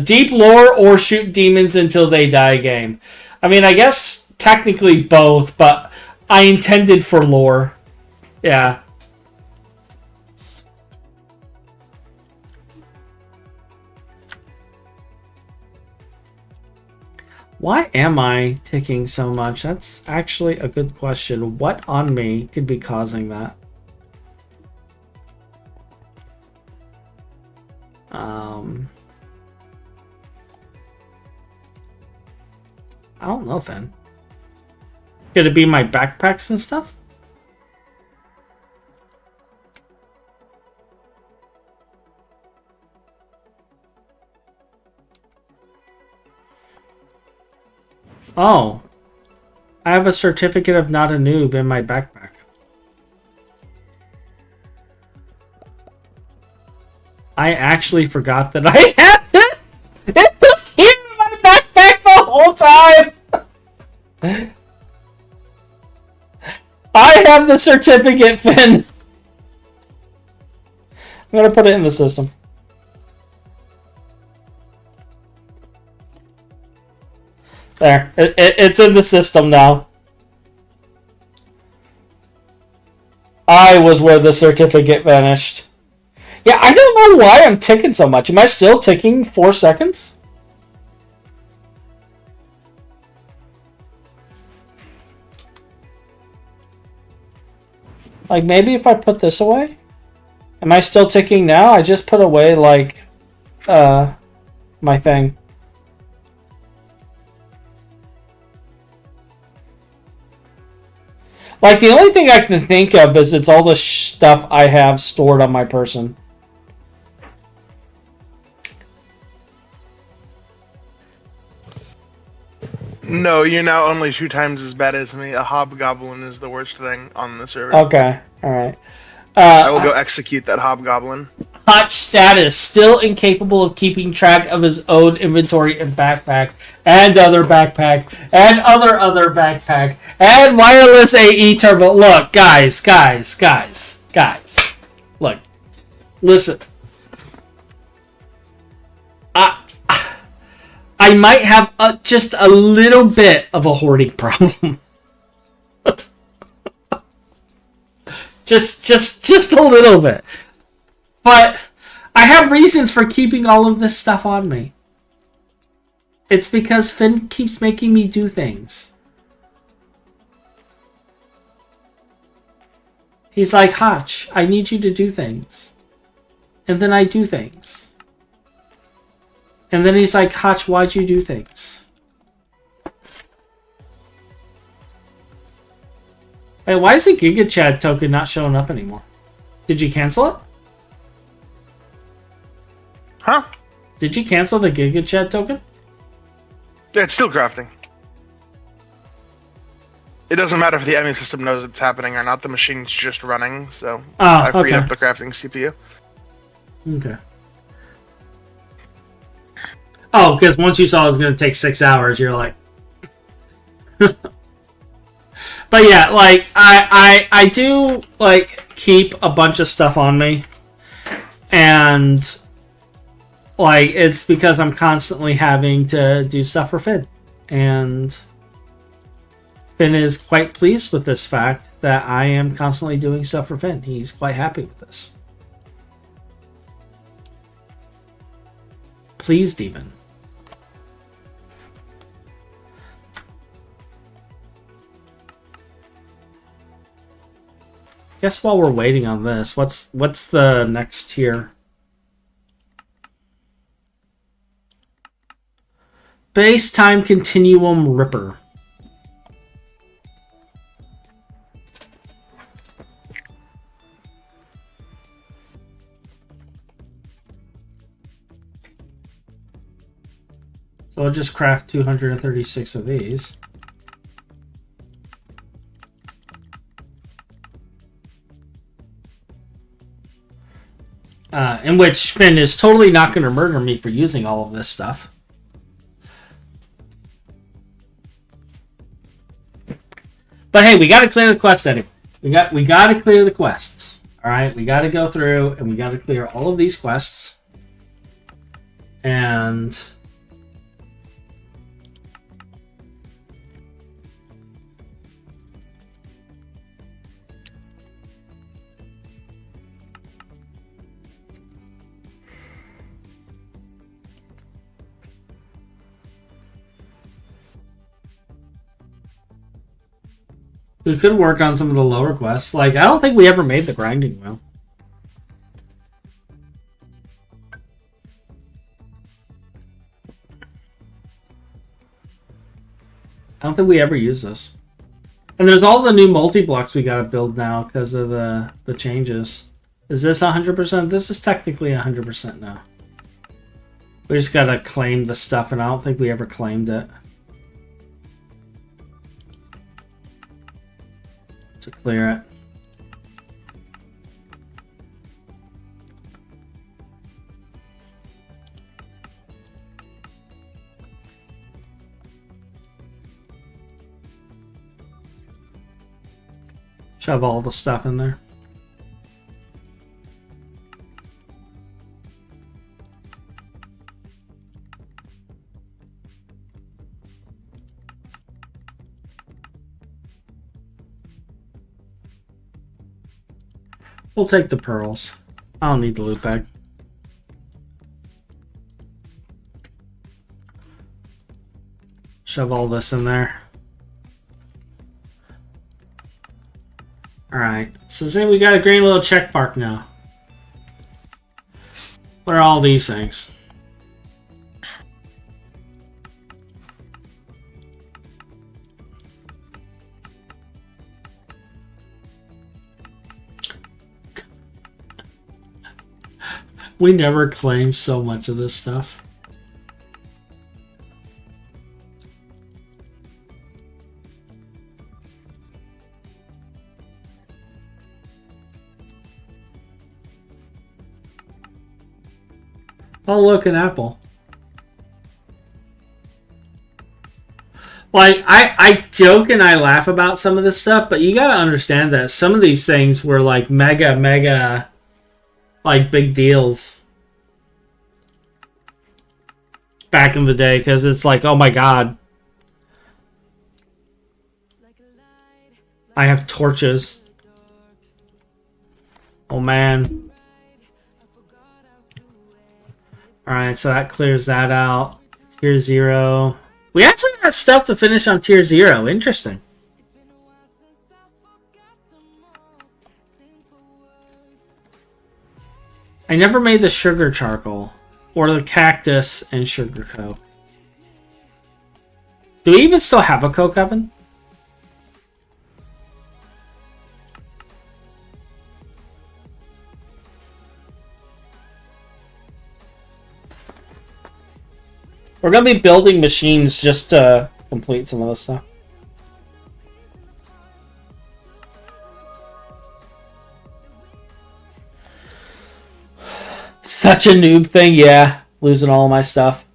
deep lore or shoot demons until they die game. I mean, I guess technically both, but I intended for lore. Yeah. Why am I ticking so much? That's actually a good question. What on me could be causing that? I don't know, Phin. Could it be my backpacks and stuff? Oh. I have a certificate of not a noob in my backpack. I actually forgot that I had it! time. I have the certificate, Finn. I'm gonna put it in the system. There, it's in the system now. I was where the certificate vanished. Yeah, I don't know why I'm ticking so much. Am I still ticking 4 seconds? Like, maybe if I put this away? Am I still ticking now? I just put away, like, my thing. Like, the only thing I can think of is it's all the stuff I have stored on my person. No, you're now only 2 times as bad as me. A hobgoblin is the worst thing on the server. Okay, alright. I will go execute that hobgoblin. Hotch status, still incapable of keeping track of his own inventory and backpack, and other backpack, and other backpack, and wireless AE turbo. Look, guys. Look, listen. I might have just a little bit of a hoarding problem. just a little bit. But I have reasons for keeping all of this stuff on me. It's because Finn keeps making me do things. He's like, Hotch, I need you to do things. And then I do things. And then he's like, Hotch, why'd you do things? Hey, why is the GigaChat token not showing up anymore? Did you cancel it? Huh? Did you cancel the GigaChat token? Yeah, it's still crafting. It doesn't matter if the enemy system knows it's happening or not. The machine's just running, so I freed up the crafting CPU. Okay. Oh, because once you saw it was going to take 6 hours, you're like... But yeah, like, I do, like, keep a bunch of stuff on me. And, like, it's because I'm constantly having to do stuff for Finn. And Finn is quite pleased with this fact that I am constantly doing stuff for Finn. He's quite happy with this. Pleased even. Guess while we're waiting on this, what's the next tier? Base time continuum ripper. So I'll just craft 236 of these. In which Finn is totally not going to murder me for using all of this stuff. But hey, we got to clear the quest anyway. We got to clear the quests. All right, we got to go through and we got to clear all of these quests. And we could work on some of the lower quests. Like, I don't think we ever made the grinding wheel. I don't think we ever used this. And there's all the new multi-blocks we gotta build now because of the changes. Is this 100%? This is technically 100% now. We just gotta claim the stuff, and I don't think we ever claimed it. To clear it. Shove all the stuff in there. We'll take the pearls. I don't need the loot bag. Shove all this in there. Alright, so say we got a green little check mark now. What are all these things? We never claim so much of this stuff. Oh, look, an apple. Like, I joke and I laugh about some of this stuff, but you gotta understand that some of these things were like mega, like, big deals back in the day, because it's like, oh my god. I have torches. Oh man. Alright, so that clears that out. Tier 0. We actually got stuff to finish on Tier 0. Interesting. I never made the sugar charcoal. Or the cactus and sugar coke. Do we even still have a coke oven? We're going to be building machines just to complete some of this stuff. Such a noob thing, yeah. Losing all of my stuff.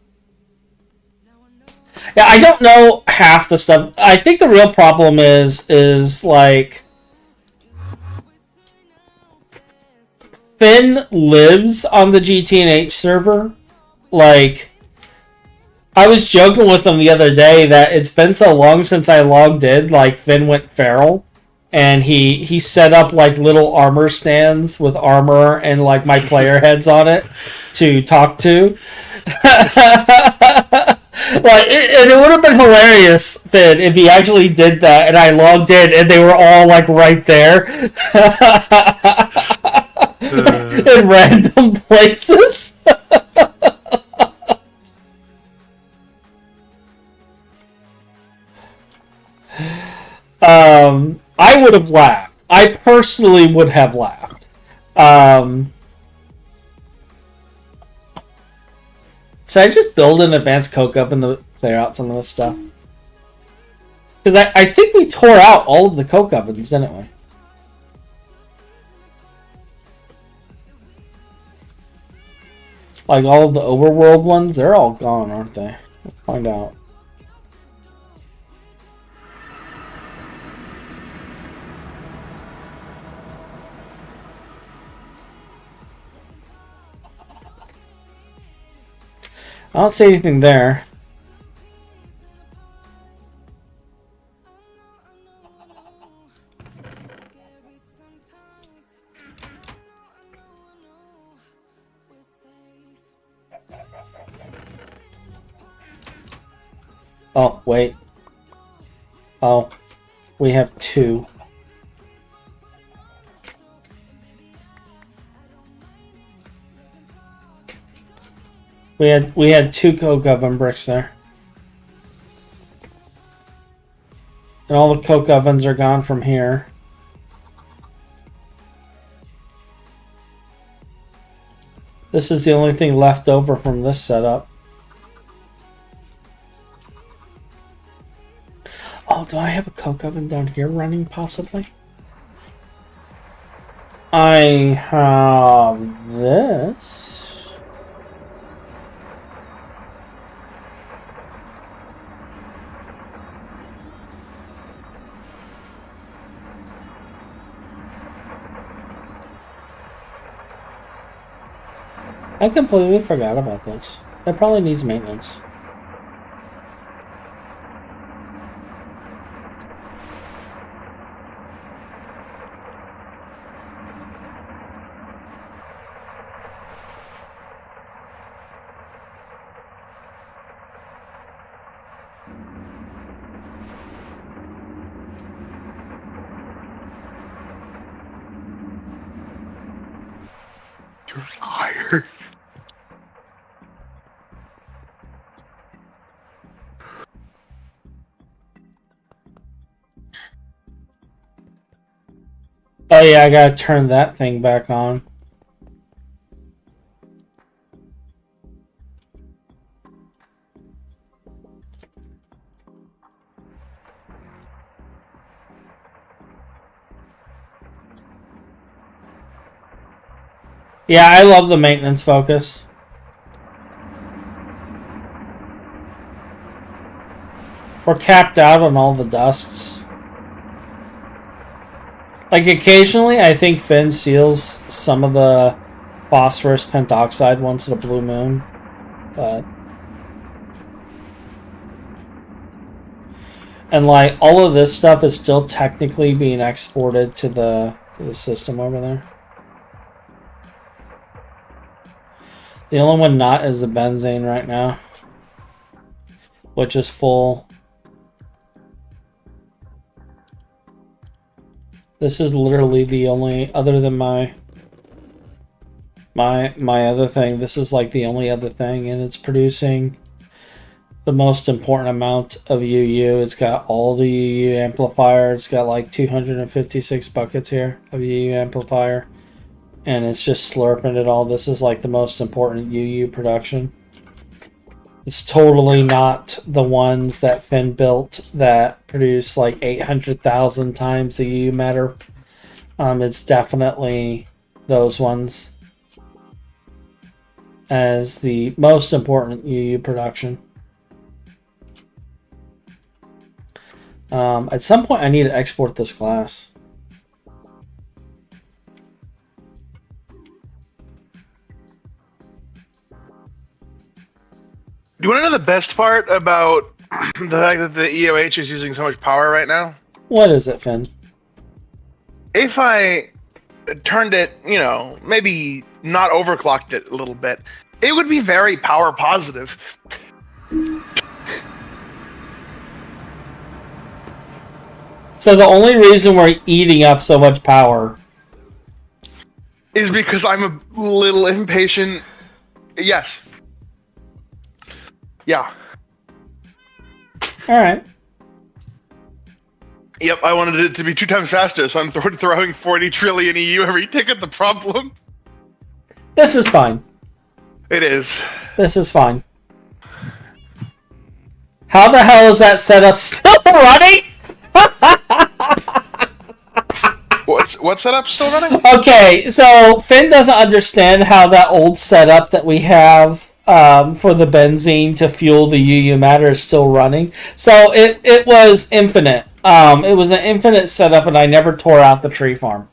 Yeah, I don't know half the stuff. I think the real problem is like... Phin lives on the GT&H server. Like... I was joking with him the other day that it's been so long since I logged in, like, Phin went feral. And he set up, like, little armor stands with armor and, like, my player heads on it to talk to. Like, and it would have been hilarious, Phin, if he actually did that and I logged in and they were all, like, right there. In random places. I would have laughed. I personally would have laughed. Should I just build an advanced coke oven to clear out some of this stuff? Because I think we tore out all of the coke ovens, didn't we? Like all of the overworld ones? They're all gone, aren't they? Let's find out. I don't see anything there. Oh, wait. Oh, we have 2. We had 2 coke oven bricks there. And all the coke ovens are gone from here. This is the only thing left over from this setup. Oh, do I have a coke oven down here running possibly? I have this. I completely forgot about this. That probably needs maintenance. You're a liar. Oh yeah, I gotta turn that thing back on. Yeah, I love the maintenance focus. We're capped out on all the dusts. Like, occasionally, I think Phin seals some of the phosphorus pentoxide once in a blue moon. But... And, like, all of this stuff is still technically being exported to the system over there. The only one not is the benzene right now, which is full. This is literally the only, other than my other thing, this is like the only other thing, and it's producing the most important amount of UU. It's got all the UU amplifier. It's got like 256 buckets here of UU amplifier, and it's just slurping it all. This is like the most important UU production. It's totally not the ones that Phin built that produce like 800,000 times the UU matter. It's definitely those ones as the most important UU production. At some point, I need to export this glass. Do you want to know the best part about the fact that the EOH is using so much power right now? What is it, Phin? If I turned it, you know, maybe not overclocked it a little bit, it would be very power positive. So the only reason we're eating up so much power is because I'm a little impatient. Yes. Yeah. All right. Yep, I wanted it to be 2 times faster, so I'm throwing 40 trillion EU every ticket. The problem? This is fine. It is. This is fine. How the hell is that setup still running? What setup still running? Okay, so Phin doesn't understand how that old setup that we have for the benzene to fuel the UU matter is still running. So it was infinite. It was an infinite setup, and I never tore out the tree farm.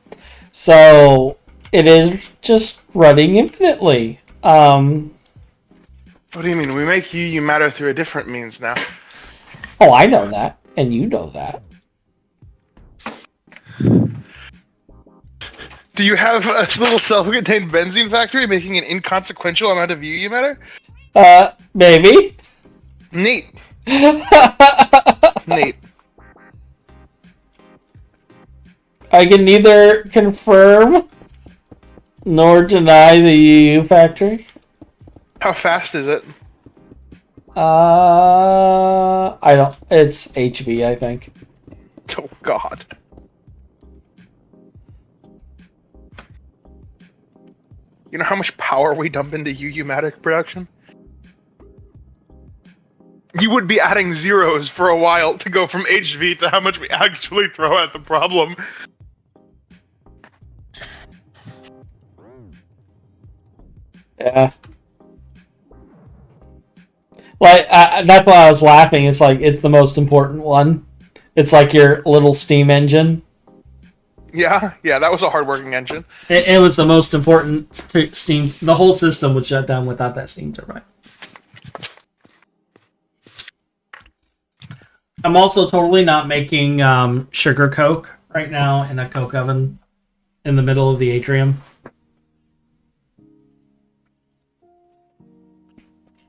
So it is just running infinitely. What do you mean? We make UU matter through a different means now. Oh, I know that, and you know that. Do you have a little self-contained benzene factory making an inconsequential amount of UU matter? Maybe. Neat. Neat. I can neither confirm nor deny the UU factory. How fast is it? I don't. It's HV, I think. Oh God. You know how much power we dump into UU matter production? You would be adding zeros for a while to go from HV to how much we actually throw at the problem. Yeah. Like, that's why I was laughing. It's like, it's the most important one. It's like your little steam engine. Yeah, that was a hard-working engine. It was the most important steam. The whole system would shut down without that steam turbine. I'm also totally not making sugar coke right now in a coke oven in the middle of the atrium.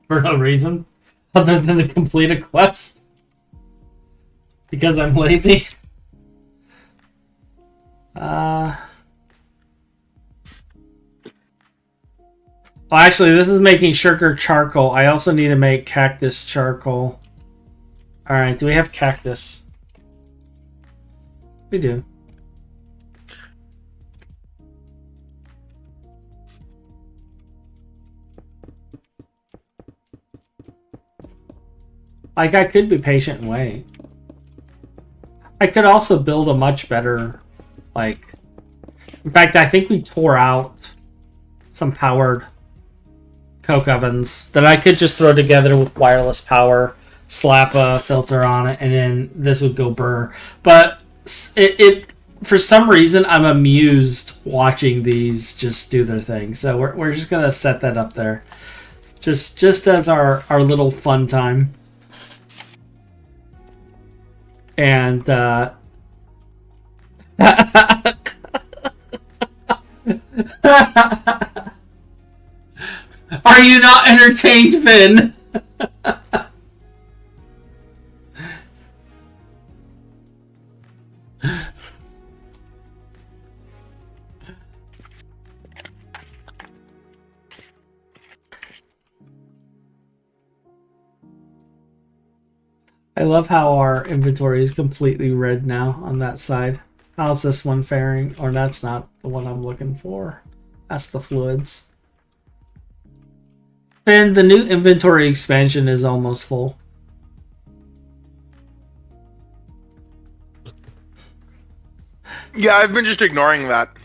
For no reason other than to complete a quest. Because I'm lazy. Well, actually, this is making sugar charcoal. I also need to make cactus charcoal. Alright, do we have cactus? We do. Like, I could be patient and wait. I could also build a much better, like... In fact, I think we tore out some powered coke ovens that I could just throw together with wireless power, slap a filter on it, and then this would go burr. But it for some reason, I'm amused watching these just do their thing. So we're just going to set that up there. Just as our little fun time. And are you not entertained, Phin? I love how our inventory is completely red now on that side. How's this one faring? Or that's not the one I'm looking for. That's the fluids. Phin, the new inventory expansion is almost full. Yeah, I've been just ignoring that.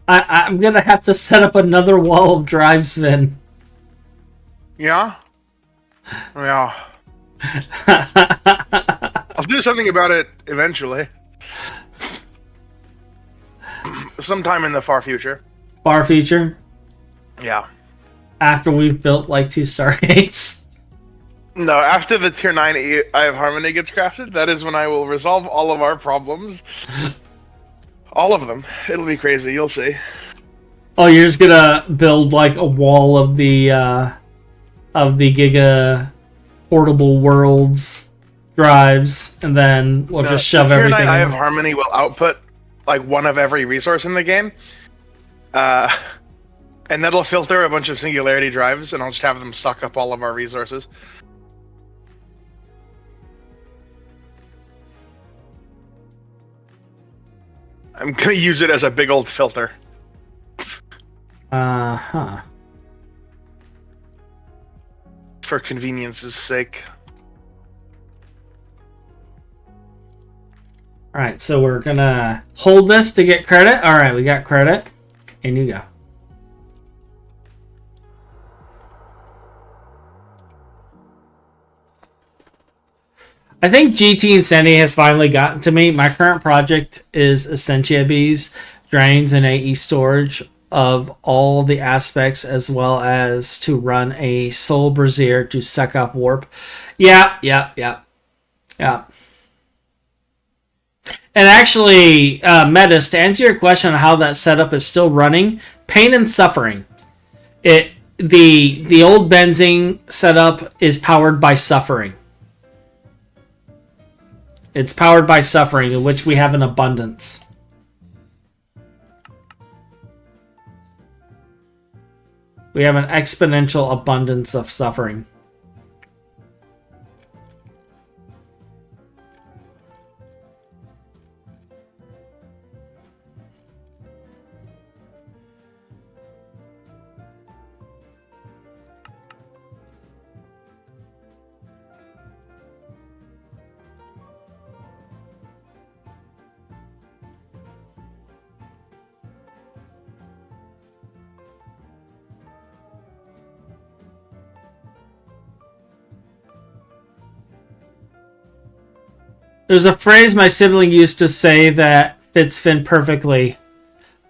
I'm gonna have to set up another wall of drives, Phin. Yeah? Yeah. I'll do something about it eventually. Sometime in the far future. Far future? Yeah. After we've built like 2 Stargates? No, after the tier 9 Eye of Harmony gets crafted, that is when I will resolve all of our problems. All of them. It'll be crazy, you'll see. Oh, you're just gonna build like a wall of the Giga Portable Worlds drives, and then we'll just shove the tier everything 9 Eye in. of Harmony will output like one of every resource in the game. And that'll filter a bunch of singularity drives, and I'll just have them suck up all of our resources. I'm gonna use it as a big old filter. Uh-huh. For convenience's sake. Alright, so we're gonna hold this to get credit. Alright, we got credit. And you go. I think GT Insanity has finally gotten to me. My current project is Essentia Bees, drains, and AE storage of all the aspects, as well as to run a Soul Brazier to suck up warp. Yeah. And actually, Metis, to answer your question on how that setup is still running, Pain and Suffering. The old benzene setup is powered by Suffering. It's powered by Suffering, in which we have an abundance. We have an exponential abundance of Suffering. There's a phrase my sibling used to say that fits Finn perfectly.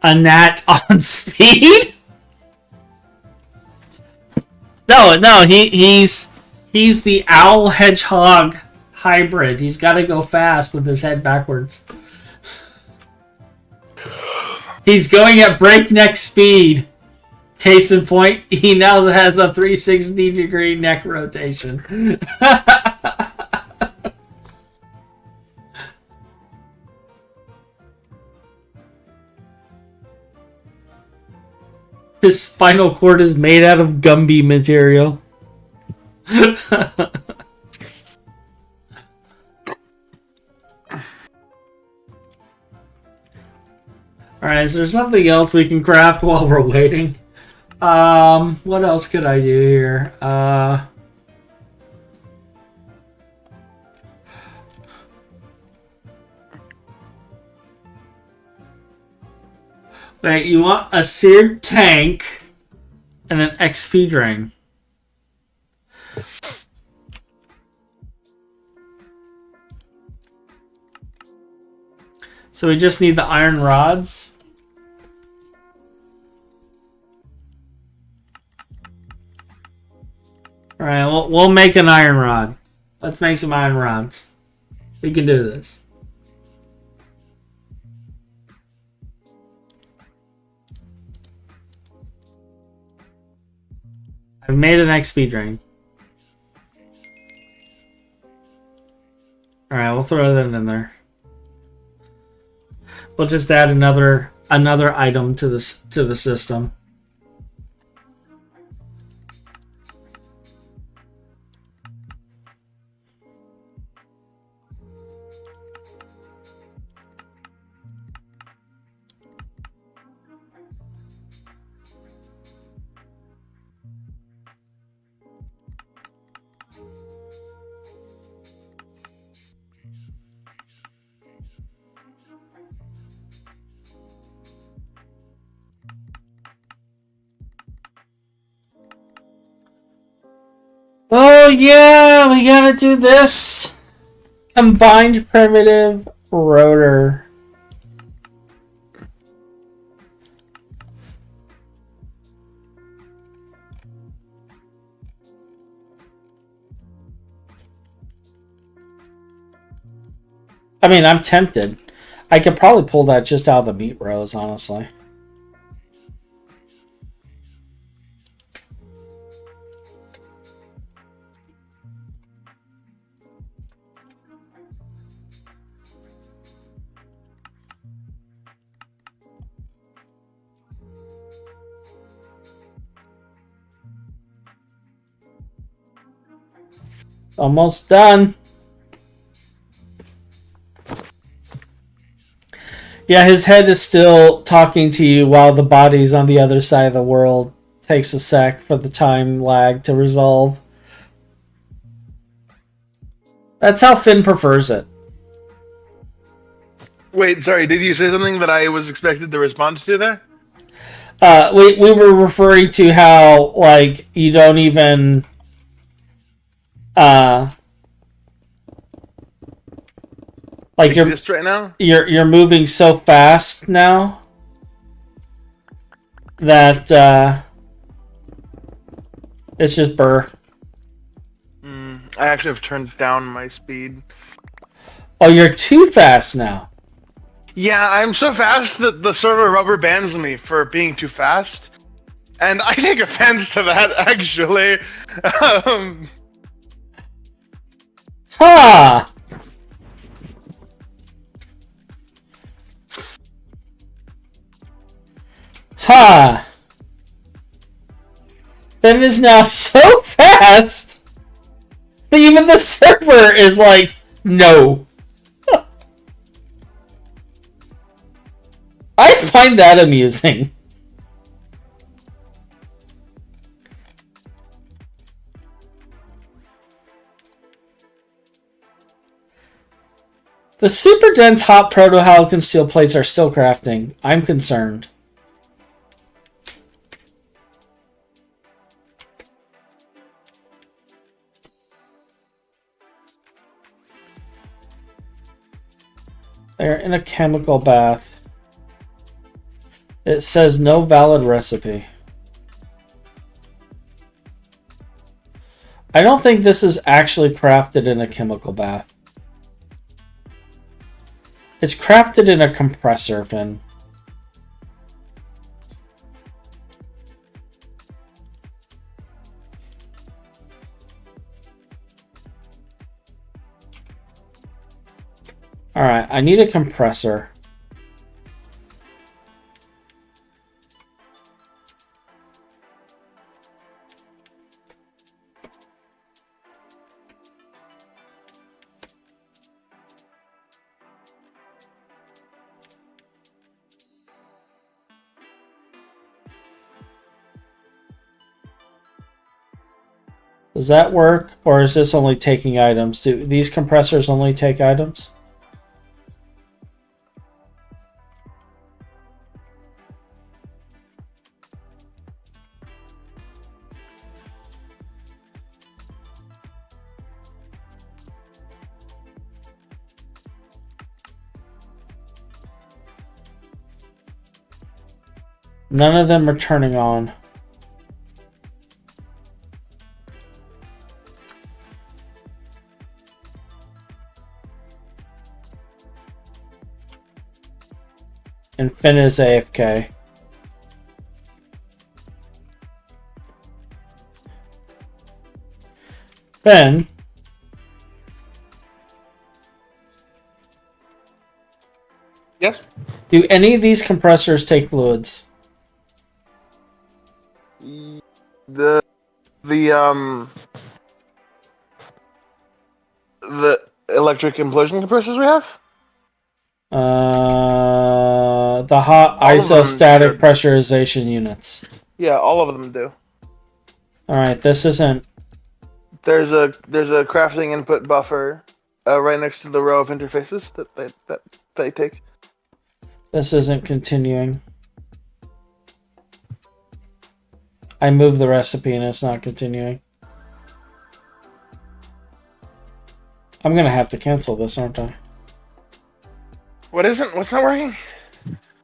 A gnat on speed? No, he's the owl hedgehog hybrid. He's got to go fast with his head backwards. He's going at breakneck speed. Case in point, he now has a 360-degree neck rotation. His spinal cord is made out of Gumby material. Alright, is there something else we can craft while we're waiting? What else could I do here? Wait, you want a seared tank and an XP drain. So we just need the iron rods. Alright, we'll make an iron rod. Let's make some iron rods. We can do this. I've made an XP drain. Alright, we'll throw that in there. We'll just add another item to the system. Oh yeah, we gotta do this. Combined primitive rotor. I mean, I'm tempted. I could probably pull that just out of the meat rows, honestly. Almost done. Yeah, his head is still talking to you while the body's on the other side of the world. Takes a sec for the time lag to resolve. That's how Finn prefers it. Wait, sorry, did you say something that I was expected to respond to there? We were referring to how, like, you don't even... like exist right now? You're moving so fast now that it's just burr. I actually have turned down my speed. Oh, you're too fast now. Yeah, I'm so fast that the server rubber bands me for being too fast. And I take offense to that, actually. Ha! Ha! Finn is now so fast that even the server is like, no. I find that amusing. The super dense hot proto-halcyon steel plates are still crafting. I'm concerned. They're in a chemical bath. It says no valid recipe. I don't think this is actually crafted in a chemical bath. It's crafted in a compressor, Phin. Alright, I need a compressor. Does that work, or is this only taking items? Do these compressors only take items? None of them are turning on. And Phin is AFK. Phin? Yes? Do any of these compressors take fluids? The electric implosion compressors we have? The hot All of them isostatic should. pressurization units. Yeah, all of them do. Alright, this isn't... There's a crafting input buffer right next to the row of interfaces that they take. This isn't continuing. I moved the recipe and it's not continuing. I'm gonna have to cancel this, aren't I? What's not working?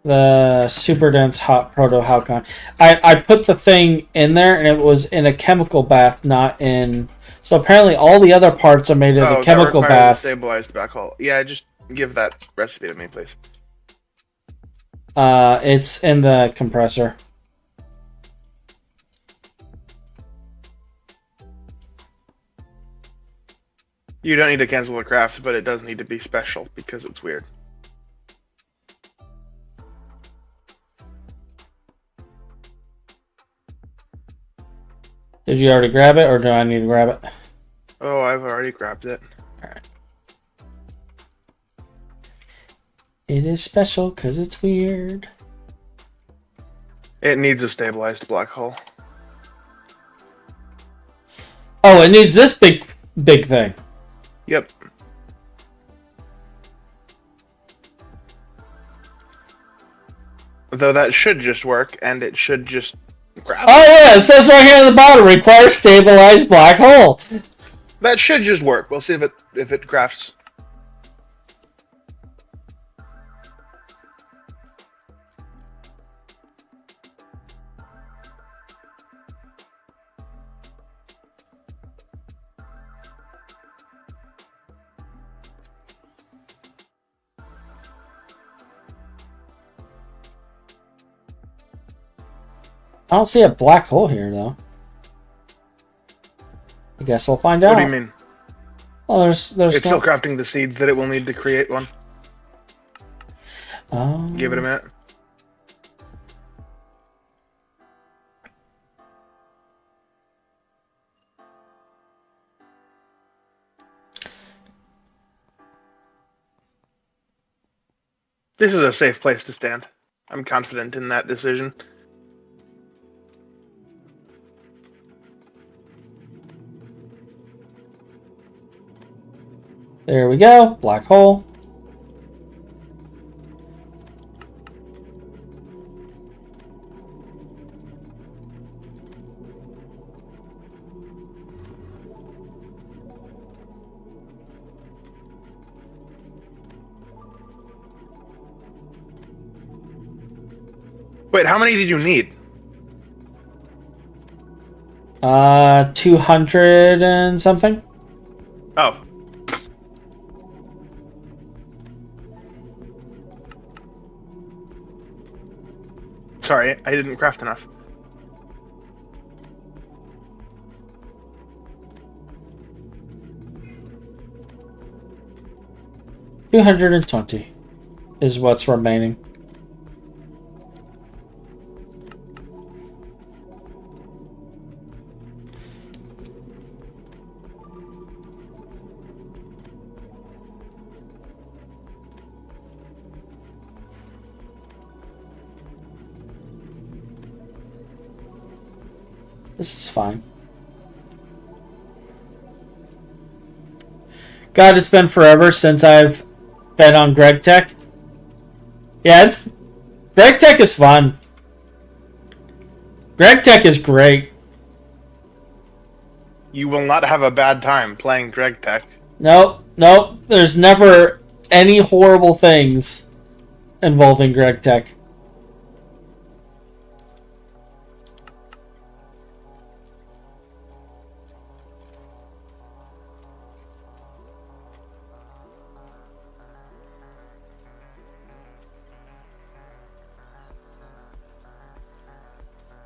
The super dense hot proto halcon. I put the thing in there and it was in a chemical bath, not in... So apparently all the other parts are made in a chemical that requires bath. a stabilized backhaul. Yeah, just give that recipe to me, please. It's in the compressor. You don't need to cancel the craft, but it does need to be special because it's weird. Did you already grab it, or do I need to grab it? Oh, I've already grabbed it. Alright. It is special because it's weird. It needs a stabilized black hole. Oh, it needs this big thing. Yep. Though that should just work, and it should just grab. Oh yeah, it says right here at the bottom, requires stabilized black hole. That should just work. We'll see if it crafts. I don't see a black hole here though. I guess we'll find out. What do you mean? Well, there's It's still crafting the seeds that it will need to create one. Oh. Give it a minute. This is a safe place to stand. I'm confident in that decision. There we go. Black hole. Wait, how many did you need? 200 and something. Oh. Sorry, I didn't craft enough. $220 is what's remaining. This is fine. God, it's been forever since I've been on Greg Tech. Yeah, Greg Tech is fun. Greg Tech is great. You will not have a bad time playing Greg Tech. Nope. There's never any horrible things involving Greg Tech.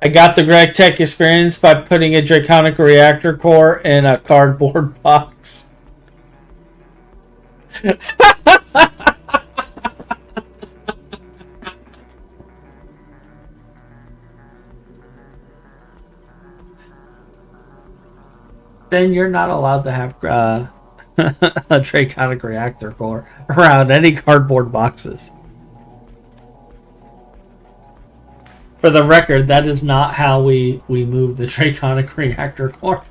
I got the Greg Tech experience by putting a draconic reactor core in a cardboard box. Then you're not allowed to have a draconic reactor core around any cardboard boxes. For the record, that is not how we move the draconic reactor core.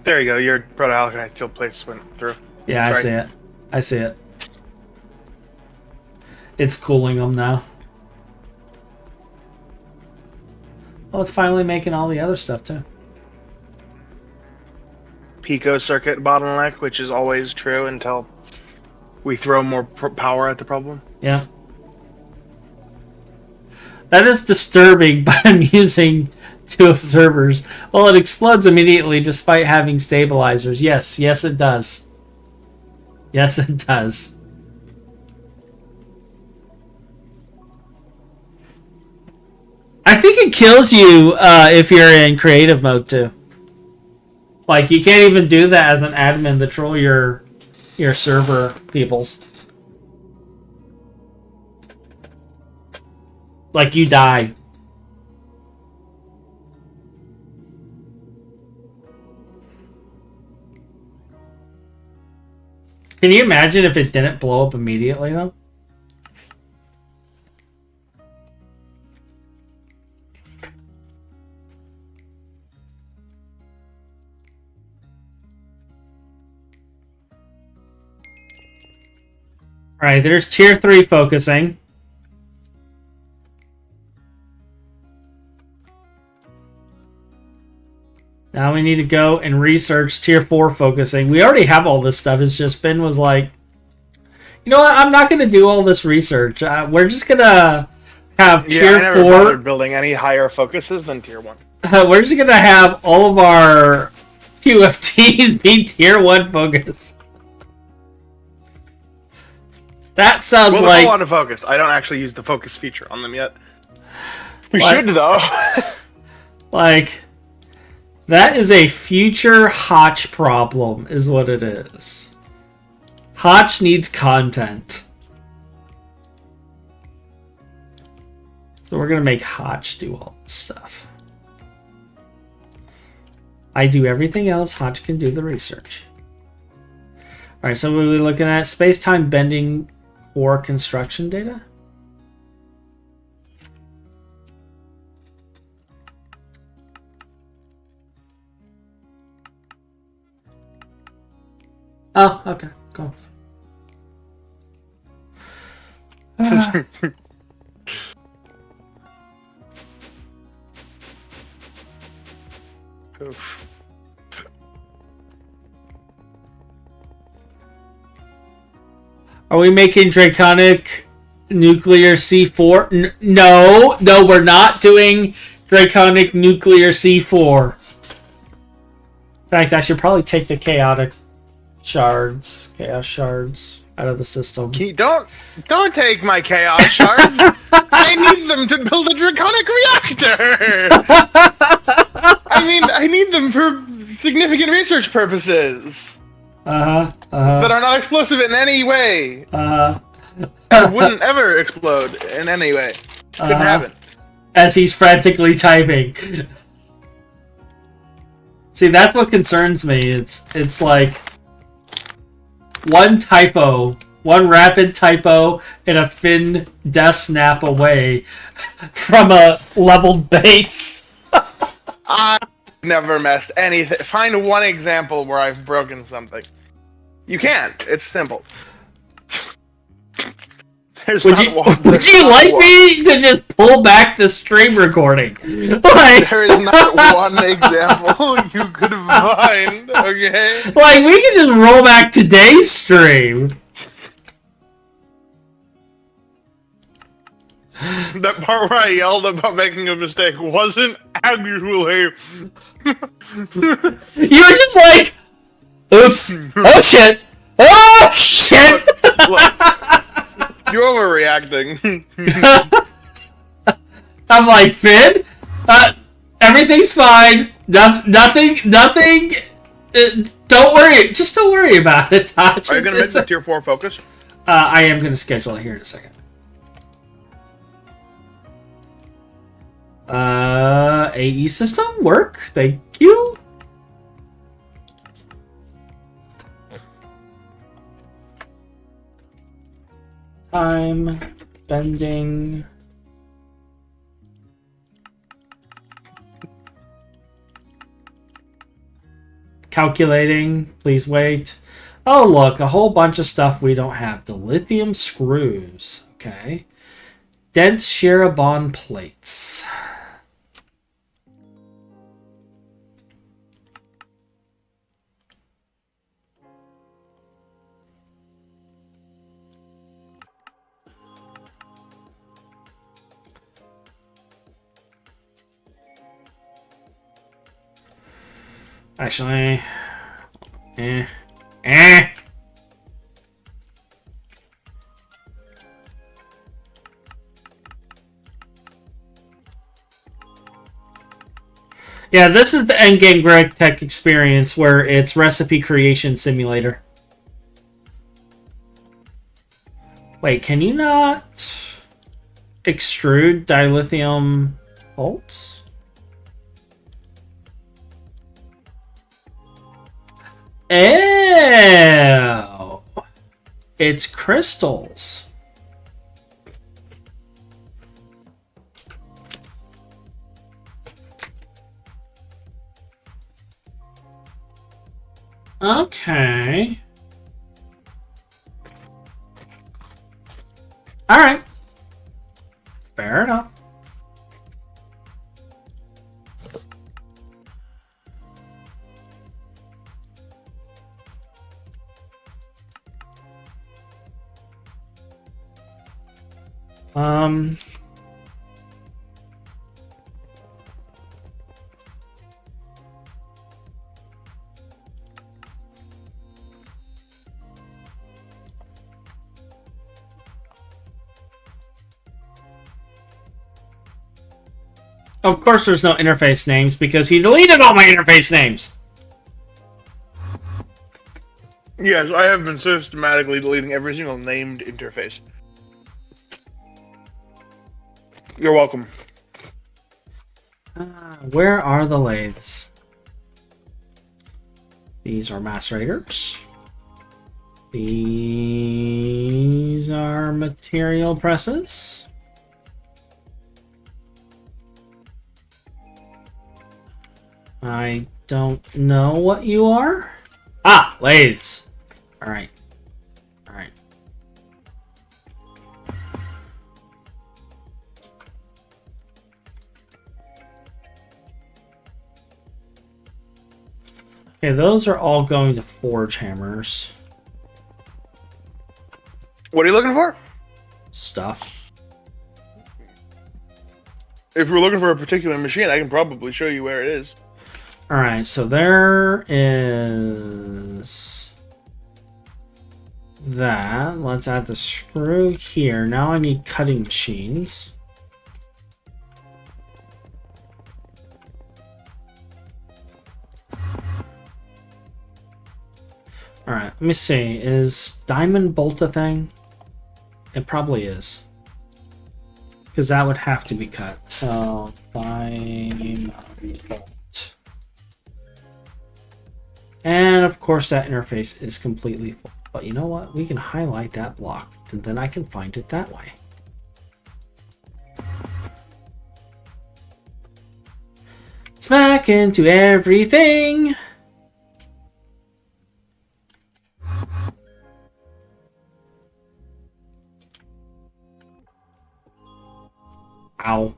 There you go. Your proto-alkalized steel plates went through. Yeah, I see it. I see it. It's cooling them now. Oh, it's finally making all the other stuff too. Pico circuit bottleneck, which is always true until we throw more power at the problem. Yeah. That is disturbing, but I'm using 2 observers. Well, it explodes immediately despite having stabilizers. Yes, it does. Yes, it does. I think it kills you if you're in creative mode too. Like, you can't even do that as an admin to troll your server peoples. Like, you die. Can you imagine if it didn't blow up immediately though? Alright, there's tier 3 focusing. Now we need to go and research tier 4 focusing. We already have all this stuff. It's just Phin was like, you know what? I'm not going to do all this research. We're just going to have tier 4. I never bothered building any higher focuses than tier 1. We're just going to have all of our QFTs be tier 1 focus. That sounds well, like... Well, on a focus. I don't actually use the focus feature on them yet. We should, though. Like, that is a future Hotch problem, is what it is. Hotch needs content. So we're going to make Hotch do all this stuff. I do everything else. Hotch can do the research. Alright, so we're looking at space-time bending or construction data. Oh, okay, cool. Oof. Are we making draconic nuclear C4? No, we're not doing draconic nuclear C4. In fact, I should probably take the chaos shards out of the system. Don't take my chaos shards. I need them to build a draconic reactor. I need them for significant research purposes. That are not explosive in any way. And wouldn't ever explode in any way. Couldn't happen. As he's frantically typing. See, that's what concerns me. It's like one rapid typo, and a Phin death snap away from a leveled base. I never messed anything. Find one example where I've broken something. You can't. It's simple. Would you like me to just pull back the stream recording? Like, there is not one example you could find, okay? Like, we can just roll back today's stream. That part where I yelled about making a mistake wasn't actually... You were just like, oops, oh shit, oh shit! Look, you're overreacting. I'm like, Phin, everything's fine. Nothing. Don't worry. Just don't worry about it, Tosh. Are you going to make the tier 4 focus? I am going to schedule it here in a second. AE system work. Thank you. Time bending. Calculating. Please wait. Oh, look, a whole bunch of stuff we don't have. The lithium screws. Okay. Dense Shirabon plates. Actually, Yeah, this is the endgame Greg Tech experience where it's recipe creation simulator. Wait, can you not extrude dilithium bolts? Ew. It's crystals. Okay. Alright. Fair enough. Of course there's no interface names because he deleted all my interface names. Yes, I have been systematically deleting every single named interface. You're welcome. Where are the lathes? These are macerators. These are material presses. I don't know what you are. Ah, lathes. Alright. Alright. Okay, those are all going to forge hammers. What are you looking for? Stuff. If we're looking for a particular machine, I can probably show you where it is. Alright, so there is that. Let's add the screw here. Now I need cutting machines. Alright, let me see. Is diamond bolt a thing? It probably is. Because that would have to be cut. So, diamond bolt. And of course that interface is completely full. But you know what? We can highlight that block and then I can find it that way. Smack into everything! Ow.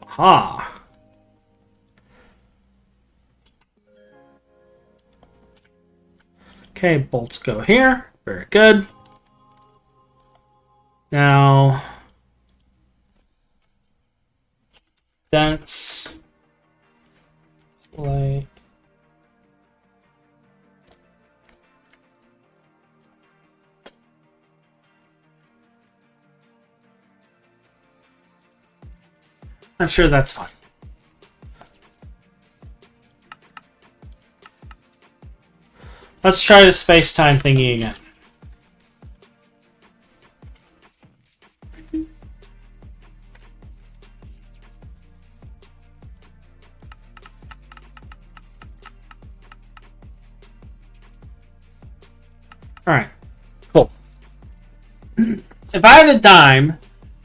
Aha. Okay, bolts go here. Very good. Now, that's like I'm sure that's fine. Let's try the space-time thingy again. Alright, cool. If I had a dime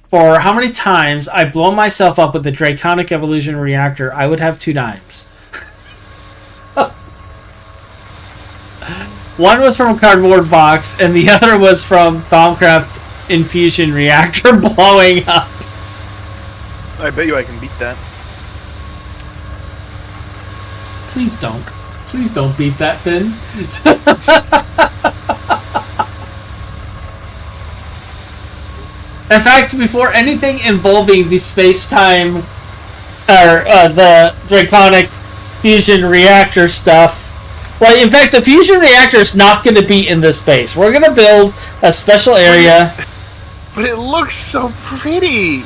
for how many times I blow myself up with the Draconic Evolution Reactor, I would have 2 dimes. One was from a cardboard box, and the other was from Thaumcraft Infusion Reactor blowing up. I bet you I can beat that. Please don't. Please don't beat that, Phin. In fact, before anything involving the space-time, or the Draconic Fusion Reactor stuff, well, in fact, the Fusion Reactor is not going to be in this base. We're going to build a special area. But it looks so pretty!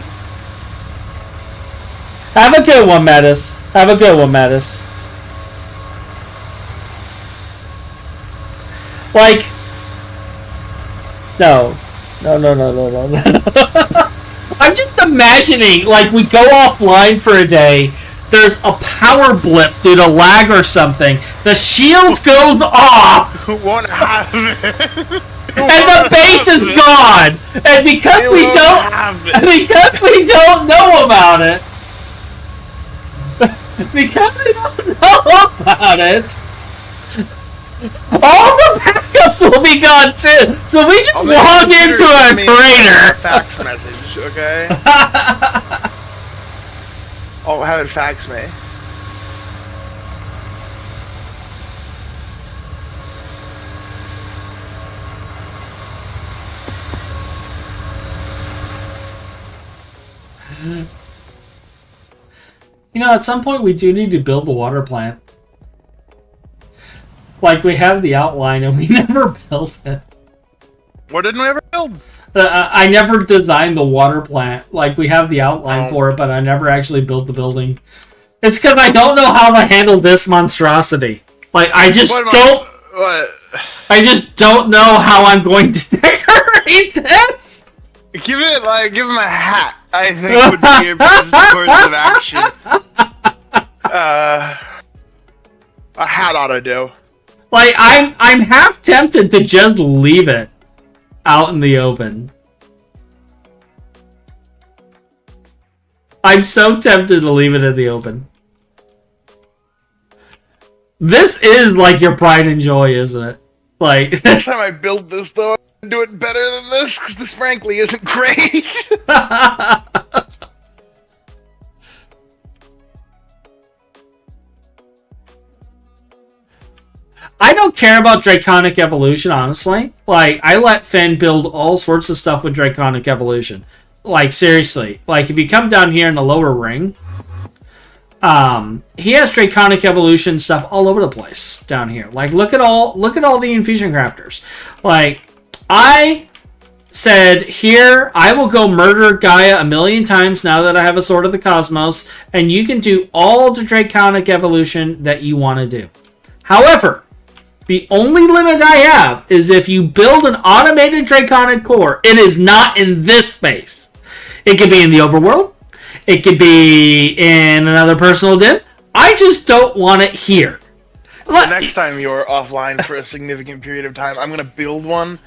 Have a good one, Mattis. Have a good one, Mattis. Like, no. No. I'm just imagining, like, we go offline for a day, there's a power blip due to lag or something, the shield goes off, Won't happen. and the base is gone! And because we don't know about it, all the backups will be gone too. So we just log into a crater. Fax message, okay? I'll have it fax me. You know, at some point we do need to build the water plant. Like, we have the outline and we never built it. What didn't we ever build? I never designed the water plant. Like, we have the outline for it, but I never actually built the building. It's because I don't know how to handle this monstrosity. Like, I just I just don't know how I'm going to decorate this. Give him a hat. I think would be your best course of action. A hat ought to do. Like, I'm half tempted to just leave it out in the open. I'm so tempted to leave it in the open. This is like your pride and joy, isn't it? Like, next time I build this, though, I'm gonna do it better than this, because this frankly isn't great. care about Draconic Evolution, honestly. Like, I let Phin build all sorts of stuff with Draconic Evolution. Like, seriously. Like, if you come down here in the lower ring, he has Draconic Evolution stuff all over the place down here. Like, look at all the Infusion Crafters. Like, I said, here, I will go murder Gaia 1,000,000 times now that I have a Sword of the Cosmos, and you can do all the Draconic Evolution that you want to do. However, the only limit I have is if you build an automated Draconic core, it is not in this space. It could be in the overworld. It could be in another personal dim. I just don't want it here. The next time you're offline for a significant period of time, I'm going to build one,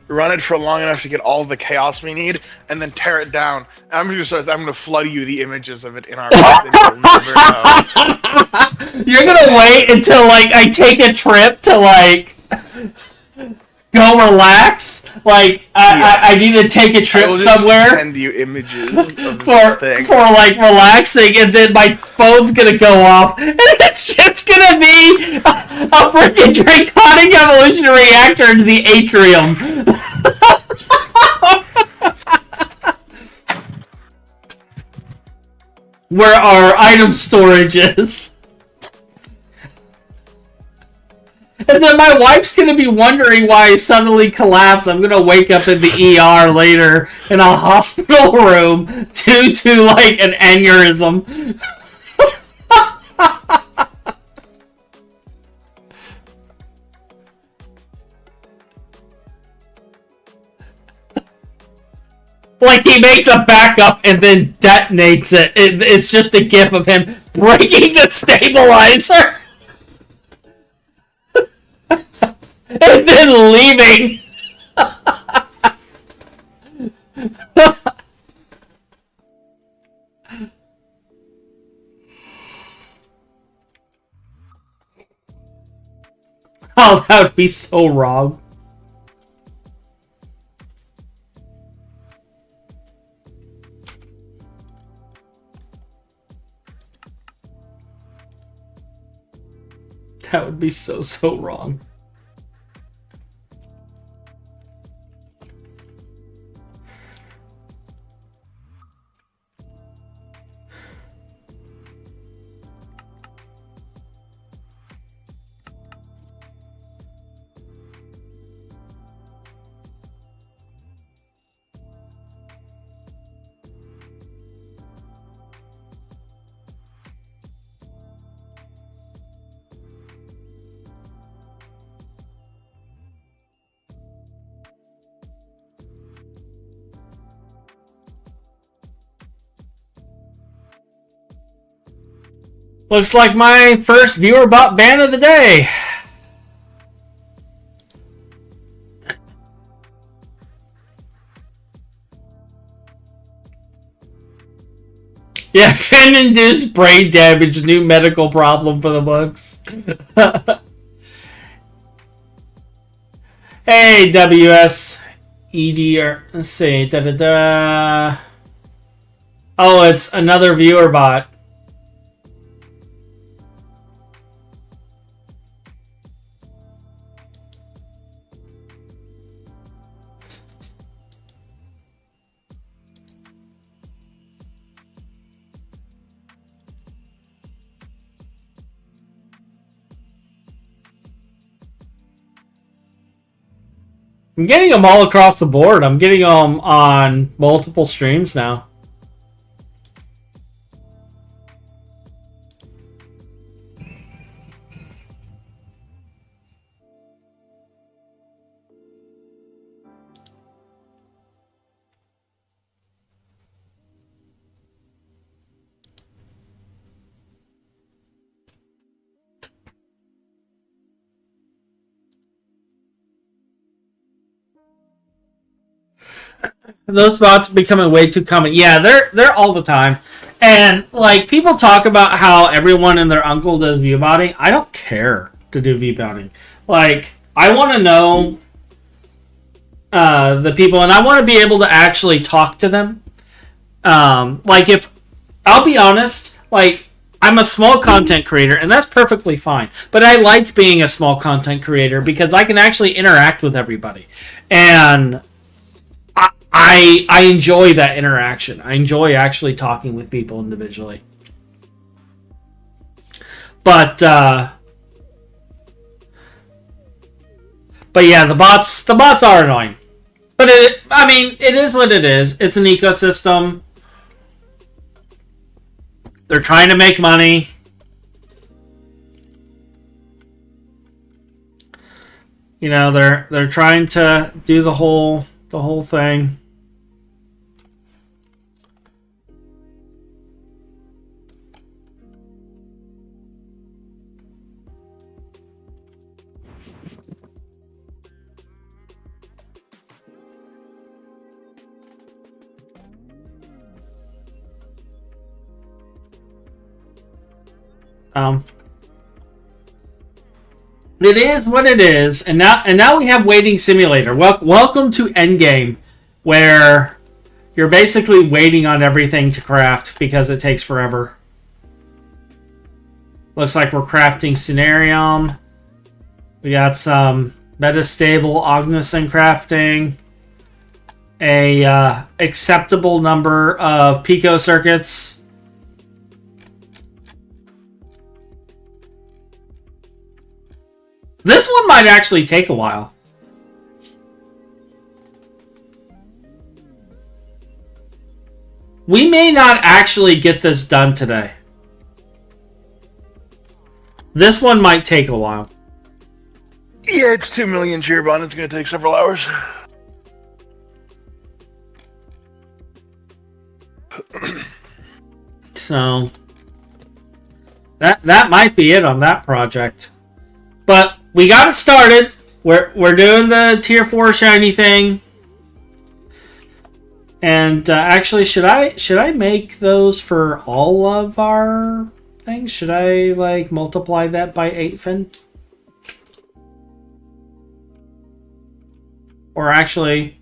run it for long enough to get all the chaos we need, and then tear it down. I'm going to flood you the images of it in our you'll never know. You're going to wait until, like, I take a trip to, like, go relax? Like, I need to take a trip somewhere. Send you images of for like relaxing, and then my phone's gonna go off, and it's just gonna be a freaking Draconic Evolution reactor into the atrium. Where our item storage is. And then my wife's going to be wondering why I suddenly collapsed. I'm going to wake up in the ER later in a hospital room due to, like, an aneurysm. Like, he makes a backup and then detonates it. It's just a gif of him breaking the stabilizer. And then leaving. Oh, that would be so wrong. That would be so wrong. Looks like my first viewer bot ban of the day. Yeah, Phin-induced brain damage, new medical problem for the books. Hey, WS. EDR. Let's see. Da-da-da. Oh, it's another viewer bot. I'm getting them all across the board. I'm getting them on multiple streams now. Those bots are becoming way too common. Yeah, they're all the time. And, like, people talk about how everyone and their uncle does view botting. I don't care to do view botting. Like, I want to know the people, and I want to be able to actually talk to them. Like, if... I'll be honest, like, I'm a small content creator, and that's perfectly fine. But I like being a small content creator because I can actually interact with everybody, and I enjoy that interaction. I enjoy actually talking with people individually. But yeah, the bots are annoying. But it is what it is. It's an ecosystem. They're trying to make money. You know, they're trying to do the whole thing. It is what it is, and now we have Waiting Simulator. Welcome to Endgame, where you're basically waiting on everything to craft because it takes forever. Looks like we're crafting Scenarium. We got some metastable Ognisan crafting. A acceptable number of Pico circuits. This one might actually take a while. We may not actually get this done today. This one might take a while. Yeah, it's 2 million Girbon. It's going to take several hours. So that might be it on that project. But we got it started. We're doing the tier 4 shiny thing. And actually, should I make those for all of our things? Should I like multiply that by 8, Phin? Or actually,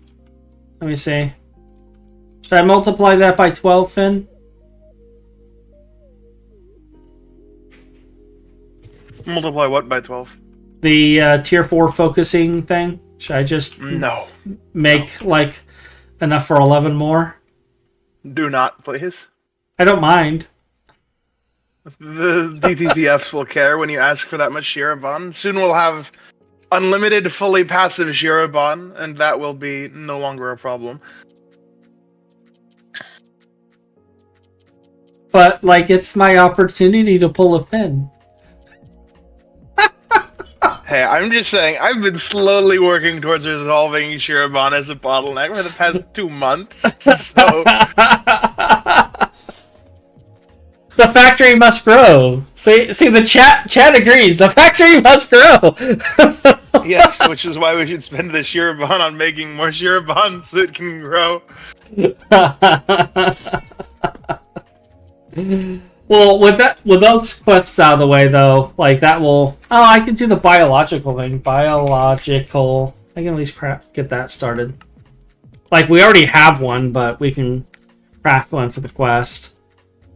let me see. Should I multiply that by 12, Phin? Multiply what by 12? The tier 4 focusing thing. Should I just make like enough for 11 more? Do not, please. I don't mind. The DTPFs will care when you ask for that much Shirobon. Soon we'll have unlimited, fully passive Shirobon, and that will be no longer a problem. But, like, it's my opportunity to pull a Phin. Hey, I'm just saying, I've been slowly working towards resolving Shirobon as a bottleneck for the past 2 months, so... The factory must grow. See, the chat agrees. The factory must grow. Yes, which is why we should spend the Shirobon on making more Shirobon so it can grow. Well, with those quests out of the way, though, like that will. Oh, I can do the biological thing. Biological. I can at least get that started. Like we already have one, but we can craft one for the quest,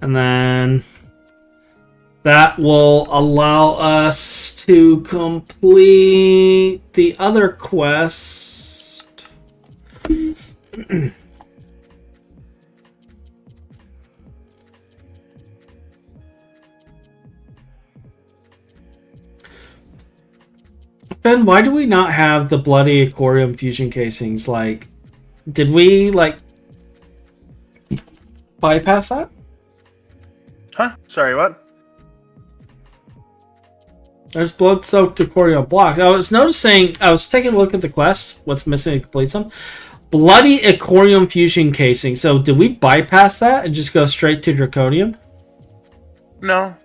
and then that will allow us to complete the other quest. Ben, why do we not have the bloody aquarium fusion casings? Like, did we, like, bypass that? Huh? Sorry, what? There's blood-soaked aquarium blocks. I was taking a look at the quest, what's missing to complete some. Bloody aquarium fusion casing. So, did we bypass that and just go straight to draconium? No.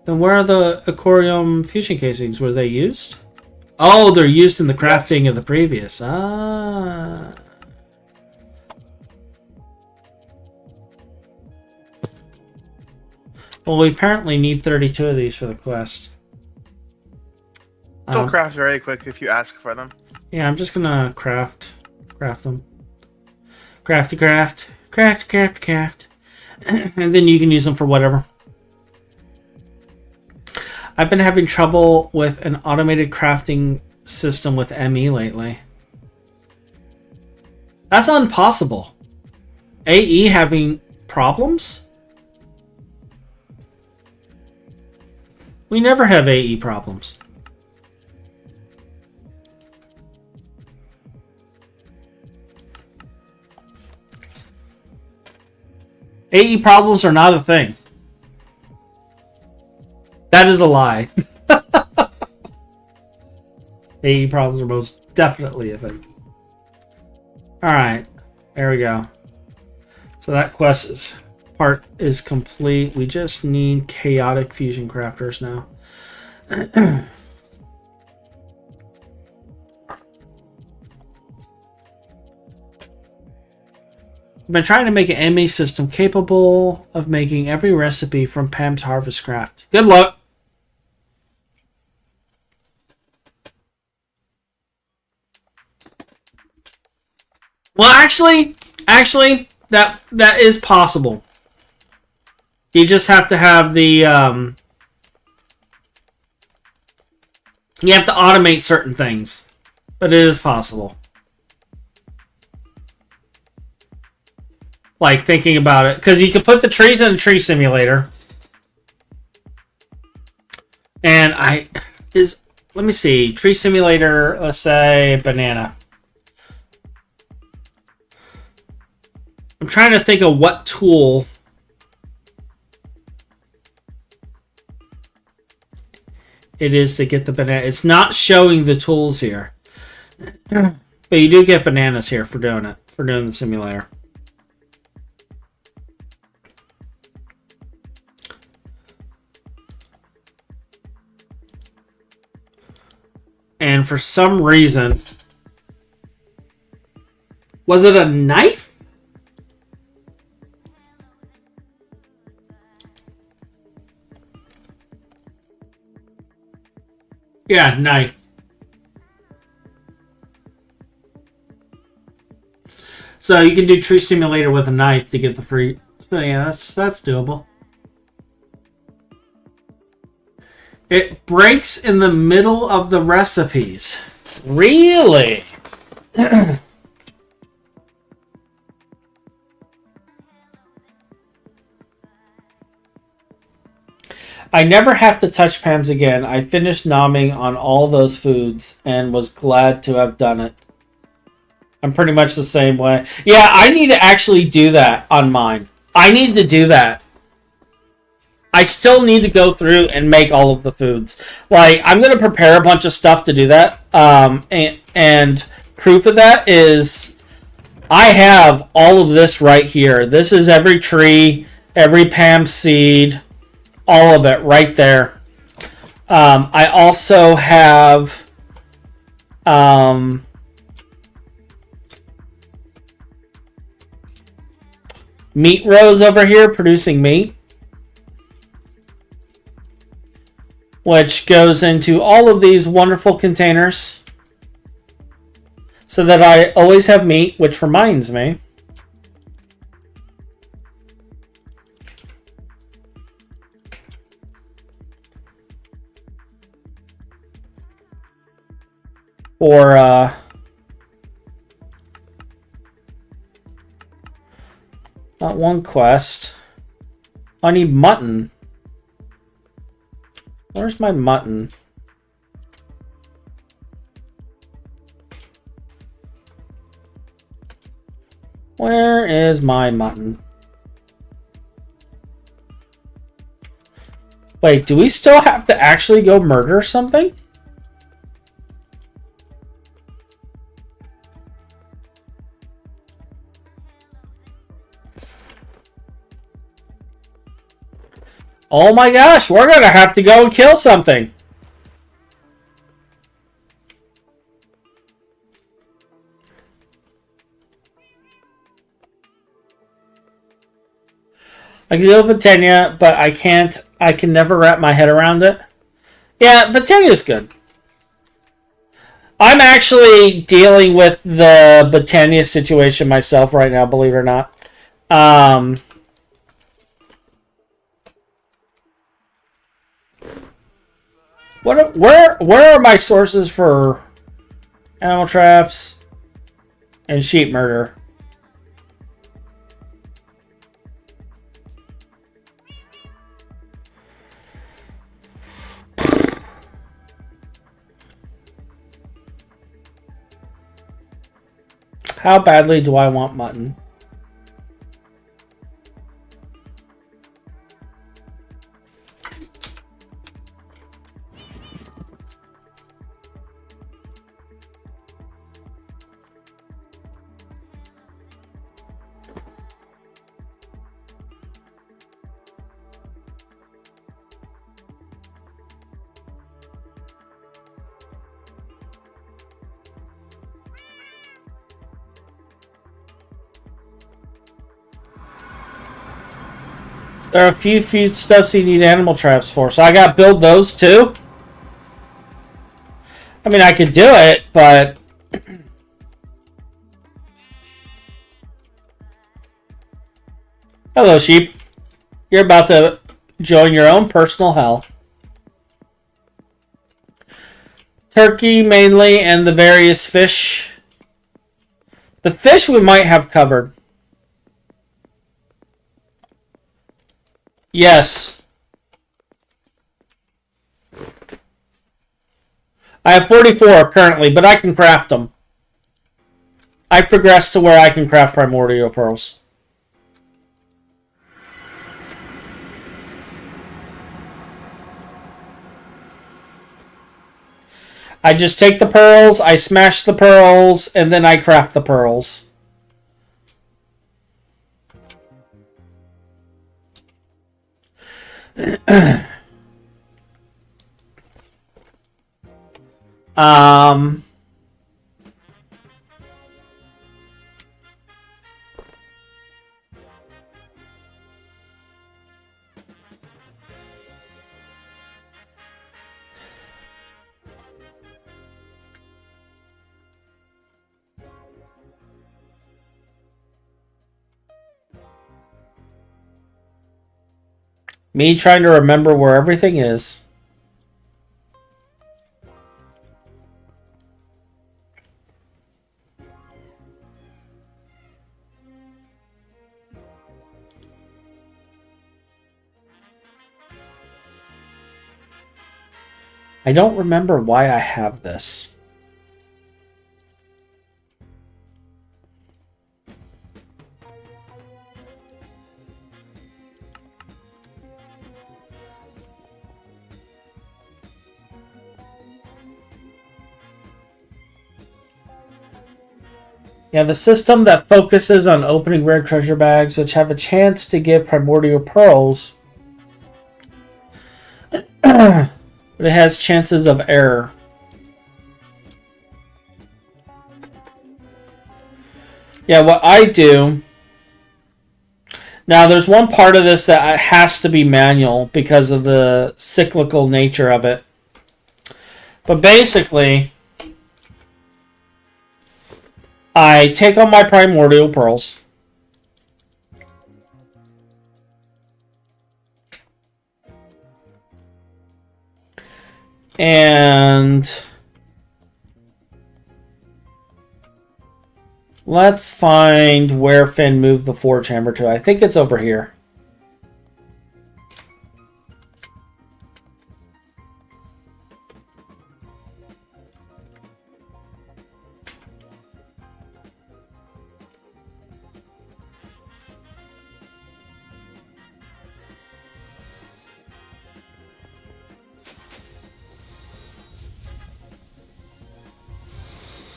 Then where are the aquarium fusion casings? Were they used? Oh, they're used in the crafting of the previous. Ah. Well, we apparently need 32 of these for the quest. They'll craft very quick if you ask for them. Yeah, I'm just gonna craft them. Craft. And then you can use them for whatever. I've been having trouble with an automated crafting system with ME lately. That's impossible. AE having problems? We never have AE problems. AE problems are not a thing. That is a lie. AE problems are most definitely a thing. Alright, there we go. So that part is complete. We just need chaotic fusion crafters now. I've been trying to make an ME system capable of making every recipe from Pam's Harvest Craft. Good luck! Well, actually, that is possible. You just have to have the you have to automate certain things, but it is possible. Like thinking about it, because you can put the trees in a tree simulator, and let me see, tree simulator. Let's say banana. I'm trying to think of what tool it is to get the banana. It's not showing the tools here. But you do get bananas here for doing it, for doing the simulator. And for some reason, was it a knife? Yeah, knife. So you can do tree simulator with a knife to get the free. So yeah, that's doable. It breaks in the middle of the recipes. Really? I never have to touch Pam's again. I finished nomming on all those foods and was glad to have done it. I'm pretty much the same way. Yeah, I need to actually do that on mine. I need to do that. I still need to go through and make all of the foods. Like, I'm going to prepare a bunch of stuff to do that. And proof of that is I have all of this right here. This is every tree, every Pam seed, all of it right there. I also have meat rows over here producing meat, which goes into all of these wonderful containers so that I always have meat, which reminds me, or not one quest. I need mutton. Where's my mutton? Where is my mutton? Wait, do we still have to actually go murder something? Oh my gosh, we're gonna have to go and kill something. I can do Britannia, but I can't. I can never wrap my head around it. Yeah, Britannia's good. I'm actually dealing with the Britannia situation myself right now, believe it or not. Where are my sources for animal traps and sheep murder? How badly do I want mutton? There are a few stuffs you need animal traps for, so I gotta build those too. I mean, I could do it, but hello, sheep. You're about to join your own personal hell. Turkey mainly, and the various fish. The fish we might have covered. Yes. I have 44 currently, but I can craft them. I've progressed to where I can craft primordial pearls. I just take the pearls, I smash the pearls, and then I craft the pearls. Me trying to remember where everything is. I don't remember why I have this. Yeah, the system that focuses on opening rare treasure bags, which have a chance to give primordial pearls, but it has chances of error. Yeah, what I do... Now, there's one part of this that has to be manual because of the cyclical nature of it. But basically... I take all my primordial pearls. And let's find where Phin moved the forge hammer to. I think it's over here.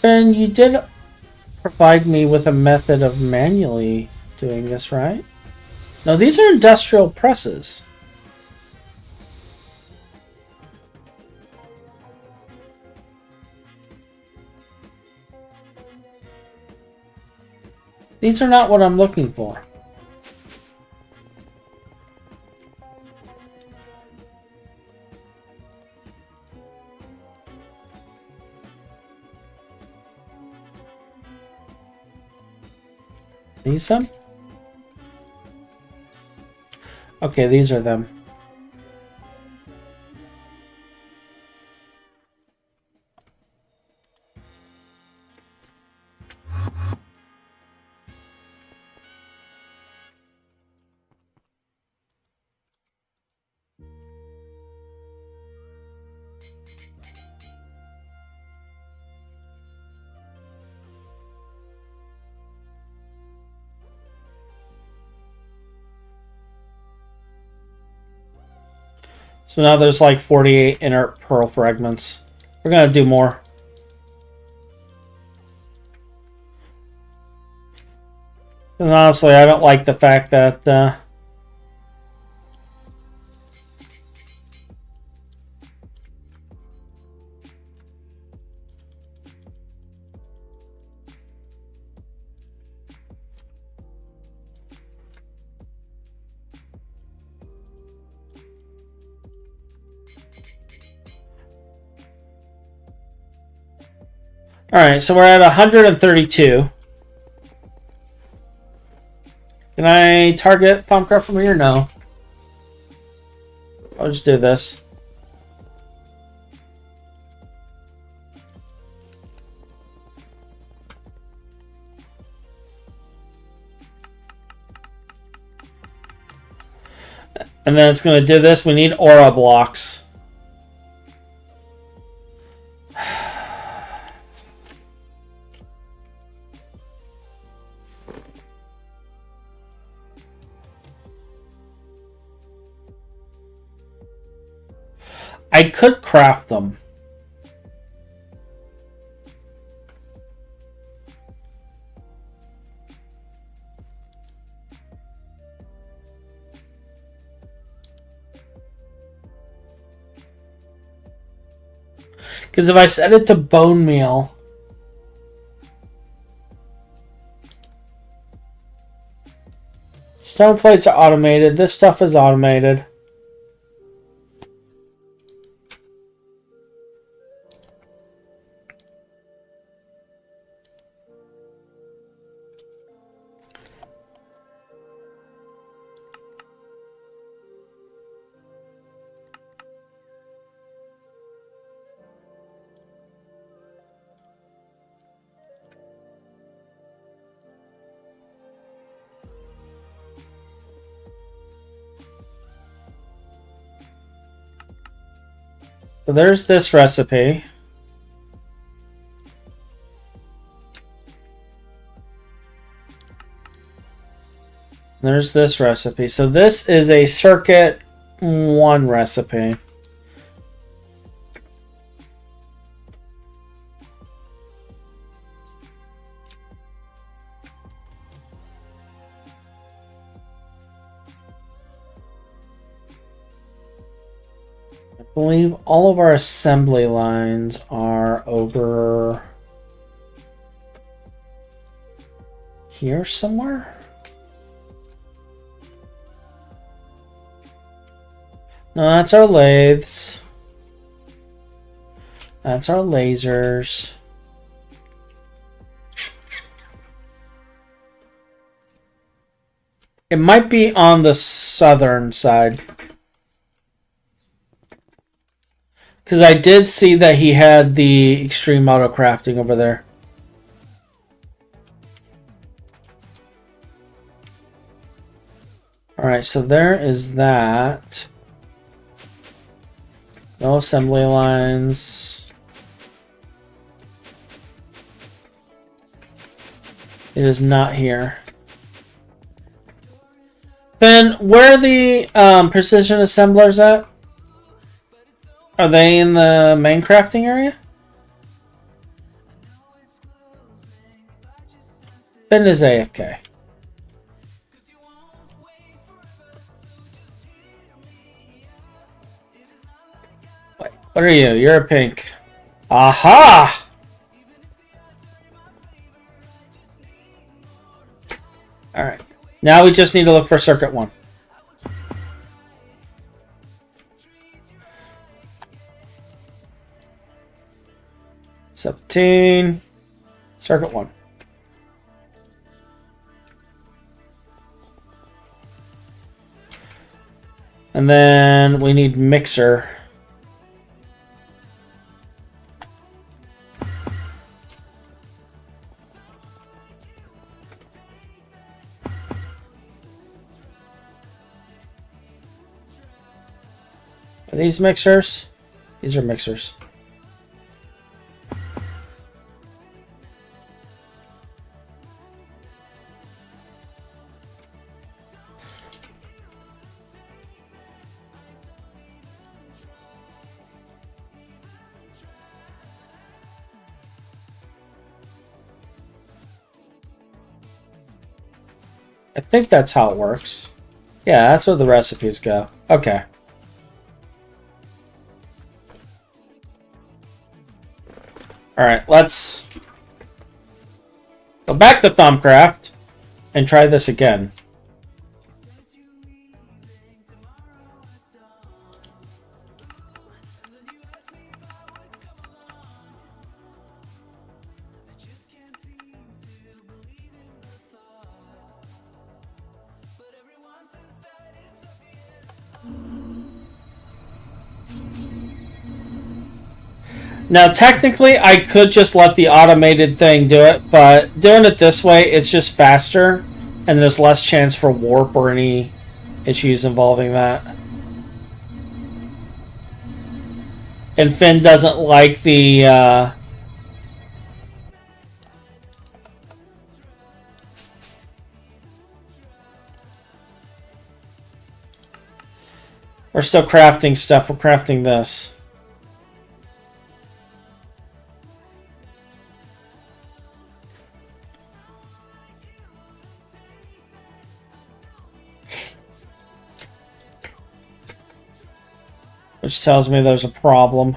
And you did provide me with a method of manually doing this, right? No, these are industrial presses. These are not what I'm looking for. These them? Okay, these are them. So now there's like 48 inert pearl fragments. We're going to do more. And honestly, I don't like the fact that... Alright, so we're at 132. Can I target Thaumcraft from here? No. I'll just do this. And then it's going to do this. We need aura blocks. I could craft them. Because if I set it to bone meal... Stone plates are automated. This stuff is automated. So there's this recipe. There's this recipe. So this is a circuit 1 recipe. I believe all of our assembly lines are over here somewhere. No, that's our lathes. That's our lasers. It might be on the southern side. Because I did see that he had the extreme auto crafting over there. Alright, so there is that. No assembly lines. It is not here. Then, where are the precision assemblers at? Are they in the main crafting area? Phin is AFK. Wait, what are you? You're a pink. Aha! Alright. Now we just need to look for circuit 1. Circuit 1. And then we need mixer. Are these mixers? These are mixers. I think that's how it works. Yeah, that's where the recipes go. Okay. Alright, let's go back to Thumbcraft and try this again. Now, technically, I could just let the automated thing do it, but doing it this way, it's just faster, and there's less chance for warp or any issues involving that. And Phin doesn't like the, We're still crafting stuff. We're crafting this. Which tells me there's a problem.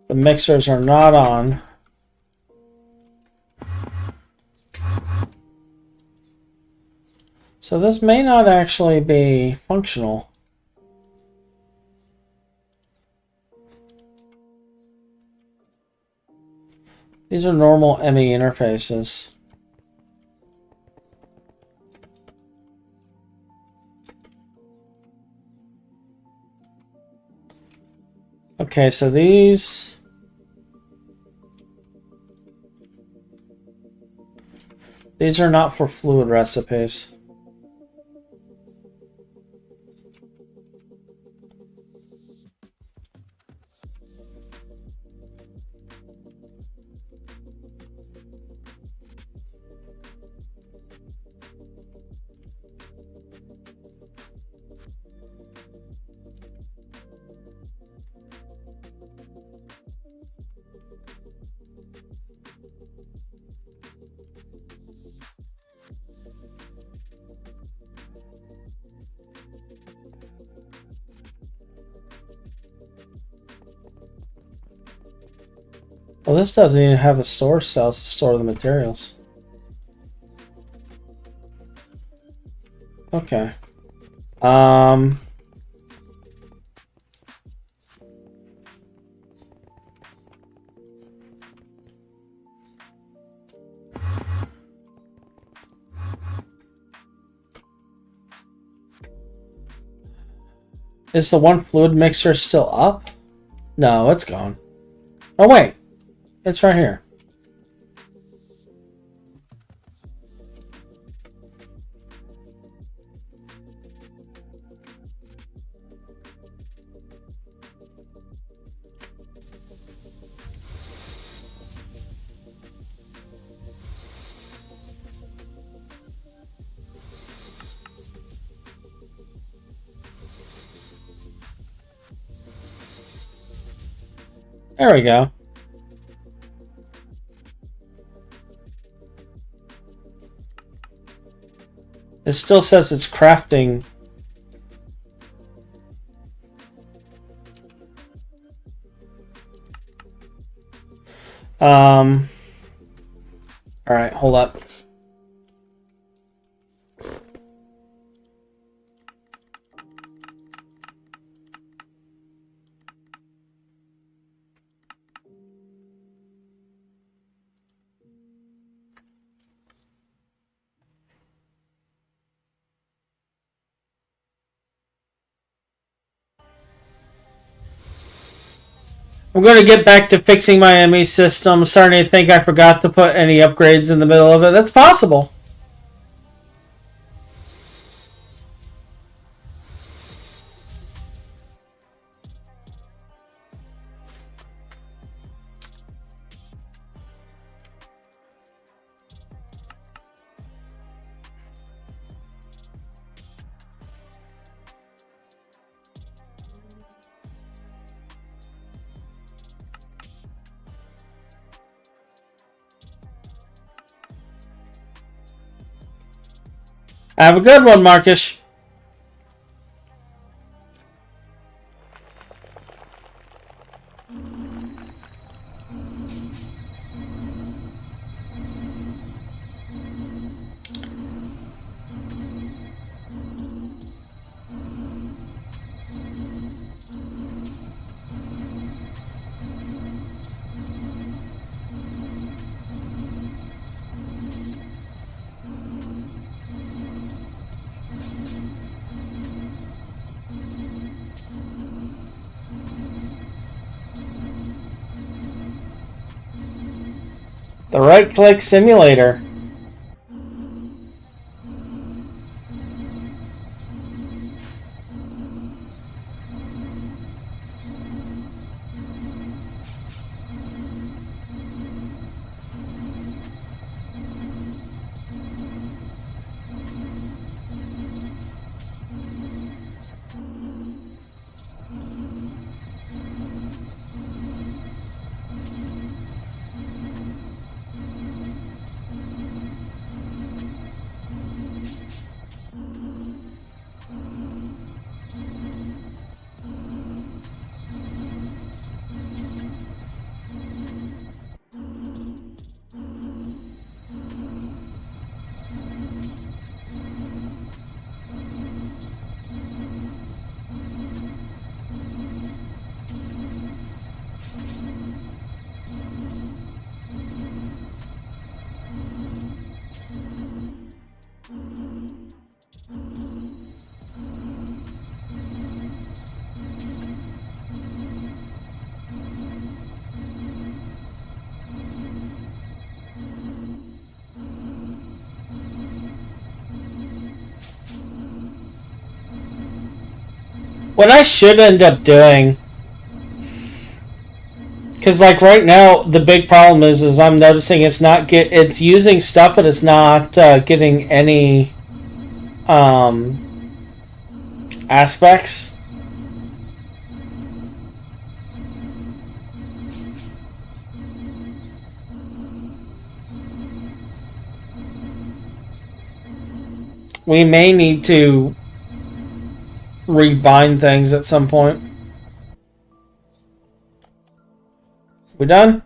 The mixers are not on. So this may not actually be functional. These are normal ME interfaces. Okay, so these are not for fluid recipes. Well, this doesn't even have the storage cells to store the materials. Okay. Is the one fluid mixer still up? No, it's gone. Oh, wait. It's right here. There we go. It still says it's crafting. All right, hold up. I'm going to get back to fixing my ME system. I'm starting to think I forgot to put any upgrades in the middle of it. That's possible. Have a good one, Marcus. The right-click simulator. What I should end up doing, because like right now the big problem is I'm noticing it's using stuff but it's not getting any aspects. We may need to rebind things at some point. We done?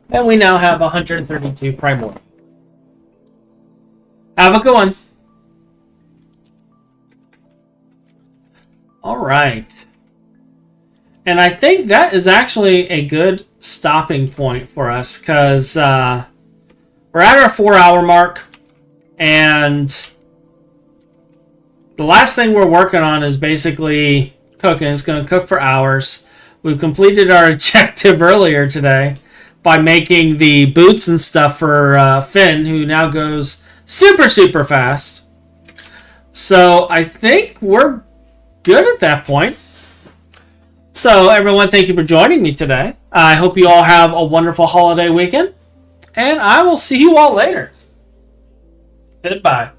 And we now have 132 primordial. Have a good one. All right. And I think that is actually a good stopping point for us because we're at our 4-hour mark, and the last thing we're working on is basically cooking. It's going to cook for hours. We've completed our objective earlier today by making the boots and stuff for Phin, who now goes super, super fast. So I think we're good at that point. So, everyone, thank you for joining me today. I hope you all have a wonderful holiday weekend, and I will see you all later. Goodbye.